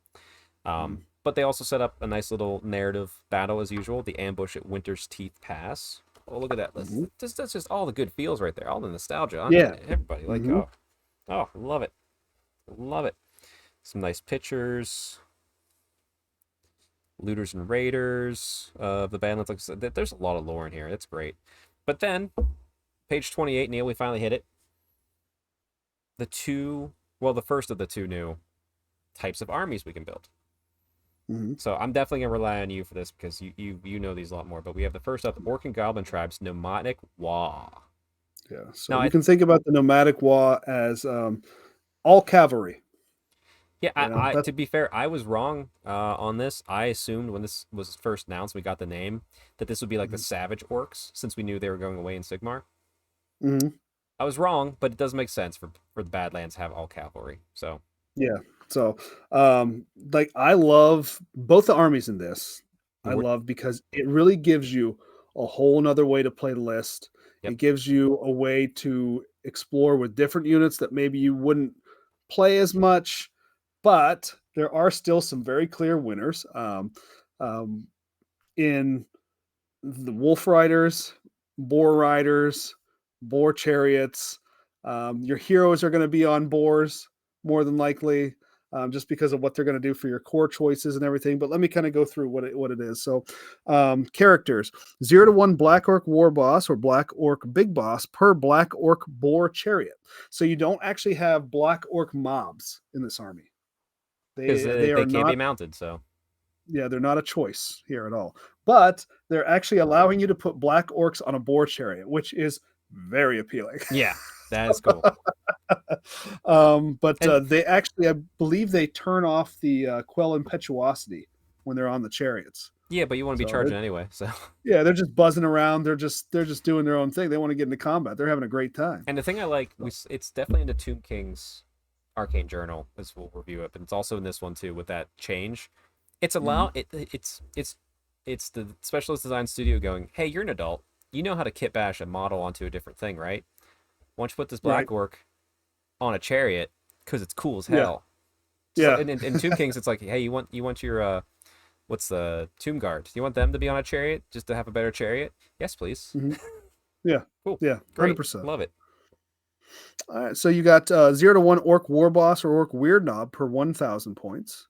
But they also set up a nice little narrative battle as usual. The ambush at Winter's Teeth Pass. Oh, look at that! That's just all the good feels right there. All the nostalgia. Yeah. Everybody like love it, love it. Some nice pictures. Looters and raiders of the Badlands. Like I said, there's a lot of lore in here. It's great. But then, page 28, Neil, we finally hit it. The first of the two new types of armies we can build. So I'm definitely gonna rely on you for this because you know these a lot more. But we have the first up, Orc and Goblin tribes, nomadic Wa. yeah. So Now, you can think about the nomadic Wa as all cavalry. Yeah, to be fair, I was wrong on this. I assumed when this was first announced, we got the name, that this would be like the Savage Orcs, since we knew they were going away in Sigmar. I was wrong, but it does make sense for the Badlands to have all cavalry. So Yeah. So, like I love both the armies in this. I We're- love because it really gives you a whole nother way to play the list. Yep. It gives you a way to explore with different units that maybe you wouldn't play as much, but there are still some very clear winners. In the Wolf Riders, Boar Riders, Boar Chariots. Your heroes are going to be on boars more than likely, just because of what they're going to do for your core choices and everything. But let me kind of go through what it is. So, characters 0 to 1 Black Orc War Boss or Black Orc Big Boss per Black Orc Boar Chariot. So you don't actually have Black Orc mobs in this army. because They are can't not be mounted. So yeah, they're not a choice here at all. But they're actually allowing you to put black orcs on a boar chariot, which is very appealing. yeah, that is cool. But And- they actually, I believe, they turn off the quell impetuosity when they're on the chariots. Yeah, but you want to be So charging anyway. So Yeah, they're just buzzing around. They're just doing their own thing. They want to get into combat. They're having a great time. and the thing I like, it's definitely in the Tomb King's Arcane Journal, as we'll review it, but it's also in this one too with that change. It's it's the specialist design studio going, hey, you're an adult. You know how to kit bash a model onto a different thing, right? Why don't you put this black orc on a chariot because it's cool as hell. Yeah. So, in Tomb Kings, it's like, hey, you want your what's the Tomb Guard? Do you want them to be on a chariot just to have a better chariot? Yes, please. Yeah. Cool. Yeah. Great. 100%. Love it. All right. So you got 0 to 1 Orc War Boss or Orc Weird Knob per 1,000 points.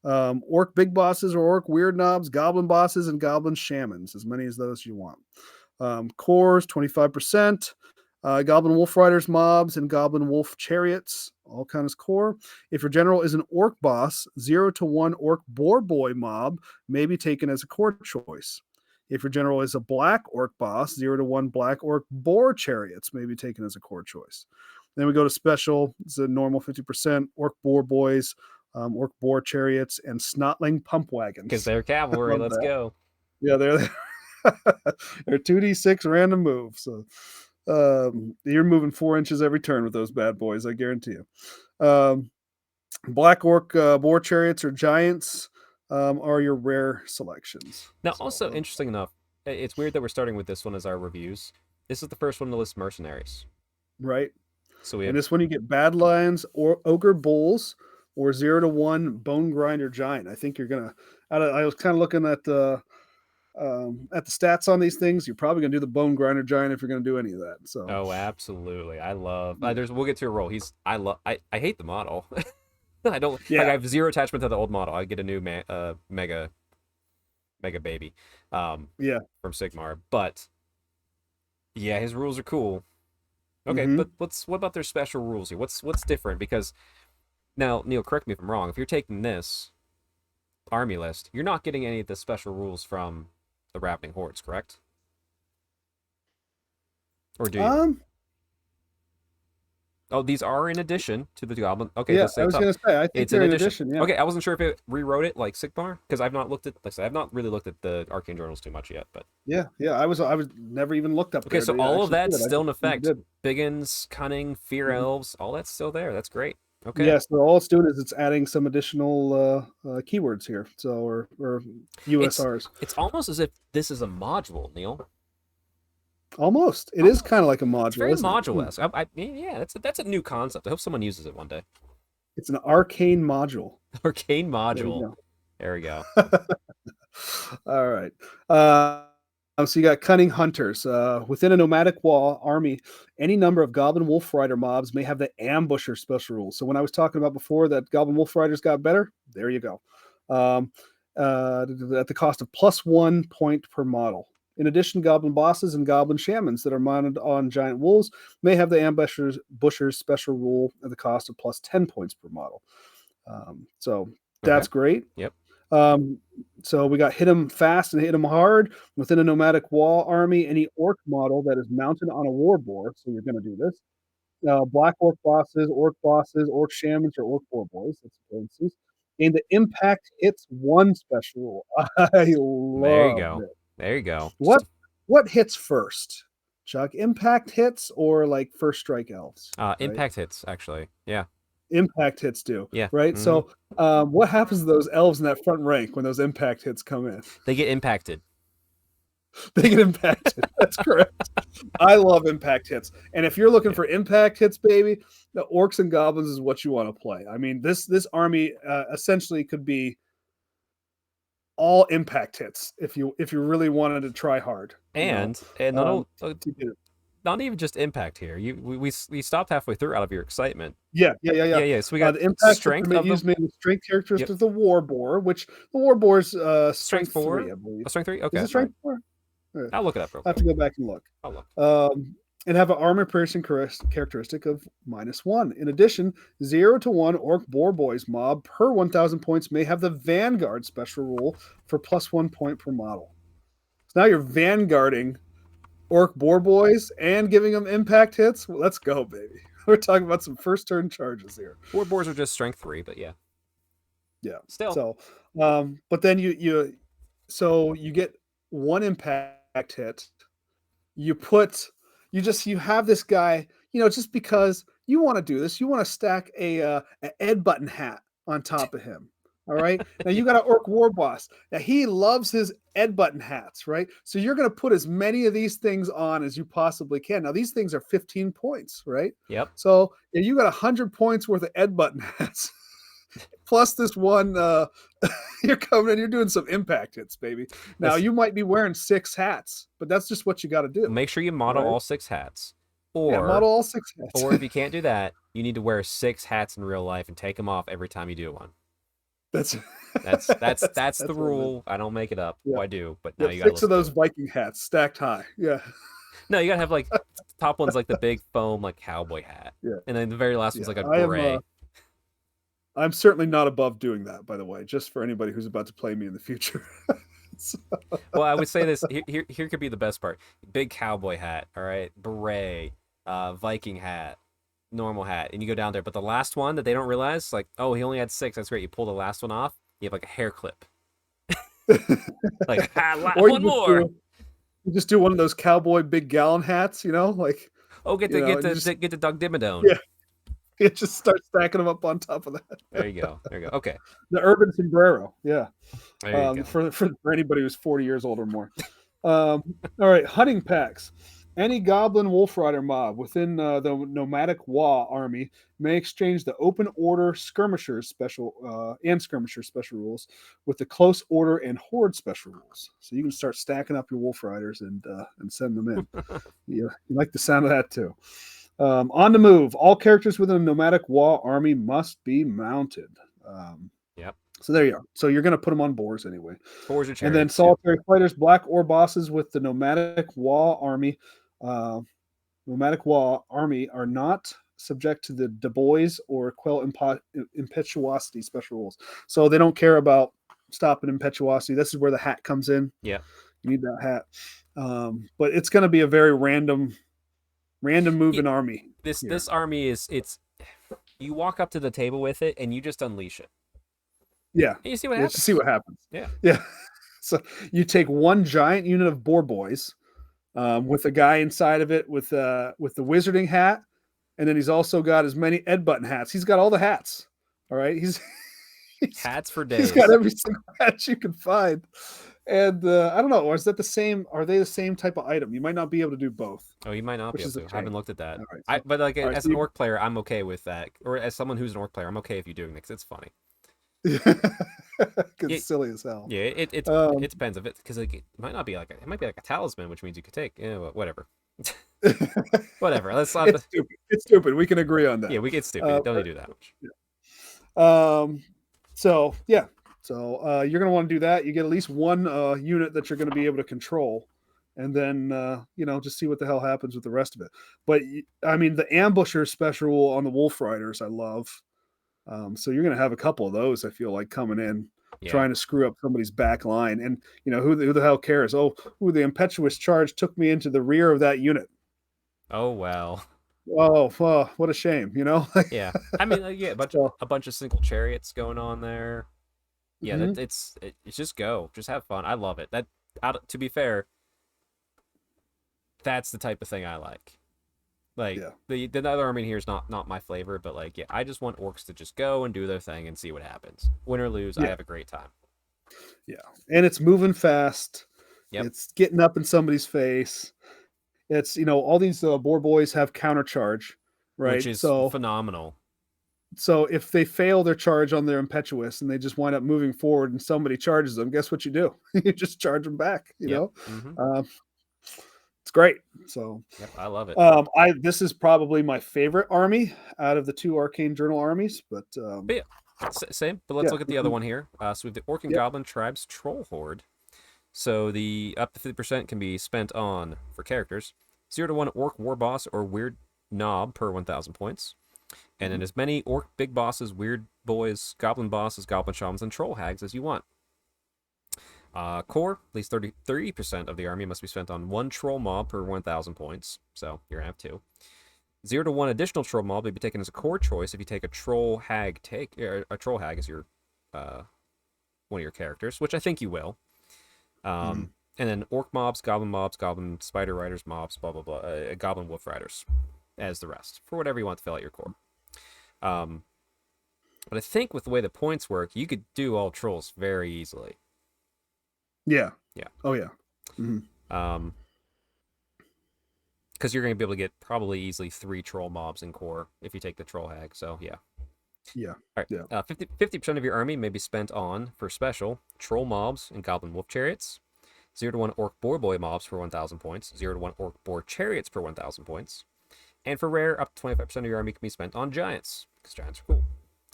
Orc Big Bosses or Orc Weird Knobs, Goblin Bosses, and Goblin Shamans, as many as those you want. Cores, 25%. Goblin Wolf Riders mobs and Goblin Wolf Chariots, all count as core. If your general is an Orc Boss, 0 to 1 Orc Boar Boy mob may be taken as a core choice. If your general is a Black Orc Boss, 0 to 1 Black Orc Boar Chariots may be taken as a core choice. Then we go to special. It's a normal 50%. Orc Boar Boys, Orc Boar Chariots, and Snotling Pump Wagons. Because they're cavalry. Let's go. Yeah, they're 2d6 random move. So you're moving 4 inches every turn with those bad boys, I guarantee you. Black Orc Boar Chariots or Giants are your rare selections. Now, also interesting enough, it's weird that we're starting with this one as our reviews. This is the first one to list mercenaries. Right. So we have And this one you get Bad Lions or Ogre Bulls or 0 to 1 Bone Grinder Giant. I think you're gonna. I was kind of looking at at the stats on these things, you're probably going to do the Bone Grinder Giant if you're going to do any of that. So, Oh, absolutely. I love. We'll get to a roll. I hate the model. I don't. yeah. Like, I have zero attachment to the old model. I get a new mega baby. Yeah. From Sigmar, but yeah, his rules are cool. Okay, Mhm. but what about their special rules here? What's different? Because now, Neil, correct me if I'm wrong. If you're taking this army list, you're not getting any of the special rules from the Ravening Hordes, correct? Or do you? Oh, these are in addition to the Goblin. Okay, Yeah, this I was top. going to say, I think It's they're in in addition. addition. Yeah. Okay, I wasn't sure if it rewrote it like Sigmar because I've not looked at. Like I said, I've not really looked at the Arcane journals too much yet. But Yeah. I was never even looked up okay, there. so They all of actually that's did. I still in just never effect. did. Biggins, Cunning, Fear Mhm. Elves, all that's still there. That's great. Okay. Yeah, so all it's doing is it's adding some additional keywords here, so or USRs. It's almost as if this is a module, Neil. Almost, it is kind of like a module. It's very isn't it? module-esque. Yeah, that's a new concept. I hope someone uses it one day. It's an arcane module. Arcane There module. you There we go. go. All right. So you got cunning hunters. Within a nomadic wall army, any number of goblin wolf rider mobs may have the ambusher special rule. So when I was talking about before that goblin wolf riders got better, there you go. At the cost of +1 point per model. In addition, goblin bosses and goblin shamans that are mounted on giant wolves may have the ambushers special rule at the cost of +10 points per model. So that's great. Yep. So we got hit them fast and hit them hard within a nomadic wall army. Any orc model that is mounted on a war boar, so you're going to do this. Black orc bosses, orc shamans, or orc war boys. That's for instance. And the impact hits 1 special rule. I love There you go. it. There you go. What hits first, Chuck? Impact hits or like first strike elves? Right? Impact hits, actually. Yeah. Impact hits do. Yeah. Right. So, what happens to those elves in that front rank when those impact hits come in? They get impacted. They get impacted. That's correct. I love impact hits. And if you're looking for impact hits, baby, the orcs and goblins is what you want to play. I mean, this army essentially could be all impact hits if you really wanted to try hard. And not even just impact here. We stopped halfway through out of your excitement. Yeah. So we got the impact strength of the strength characteristic of the war boar, which the war boar's strength 3, I believe. Strength 3? Okay. Is it strength 4? I'll look it up real quick. I have to go back and look. I'll look. And have an armor piercing characteristic of -1. In addition, 0 to 1 orc boar boys mob per 1,000 points may have the vanguard special rule for +1 point per model. So now you're vanguarding orc boar boys and giving them impact hits. Well, let's go, baby. We're talking about some first turn charges here. War boars are just strength 3, but yeah. Still. So, but then you get 1 impact hit. You have this guy, just because you want to do this, you want to stack an Ed Button hat on top of him. All right. Now you got an orc war boss. Now he loves his Ed Button hats, right? So you're going to put as many of these things on as you possibly can. Now these things are 15 points, right? Yep. So you got 100 points worth of Ed Button hats. Plus this one, you're coming in, you're doing some impact hits, baby. Now you might be wearing 6 hats, but that's just what you got to do. Make sure you model all 6 hats. Or model all 6 hats. Or if you can't do that, you need to wear 6 hats in real life and take them off every time you do one. That's the rule. I don't make it up. Yeah. Well, I do, but now you got 6 of those Viking hats stacked high. Yeah. No, you gotta have like top one's like the big foam like cowboy hat. Yeah. And then the very last one's like a beret. I'm certainly not above doing that, by the way, just for anybody who's about to play me in the future. Well, I would say this. Here could be the best part. Big cowboy hat, all right? Beret, Viking hat, normal hat. And you go down there. But the last one that they don't realize, like, oh, he only had 6. That's great. You pull the last one off, you have like a hair clip. Like, one more. You just do one of those cowboy big gallon hats, like. Oh, get the Doug Dimmadome. Yeah. You just start stacking them up on top of that. There you go. Okay. The urban sombrero. Yeah. There you go. For anybody who's 40 years old or more. All right. Hunting packs. Any Goblin Wolf Rider mob within the Nomadic Wa army may exchange the Open Order Skirmishers special rules with the Close Order and Horde special rules. So you can start stacking up your Wolf Riders and send them in. You like the sound of that too. On the move, all characters within a Nomadic Wa army must be mounted. Yep. So there you are. So you're going to put them on boars anyway. Boars or chariots. And then solitary fighters, black or bosses with the Nomadic Wa army. Nomadic Wa army are not subject to the Dubois or Quell Impetuosity special rules. So they don't care about stopping Impetuosity. This is where the hat comes in. Yeah. You need that hat. But it's going to be a very random moving army. This army it's you walk up to the table with it and you just unleash it. Yeah. And you see what happens. See what happens. Yeah. Yeah. So you take one giant unit of boar boys, with a guy inside of it with the wizarding hat, and then he's also got as many Ed Button hats. He's got all the hats. All right. He's hats for days. He's got every single hat you can find. And I don't know, is that the same? Are they the same type of item? You might not be able to do both. Oh, you might not be able to. I haven't looked at that. Right, but like as an orc player, I'm okay with that. Or as someone who's an orc player, I'm okay if you doing this. It's funny. It's silly as hell. Yeah, it depends if it because like, it might not be like it might be like a talisman, which means you could take. Yeah, whatever. Whatever. Let's stop. It's stupid. We can agree on that. Yeah, we get stupid. Don't need to do that much. Yeah. So yeah. So you're going to want to do that. You get at least one unit that you're going to be able to control, and then just see what the hell happens with the rest of it. But I mean, the ambusher special rule on the Wolf Riders, I love. So you're going to have a couple of those. I feel like coming in, trying to screw up somebody's back line, and who the hell cares? Oh, the impetuous charge took me into the rear of that unit. Oh well. Oh, what a shame, Yeah, I mean, a bunch of single chariots going on there. Yeah, it's just go, just have fun. I love it. To be fair, that's the type of thing I like. Like the other army here is not my flavor, but like I just want orcs to just go and do their thing and see what happens. Win or lose, I have a great time. Yeah, and it's moving fast. Yep. It's getting up in somebody's face. It's all these boar boys have counter charge, right? Which is phenomenal. So if they fail their charge on their impetuous and they just wind up moving forward and somebody charges them, guess what you do? You just charge them back. It's great. So I love it. This is probably my favorite army out of the two Arcane Journal armies, but yeah, same. But let's look at the other one here. So we have the Orc and Goblin Tribes Troll Horde. So the up to 50% can be spent on for characters 0 to 1 Orc War Boss or Weird Knob per 1,000 points. And then as many orc big bosses, weird boys, goblin bosses, goblin shamans, and troll hags as you want. Core, at least 30% of the army must be spent on 1 troll mob per 1,000 points. So you're going to have 2. 0 to 1 additional troll mob may be taken as a core choice if you take a troll hag a troll hag as your one of your characters, which I think you will. And then orc mobs, goblin spider riders mobs, blah blah blah, goblin wolf riders as the rest for whatever you want to fill out your core. But I think with the way the points work, you could do all trolls very easily. Yeah. Oh yeah. Because you're going to be able to get probably easily 3 troll mobs in core if you take the troll hag. So yeah. All right. 50% of your army may be spent on, for special, troll mobs and goblin wolf chariots. 0 to 1 orc boar boy mobs for 1,000 points. 0 to 1 orc boar chariots for 1,000 points. And for rare, up to 25% of your army can be spent on giants, because giants are cool.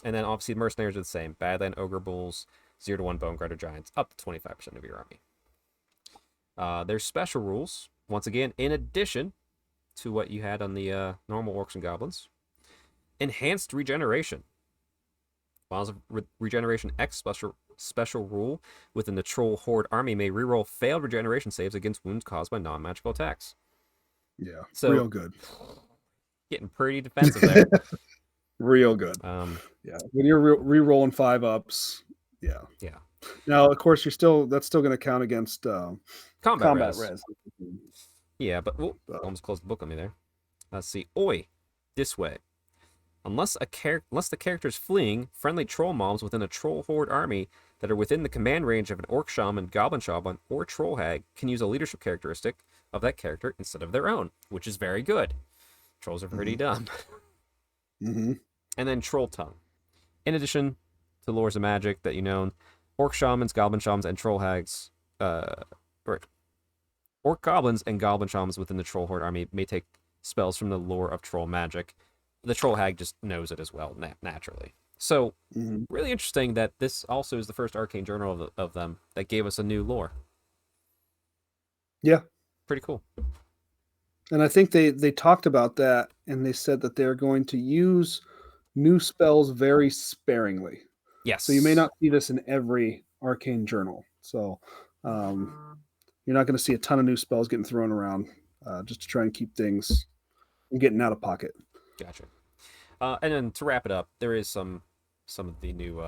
And then obviously mercenaries are the same. Badland ogre bulls, 0 to 1 bone grinder giants, up to 25% of your army. There's special rules, once again, in addition to what you had on the normal orcs and goblins. Enhanced regeneration. Vials of Regeneration X special rule within the Troll Horde army may reroll failed regeneration saves against wounds caused by non-magical attacks. Yeah, so real good. Getting pretty defensive there. Real good. Yeah, when you're re-rolling 5-ups. Yeah. Now, of course, that's still going to count against combat res. Yeah, but almost closed the book on me there. Let's see. Oi, this way. Unless the character is fleeing, friendly troll mobs within a troll horde army that are within the command range of an orc shaman, goblin shaman, or troll hag can use a leadership characteristic of that character instead of their own, which is very good. Trolls are pretty dumb. Mm-hmm. And then Troll Tongue. In addition to lores of magic that you know, Orc Shamans, Goblin Shamans, and Troll Hags, Orc Goblins and Goblin Shamans within the Troll Horde army may take spells from the lore of Troll magic. The Troll Hag just knows it as well, naturally. So, really interesting that this also is the first Arcane Journal of them that gave us a new lore. Yeah. Pretty cool. And I think they talked about that, and they said that they're going to use new spells very sparingly. Yes. So you may not see this in every Arcane Journal. So you're not going to see a ton of new spells getting thrown around just to try and keep things from getting out of pocket. Gotcha. And then to wrap it up, there is some of the new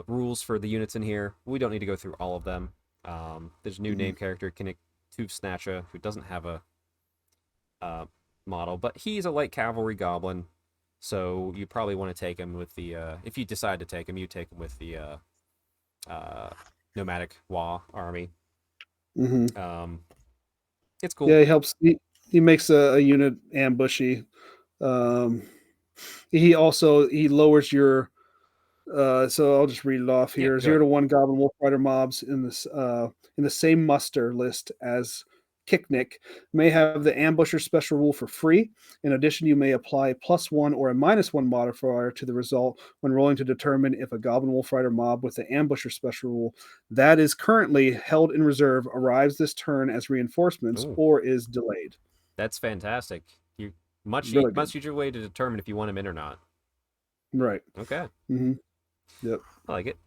rules for the units in here. We don't need to go through all of them. There's a new name character, Kinnick Snatcha, who doesn't have a model, but he's a light cavalry goblin, so you probably want to take him with the if you decide to take him, you take him with the nomadic Wa army. It's cool. Yeah, he helps. He makes a unit ambushy. He lowers your. So I'll just read it off here. 0 to 1 Goblin Wolf Rider mobs in the same muster list as Kicknick may have the Ambusher special rule for free. In addition, you may apply +1 or a -1 modifier to the result when rolling to determine if a Goblin Wolf Rider mob with the Ambusher special rule that is currently held in reserve arrives this turn as reinforcements or is delayed. That's fantastic. You much easier way to determine if you want him in or not. Right. Okay. Yep. I like it.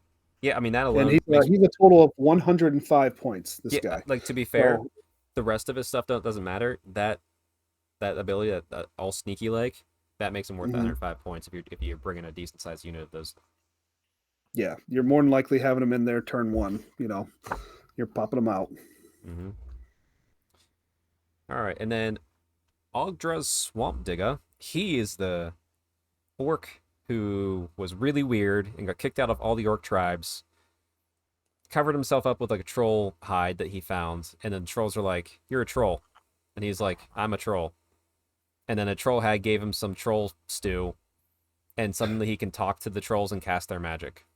Yeah, I mean that alone. And he's a total of 105 points. This guy. Like, to be fair, the rest of his stuff doesn't matter. That ability, that all sneaky like, that makes him worth 105 points if you're bringing a decent sized unit of those. Yeah, you're more than likely having him in there turn 1. You're popping them out. All right, and then Ogdra's Swamp Digger. He is the orc who was really weird and got kicked out of all the orc tribes, covered himself up with like a troll hide that he found, and then the trolls are like, "You're a troll," and he's like, "I'm a troll," and then a troll hag gave him some troll stew, and suddenly he can talk to the trolls and cast their magic.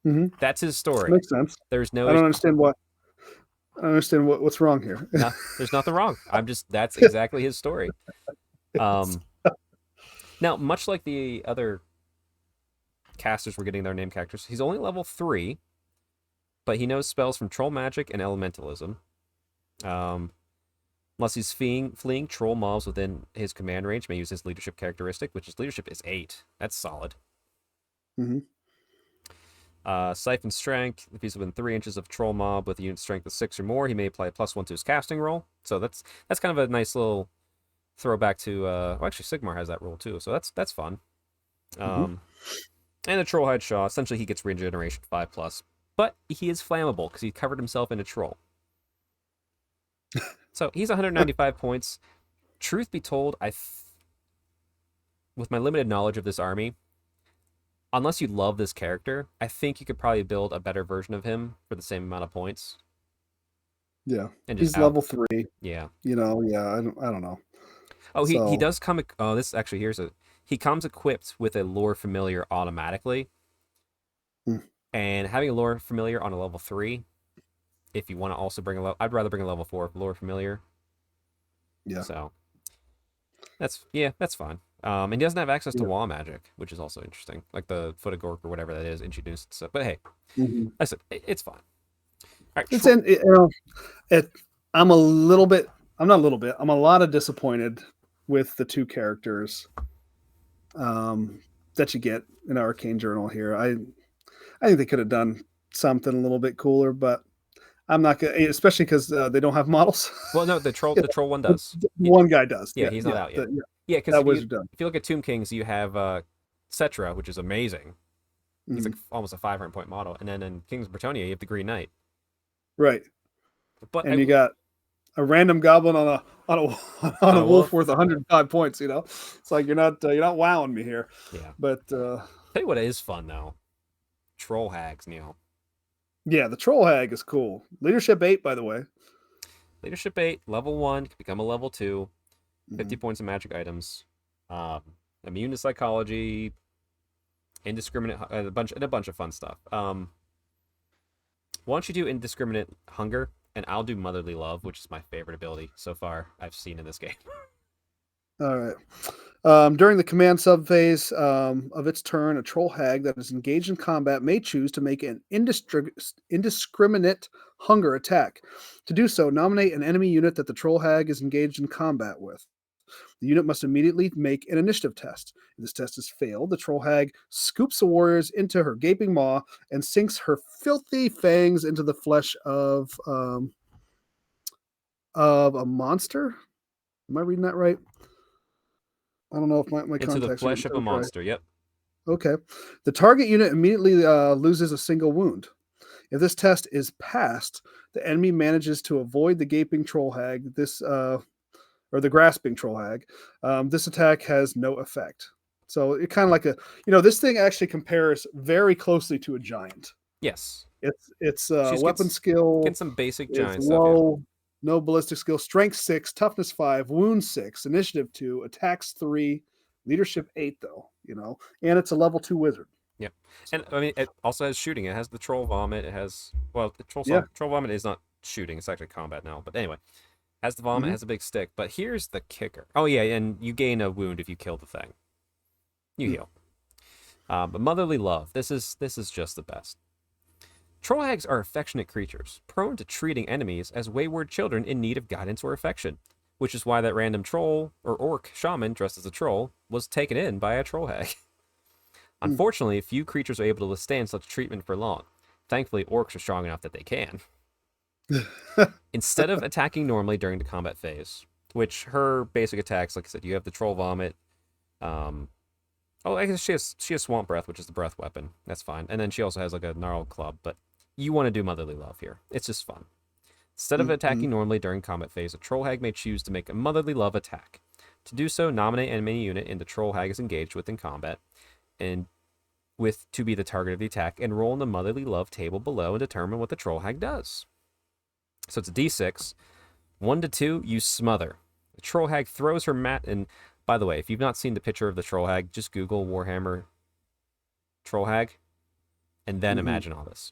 That's his story. Makes sense. There's no. I don't understand what's wrong here. No, there's nothing wrong. That's exactly his story. Now, much like the other casters were getting their name characters, he's only level 3, but he knows spells from troll magic and elementalism. Unless he's fleeing troll mobs within his command range, may use his leadership characteristic, which his leadership is 8. That's solid. Siphon Strength. If he's within 3 inches of a troll mob with a unit strength of 6 or more, he may apply a +1 to his casting roll. So that's kind of a nice little throwback to actually Sigmar has that rule too, so that's fun. And the Trollhide Shaw, essentially he gets regeneration 5+, but he is flammable because he covered himself in a troll. So he's 195 points. Truth be told, with my limited knowledge of this army, unless you love this character, I think you could probably build a better version of him for the same amount of points. Yeah, and he's level 3. Yeah, I don't know. Oh, he does come. Oh, this actually he comes equipped with a lore familiar automatically, and having a lore familiar on a level 3. If you want to also bring I'd rather bring a level 4 lore familiar. Yeah. So that's fine. And he doesn't have access to wall magic, which is also interesting, like the Foot of Gork or whatever that is introduced. So, but hey, I said it's fine. All right, I'm a lot of disappointed with the 2 characters that you get in Arcane Journal here. I think they could have done something a little bit cooler, but I'm not gonna, especially because they don't have models. Well, no, the troll one does. One guy does. Yeah, he's not out yet. Yeah, because if you look at Tomb Kings, you have Cetra, which is amazing. He's like almost a 500 point model, and then in Kings of Bretonnia, you have the Green Knight. Right. But you got a random goblin on a wolf worth 105 points. It's like you're not wowing me here. Yeah. But tell you what is fun though, troll hags, Neil. Yeah, the troll hag is cool. Leadership 8, by the way. Leadership 8, level 1, can become a level 2, 50 Mhm. points of magic items, immune to psychology, indiscriminate, a bunch of fun stuff. Why don't you do indiscriminate hunger, and I'll do motherly love, which is my favorite ability so far I've seen in this game. All right. During the command subphase of its turn, a troll hag that is engaged in combat may choose to make an indiscriminate hunger attack. To do so, nominate an enemy unit that the troll hag is engaged in combat with. The unit must immediately make an initiative test. If this test is failed, the troll hag scoops the warriors into her gaping maw and sinks her filthy fangs into the flesh of a monster. Am I reading that right? I don't know if my Into the contacts are flesh of a okay. monster. Yep. Okay. The target unit immediately loses a single wound. If this test is passed, the enemy manages to avoid the gaping troll hag. Or the grasping troll hag. This attack has no effect. So it kind of like this thing actually compares very closely to a giant. Yes. It's She just weapon gets skill some basic is giant stuff. Yeah. low, no ballistic skill, strength 6, toughness 5, wound 6, initiative 2, attacks 3, leadership 8 though, and it's a level 2 wizard. Yeah, and I mean, it also has shooting. It has the troll vomit. It has the Yeah. troll vomit is not shooting. It's actually combat now. But anyway, has the vomit, Mhm. has a big stick. But here's the kicker. Oh yeah, and you gain a wound if you kill the thing. You heal. But motherly love. This is just the best. Troll hags are affectionate creatures, prone to treating enemies as wayward children in need of guidance or affection, which is why that random troll or orc shaman dressed as a troll was taken in by a troll hag. Unfortunately, few creatures are able to withstand such treatment for long. Thankfully, orcs are strong enough that they can. Instead of attacking normally during the combat phase, which her basic attacks, like I said, you have the troll vomit. I guess she has swamp breath, which is the breath weapon. That's fine. And then she also has like a gnarled club. But you want to do motherly love here. It's just fun. Instead of attacking normally during combat phase, a troll hag may choose to make a motherly love attack. To do so, nominate enemy unit in the troll hag is engaged with in combat, and to be the target of the attack, and roll in the motherly love table below and determine what the troll hag does. So it's a d6. 1 to 2, you smother. The troll hag throws her mat, and by the way, if you've not seen the picture of the troll hag, just Google Warhammer troll hag, and then imagine all this.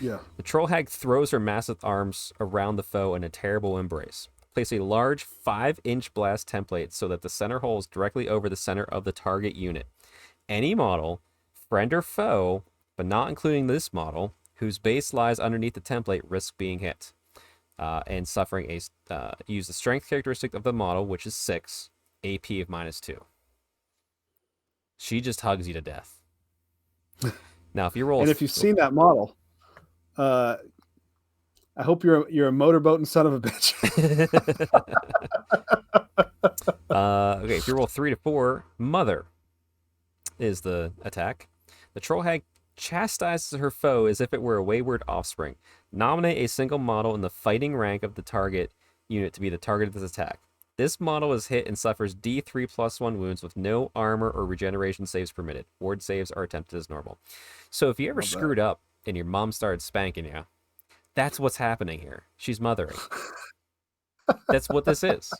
Yeah. The troll hag throws her massive arms around the foe in a terrible embrace. Place a large 5-inch blast template so that the center hole is directly over the center of the target unit. Any model, friend or foe, but not including this model, whose base lies underneath the template risks being hit and suffering use the strength characteristic of the model, which is 6, AP of -2. She just hugs you to death. Now, if you roll, and if you've seen that model, I hope you're a motorboating son of a bitch. Okay, if you roll 3 to 4, mother is the attack. The troll hag chastises her foe as if it were a wayward offspring. Nominate a single model in the fighting rank of the target unit to be the target of this attack. This model is hit and suffers D3+1 wounds with no armor or regeneration saves permitted. Ward saves are attempted as normal. So if you ever screwed up and your mom started spanking you, that's what's happening here. She's mothering. That's what this is.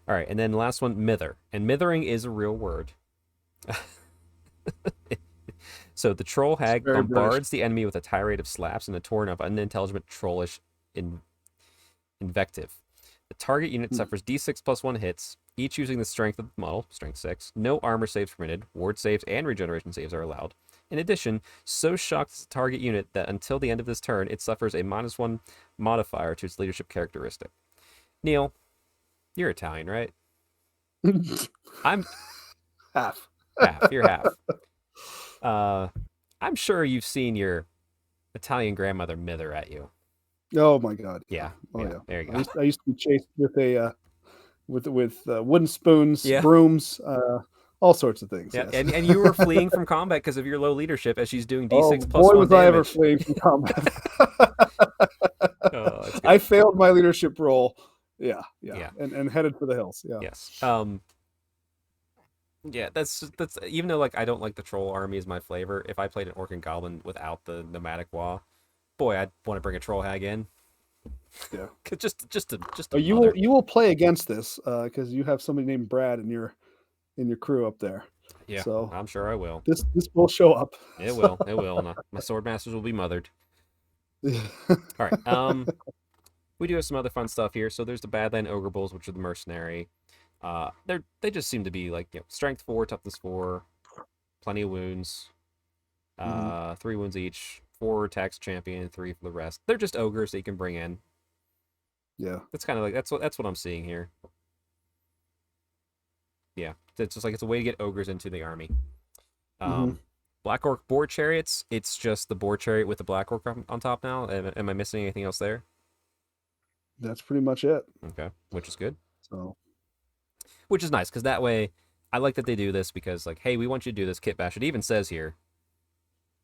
All right, and then last one, mither. And mithering is a real word. So the troll hag bombards the enemy with a tirade of slaps and a torrent of unintelligent trollish invective. The target unit suffers D6+1 hits, each using the strength of the model, strength 6. No armor saves permitted. Ward saves and regeneration saves are allowed. In addition, so shocked is the target unit that until the end of this turn, it suffers a -1 modifier to its leadership characteristic. Neil, you're Italian, right? I'm half. You're half. I'm sure you've seen your Italian grandmother mither at you. Oh my god. Yeah. Oh yeah. There you go. I used to be chased with a with wooden spoons, Yeah. brooms, all sorts of things. Yeah, Yes. and you were fleeing from combat because of your low leadership as she's doing Oh D6+1 boy, was damage. I ever fleeing from combat. Oh, that's good. I failed my leadership role. Yeah. Yeah. And headed for the hills. Yeah. Yes. Yeah, that's even though like I don't like the troll army as my flavor. If I played an orc and goblin without the nomadic wa, boy, I'd want to bring a troll hag in. Yeah. just a Oh, you will play against this because you have somebody named Brad in your crew up there. Yeah, So I'm sure I will. this will show up. It will. It will. My sword masters will be mothered. All right. We do have some other fun stuff here. So there's the Badland Ogre Bulls, which are the mercenary. They just seem to be like strength 4, toughness 4, plenty of wounds. 3 wounds each. 4 attacks champion, 3 for the rest. They're just ogres that you can bring in. Yeah. It's kind of like that's what I'm seeing here. Yeah, it's just like it's a way to get ogres into the army. Black Orc boar chariots. It's just the boar chariot with the Black Orc on top now. Am I missing anything else there? That's pretty much it. Okay, which is good. So, which is nice because that way, I like that they do this because like, hey, we want you to do this kit bash. It even says here,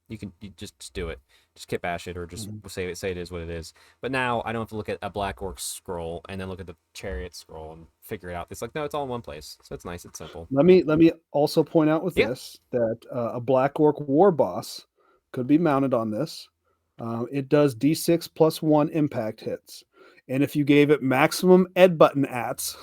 you just do it, just kit bash it or just say it is what it is. But now I don't have to look at a Black Orc scroll and then look at the chariot scroll and figure it out. It's like no, it's all in one place, so it's nice, it's simple. Let me also point out with this that a Black Orc war boss could be mounted on this. It does D6 plus 1 impact hits. And if you gave it maximum ed button ats,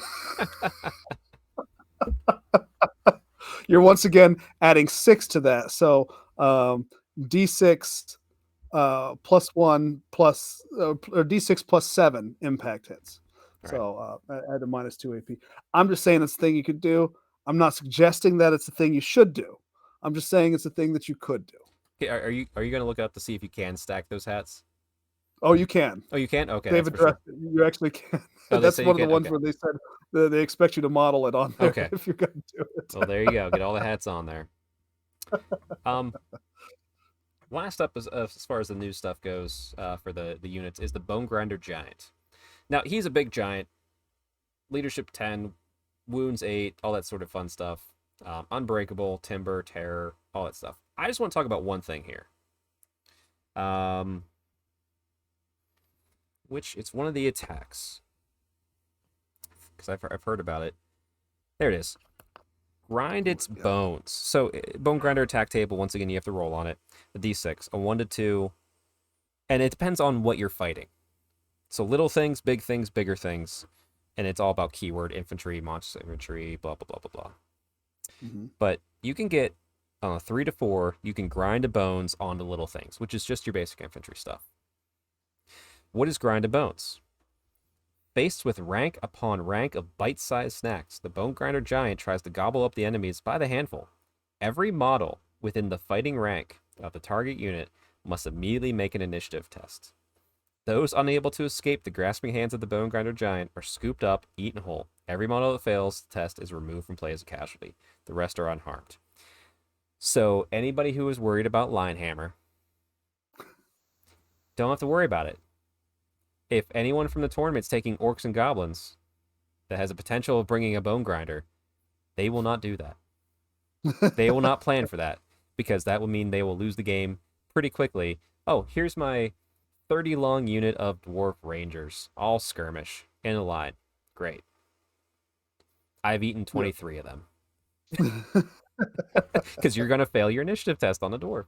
you're once again adding 6 to that. So D6 plus 1 plus or D6 plus 7 impact hits. Right. So add a -2 AP. I'm just saying it's a thing you could do. I'm not suggesting that it's a thing you should do. I'm just saying it's a thing that you could do. Okay, are you going to look up to see if you can stack those hats? Oh, you can. Oh, you can? Okay. They've addressed it. You actually can. Oh, that's one of the ones where they said they expect you to model it on there if you're going to do it. Well, there you go. Get all the hats on there. Last up, as far as the new stuff goes for the units, is the Bone Grinder Giant. Now, he's a big giant. Leadership 10, wounds 8, all that sort of fun stuff. Unbreakable, timber, terror, all that stuff. I just want to talk about one thing here. Which it's one of the attacks. Because I've heard about it. There it is. Grind its bones. So, Bone Grinder attack table, once again, you have to roll on it. A d6, a 1 to 2. And it depends on what you're fighting. So, little things, bigger things. And it's all about keyword, infantry, monster infantry, blah, blah, blah, blah, blah. But you can get, on a 3 to 4, you can grind the bones onto little things, which is just your basic infantry stuff. What is grind of bones? Faced with rank upon rank of bite-sized snacks, the Bone Grinder Giant tries to gobble up the enemies by the handful. Every model within the fighting rank of the target unit must immediately make an initiative test. Those unable to escape the grasping hands of the Bone Grinder Giant are scooped up, eaten whole. Every model that fails the test is removed from play as a casualty. The rest are unharmed. So anybody who is worried about Linehammer, don't have to worry about it. If anyone from the tournament's taking orcs and goblins that has a potential of bringing a bone grinder, they will not do that. They will not plan for that because that will mean they will lose the game pretty quickly. Oh, here's my 30-long unit of dwarf rangers, all skirmish in a line. Great. I've eaten 23 of them. Because you're going to fail your initiative test on the dwarf.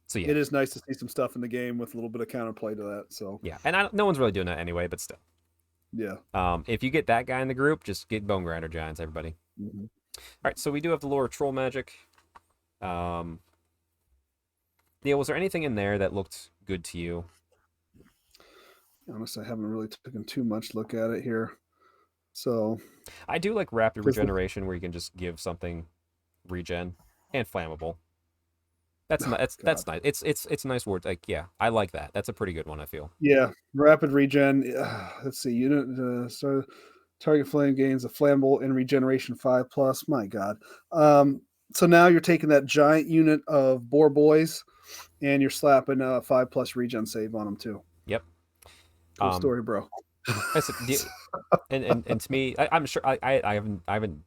So yeah, it is nice to see some stuff in the game with a little bit of counterplay to that. So yeah, and no one's really doing that anyway, but still. Yeah. If you get that guy in the group, just get Bone Grinder Giants, everybody. All right, so we do have the lore of Troll Magic. Yeah, was there anything in there that looked good to you? Honestly, I haven't really taken too much look at it here. So I do like rapid regeneration, where you can just give something regen and flammable. That's nice. It's a nice word. Like, yeah, I like that. That's a pretty good one, I feel. Yeah, rapid regen. Let's see. Unit target flame gains a flammable and regeneration 5+. My God. So now you're taking that giant unit of boar boys, and you're slapping a 5+ regen save on them too. Yep. Cool story, bro. And to me, I'm sure I haven't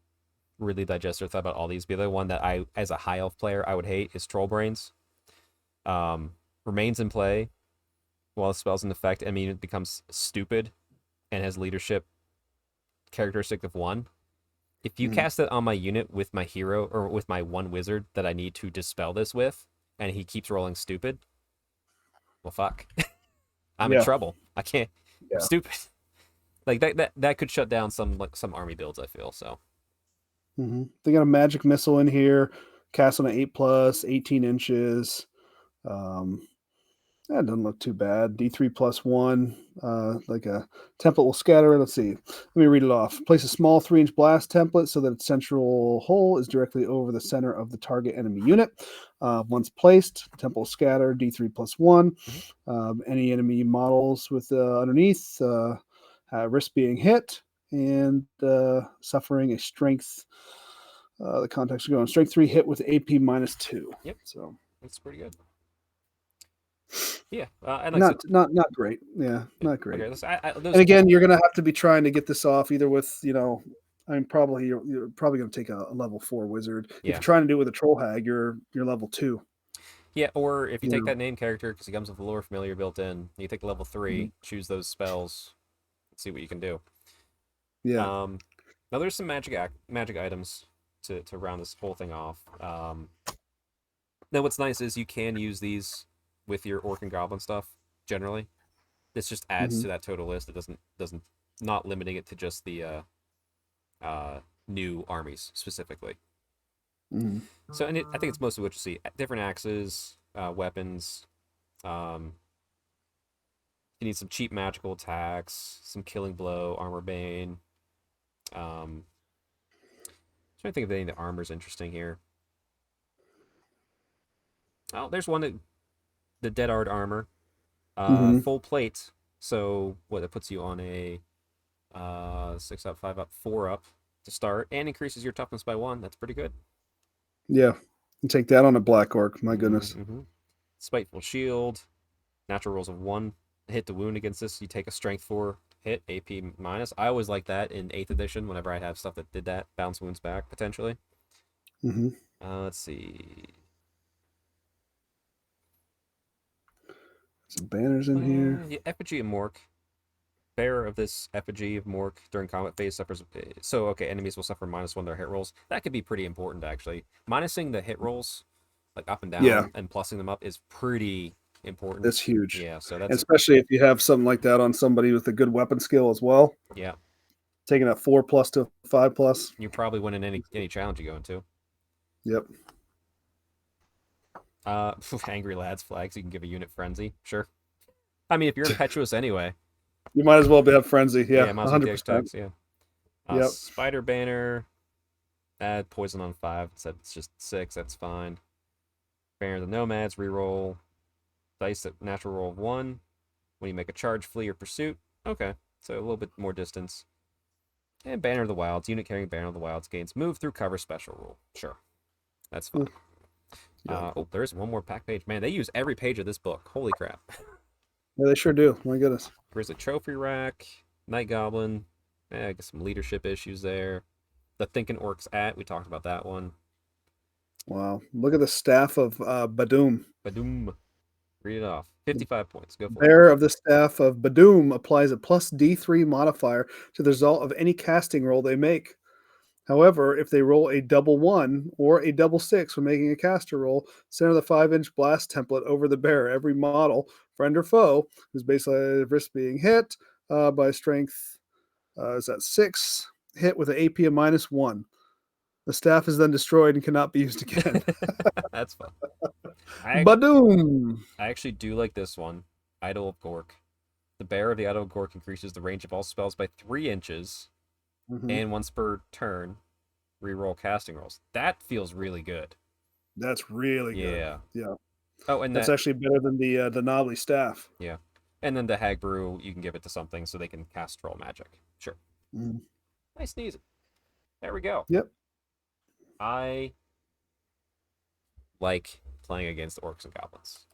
really digested or thought about all these. The other one that I, as a high elf player, I would hate is Troll Brains. Remains in play while the spell's in effect. I mean, it becomes stupid and has leadership characteristic of 1. If you cast it on my unit with my hero or with my one wizard that I need to dispel this with, and he keeps rolling stupid, well, fuck. I'm in trouble. I can't. Yeah. I'm stupid. Like that could shut down some army builds, I feel. So They got a magic missile in here, cast on an 8+, 18 inches. That doesn't look too bad. D3+1, like a template will scatter. Let's see. Let me read it off. Place a small 3-inch blast template so that its central hole is directly over the center of the target enemy unit. Once placed, template will scatter. D3+1. Any enemy models with underneath risk being hit and suffering a strength. The context are going strength 3 hit with AP -2. Yep. So that's pretty good. Yeah, and not great. Yeah, not great. Okay, and again, you're going to have to be trying to get this off either with, I mean, probably you're probably going to take a level 4 wizard. Yeah. If you're trying to do it with a troll hag, you're level 2. Yeah, or if you take that name character because he comes with the lore familiar built in, you take the level 3, choose those spells, see what you can do. Yeah. Now there's some magic items to round this whole thing off. Now what's nice is you can use these with your orc and goblin stuff generally. This just adds to that total list. It doesn't not limiting it to just the new armies specifically. So I think it's mostly what you see: different axes, weapons. You need some cheap magical attacks, some killing blow, armor bane. Trying to think if any of the armor's interesting here. Oh, there's one that the Dead Art armor, full plate. So what that puts you on a 6 up, 5 up, 4 up to start, and increases your toughness by 1. That's pretty good. Yeah, you take that on a black orc. My goodness. Spiteful shield, natural rolls of 1 hit to wound against this. You take a strength 4 hit, AP minus. I always like that in 8th edition. Whenever I have stuff that did that, bounce wounds back potentially. Let's see. Some banners in here. Yeah, effigy of Mork. Bearer of this effigy of Mork during combat phase suffers. So, okay, enemies will suffer -1 their hit rolls. That could be pretty important, actually. Minusing the hit rolls, like up and down, and plussing them up is pretty important. That's huge. Yeah, so that's especially if you have something like that on somebody with a good weapon skill as well. Yeah, taking a 4+ to 5+. You're probably winning any challenge you go into. Yep. Angry lads flags. You can give a unit frenzy. Sure. I mean, if you're impetuous anyway, you might as well have frenzy. Yeah, 100%. Yeah. Yep. Spider banner. Add poison on 5. Said it's just 6. That's fine. Banner of the nomads. Reroll dice at natural roll of 1 when you make a charge, flee, or pursuit. Okay, so a little bit more distance. And Banner of the Wilds. Unit carrying Banner of the Wilds gains move through cover special rule. Sure, that's fine. Yeah. Oh, there's one more pack page. Man, they use every page of this book. Holy crap. Yeah, they sure do. My goodness. There's a trophy rack, Night Goblin. I guess some leadership issues there. The Thinking Orcs at. We talked about that one. Wow. Look at the staff of Badoom. Badoom. Read it off. 55 points. Go for it. Bearer of the staff of Badoom applies a +D3 modifier to the result of any casting roll they make. However, if they roll a double 1 or a double 6 when making a caster roll, center the 5-inch blast template over the bearer. Every model, friend or foe, whose baseline risk being hit by strength is at 6, hit with an AP of -1. The staff is then destroyed and cannot be used again. That's fun. Badoom! I actually do like this one. Idol of Gork. The bearer of the Idol of Gork increases the range of all spells by 3 inches. And once per turn, reroll casting rolls. That feels really good. That's really good. Yeah. Oh, and that's actually better than the Nobbly staff. Yeah. And then the Hag Brew, you can give it to something so they can cast troll magic. Sure. Nice and easy. There we go. Yep. I like playing against orcs and goblins.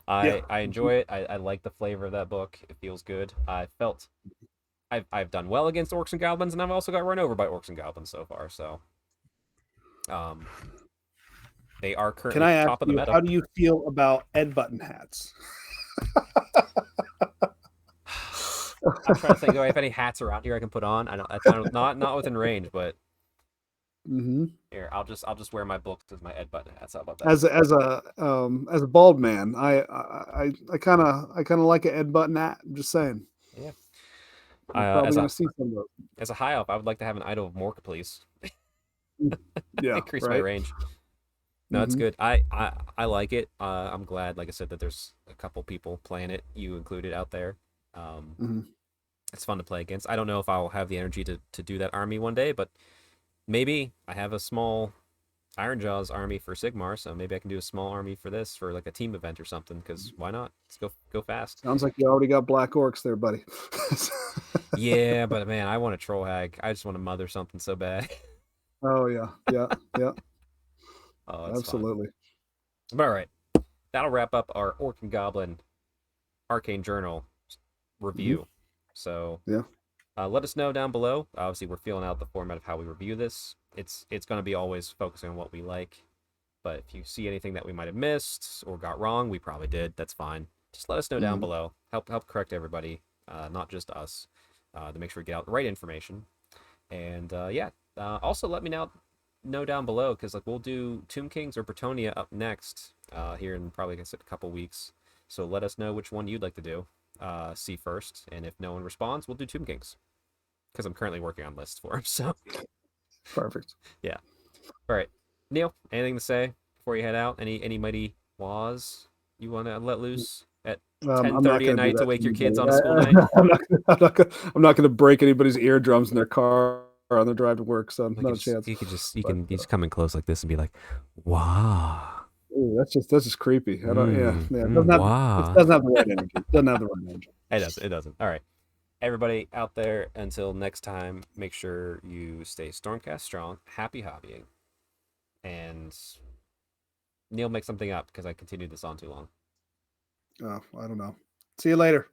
I enjoy it. I like the flavor of that book. It feels good. I've done well against orcs and goblins, and I've also got run over by orcs and goblins so far. So, they are currently top of the meta. How do you feel about Ed Button hats? I'm trying to think. Do I have any hats around here I can put on? I don't. That's not within range, but Hmm. Here, I'll just wear my books as my Ed Button hats. How about that? As a bald man, I kind of like an Ed Button hat. I'm just saying. Yeah. You're probably As gonna a see some of high elf, I would like to have an idol of Mork, please. those. Yeah. Increase my Right. range. No, it's Hmm. good. I like it. I'm glad, like I said, that there's a couple people playing it, you included, out there. Um, Hmm. it's fun to play against. I don't know if I'll have the energy to do that army one day, but maybe I have a small Ironjaw's army for Sigmar, so maybe I can do a small army for this for like a team event or something. Because why not? Let's go fast. Sounds like you already got black orcs there, buddy. Yeah, but man, I want a troll hag. I just want to mother something so bad. Oh yeah, yeah, yeah. Oh, it's fun. Absolutely. But all right, that'll wrap up our Orc and Goblin Arcane Journal Hmm. review. So Yeah. let us know down below. Obviously, we're feeling out the format of how we review this. It's going to be always focusing on what we like. But if you see anything that we might have missed or got wrong, we probably did. That's fine. Just let us know down Hmm. below. Help correct everybody, not just us, to make sure we get out the right information. And yeah, also let me know down below, because like we'll do Tomb Kings or Bretonia up next here in probably, like I said, a couple weeks. So let us know which one you'd like to do. See first, and if no one responds, we'll do Tomb Kings, because I'm currently working on lists for them. So Perfect. yeah. All right, Neil, anything to say before you head out? Any mighty laws you want to let loose at I'm not 10:30 at going to do night to that to wake your kids anybody. on a school night? I'm not going to break anybody's eardrums in their car on their drive to work. So Like not a chance. But you just come in close like this and be like, wow, ooh, that's just creepy. I don't. Yeah, yeah. It wow. doesn't have the right energy. It doesn't have the right energy. It doesn't. All right, everybody out there. Until next time, make sure you stay Stormcast strong, happy hobbying, and Neil, make something up because I continued this on too long. Oh, I don't know. See you later.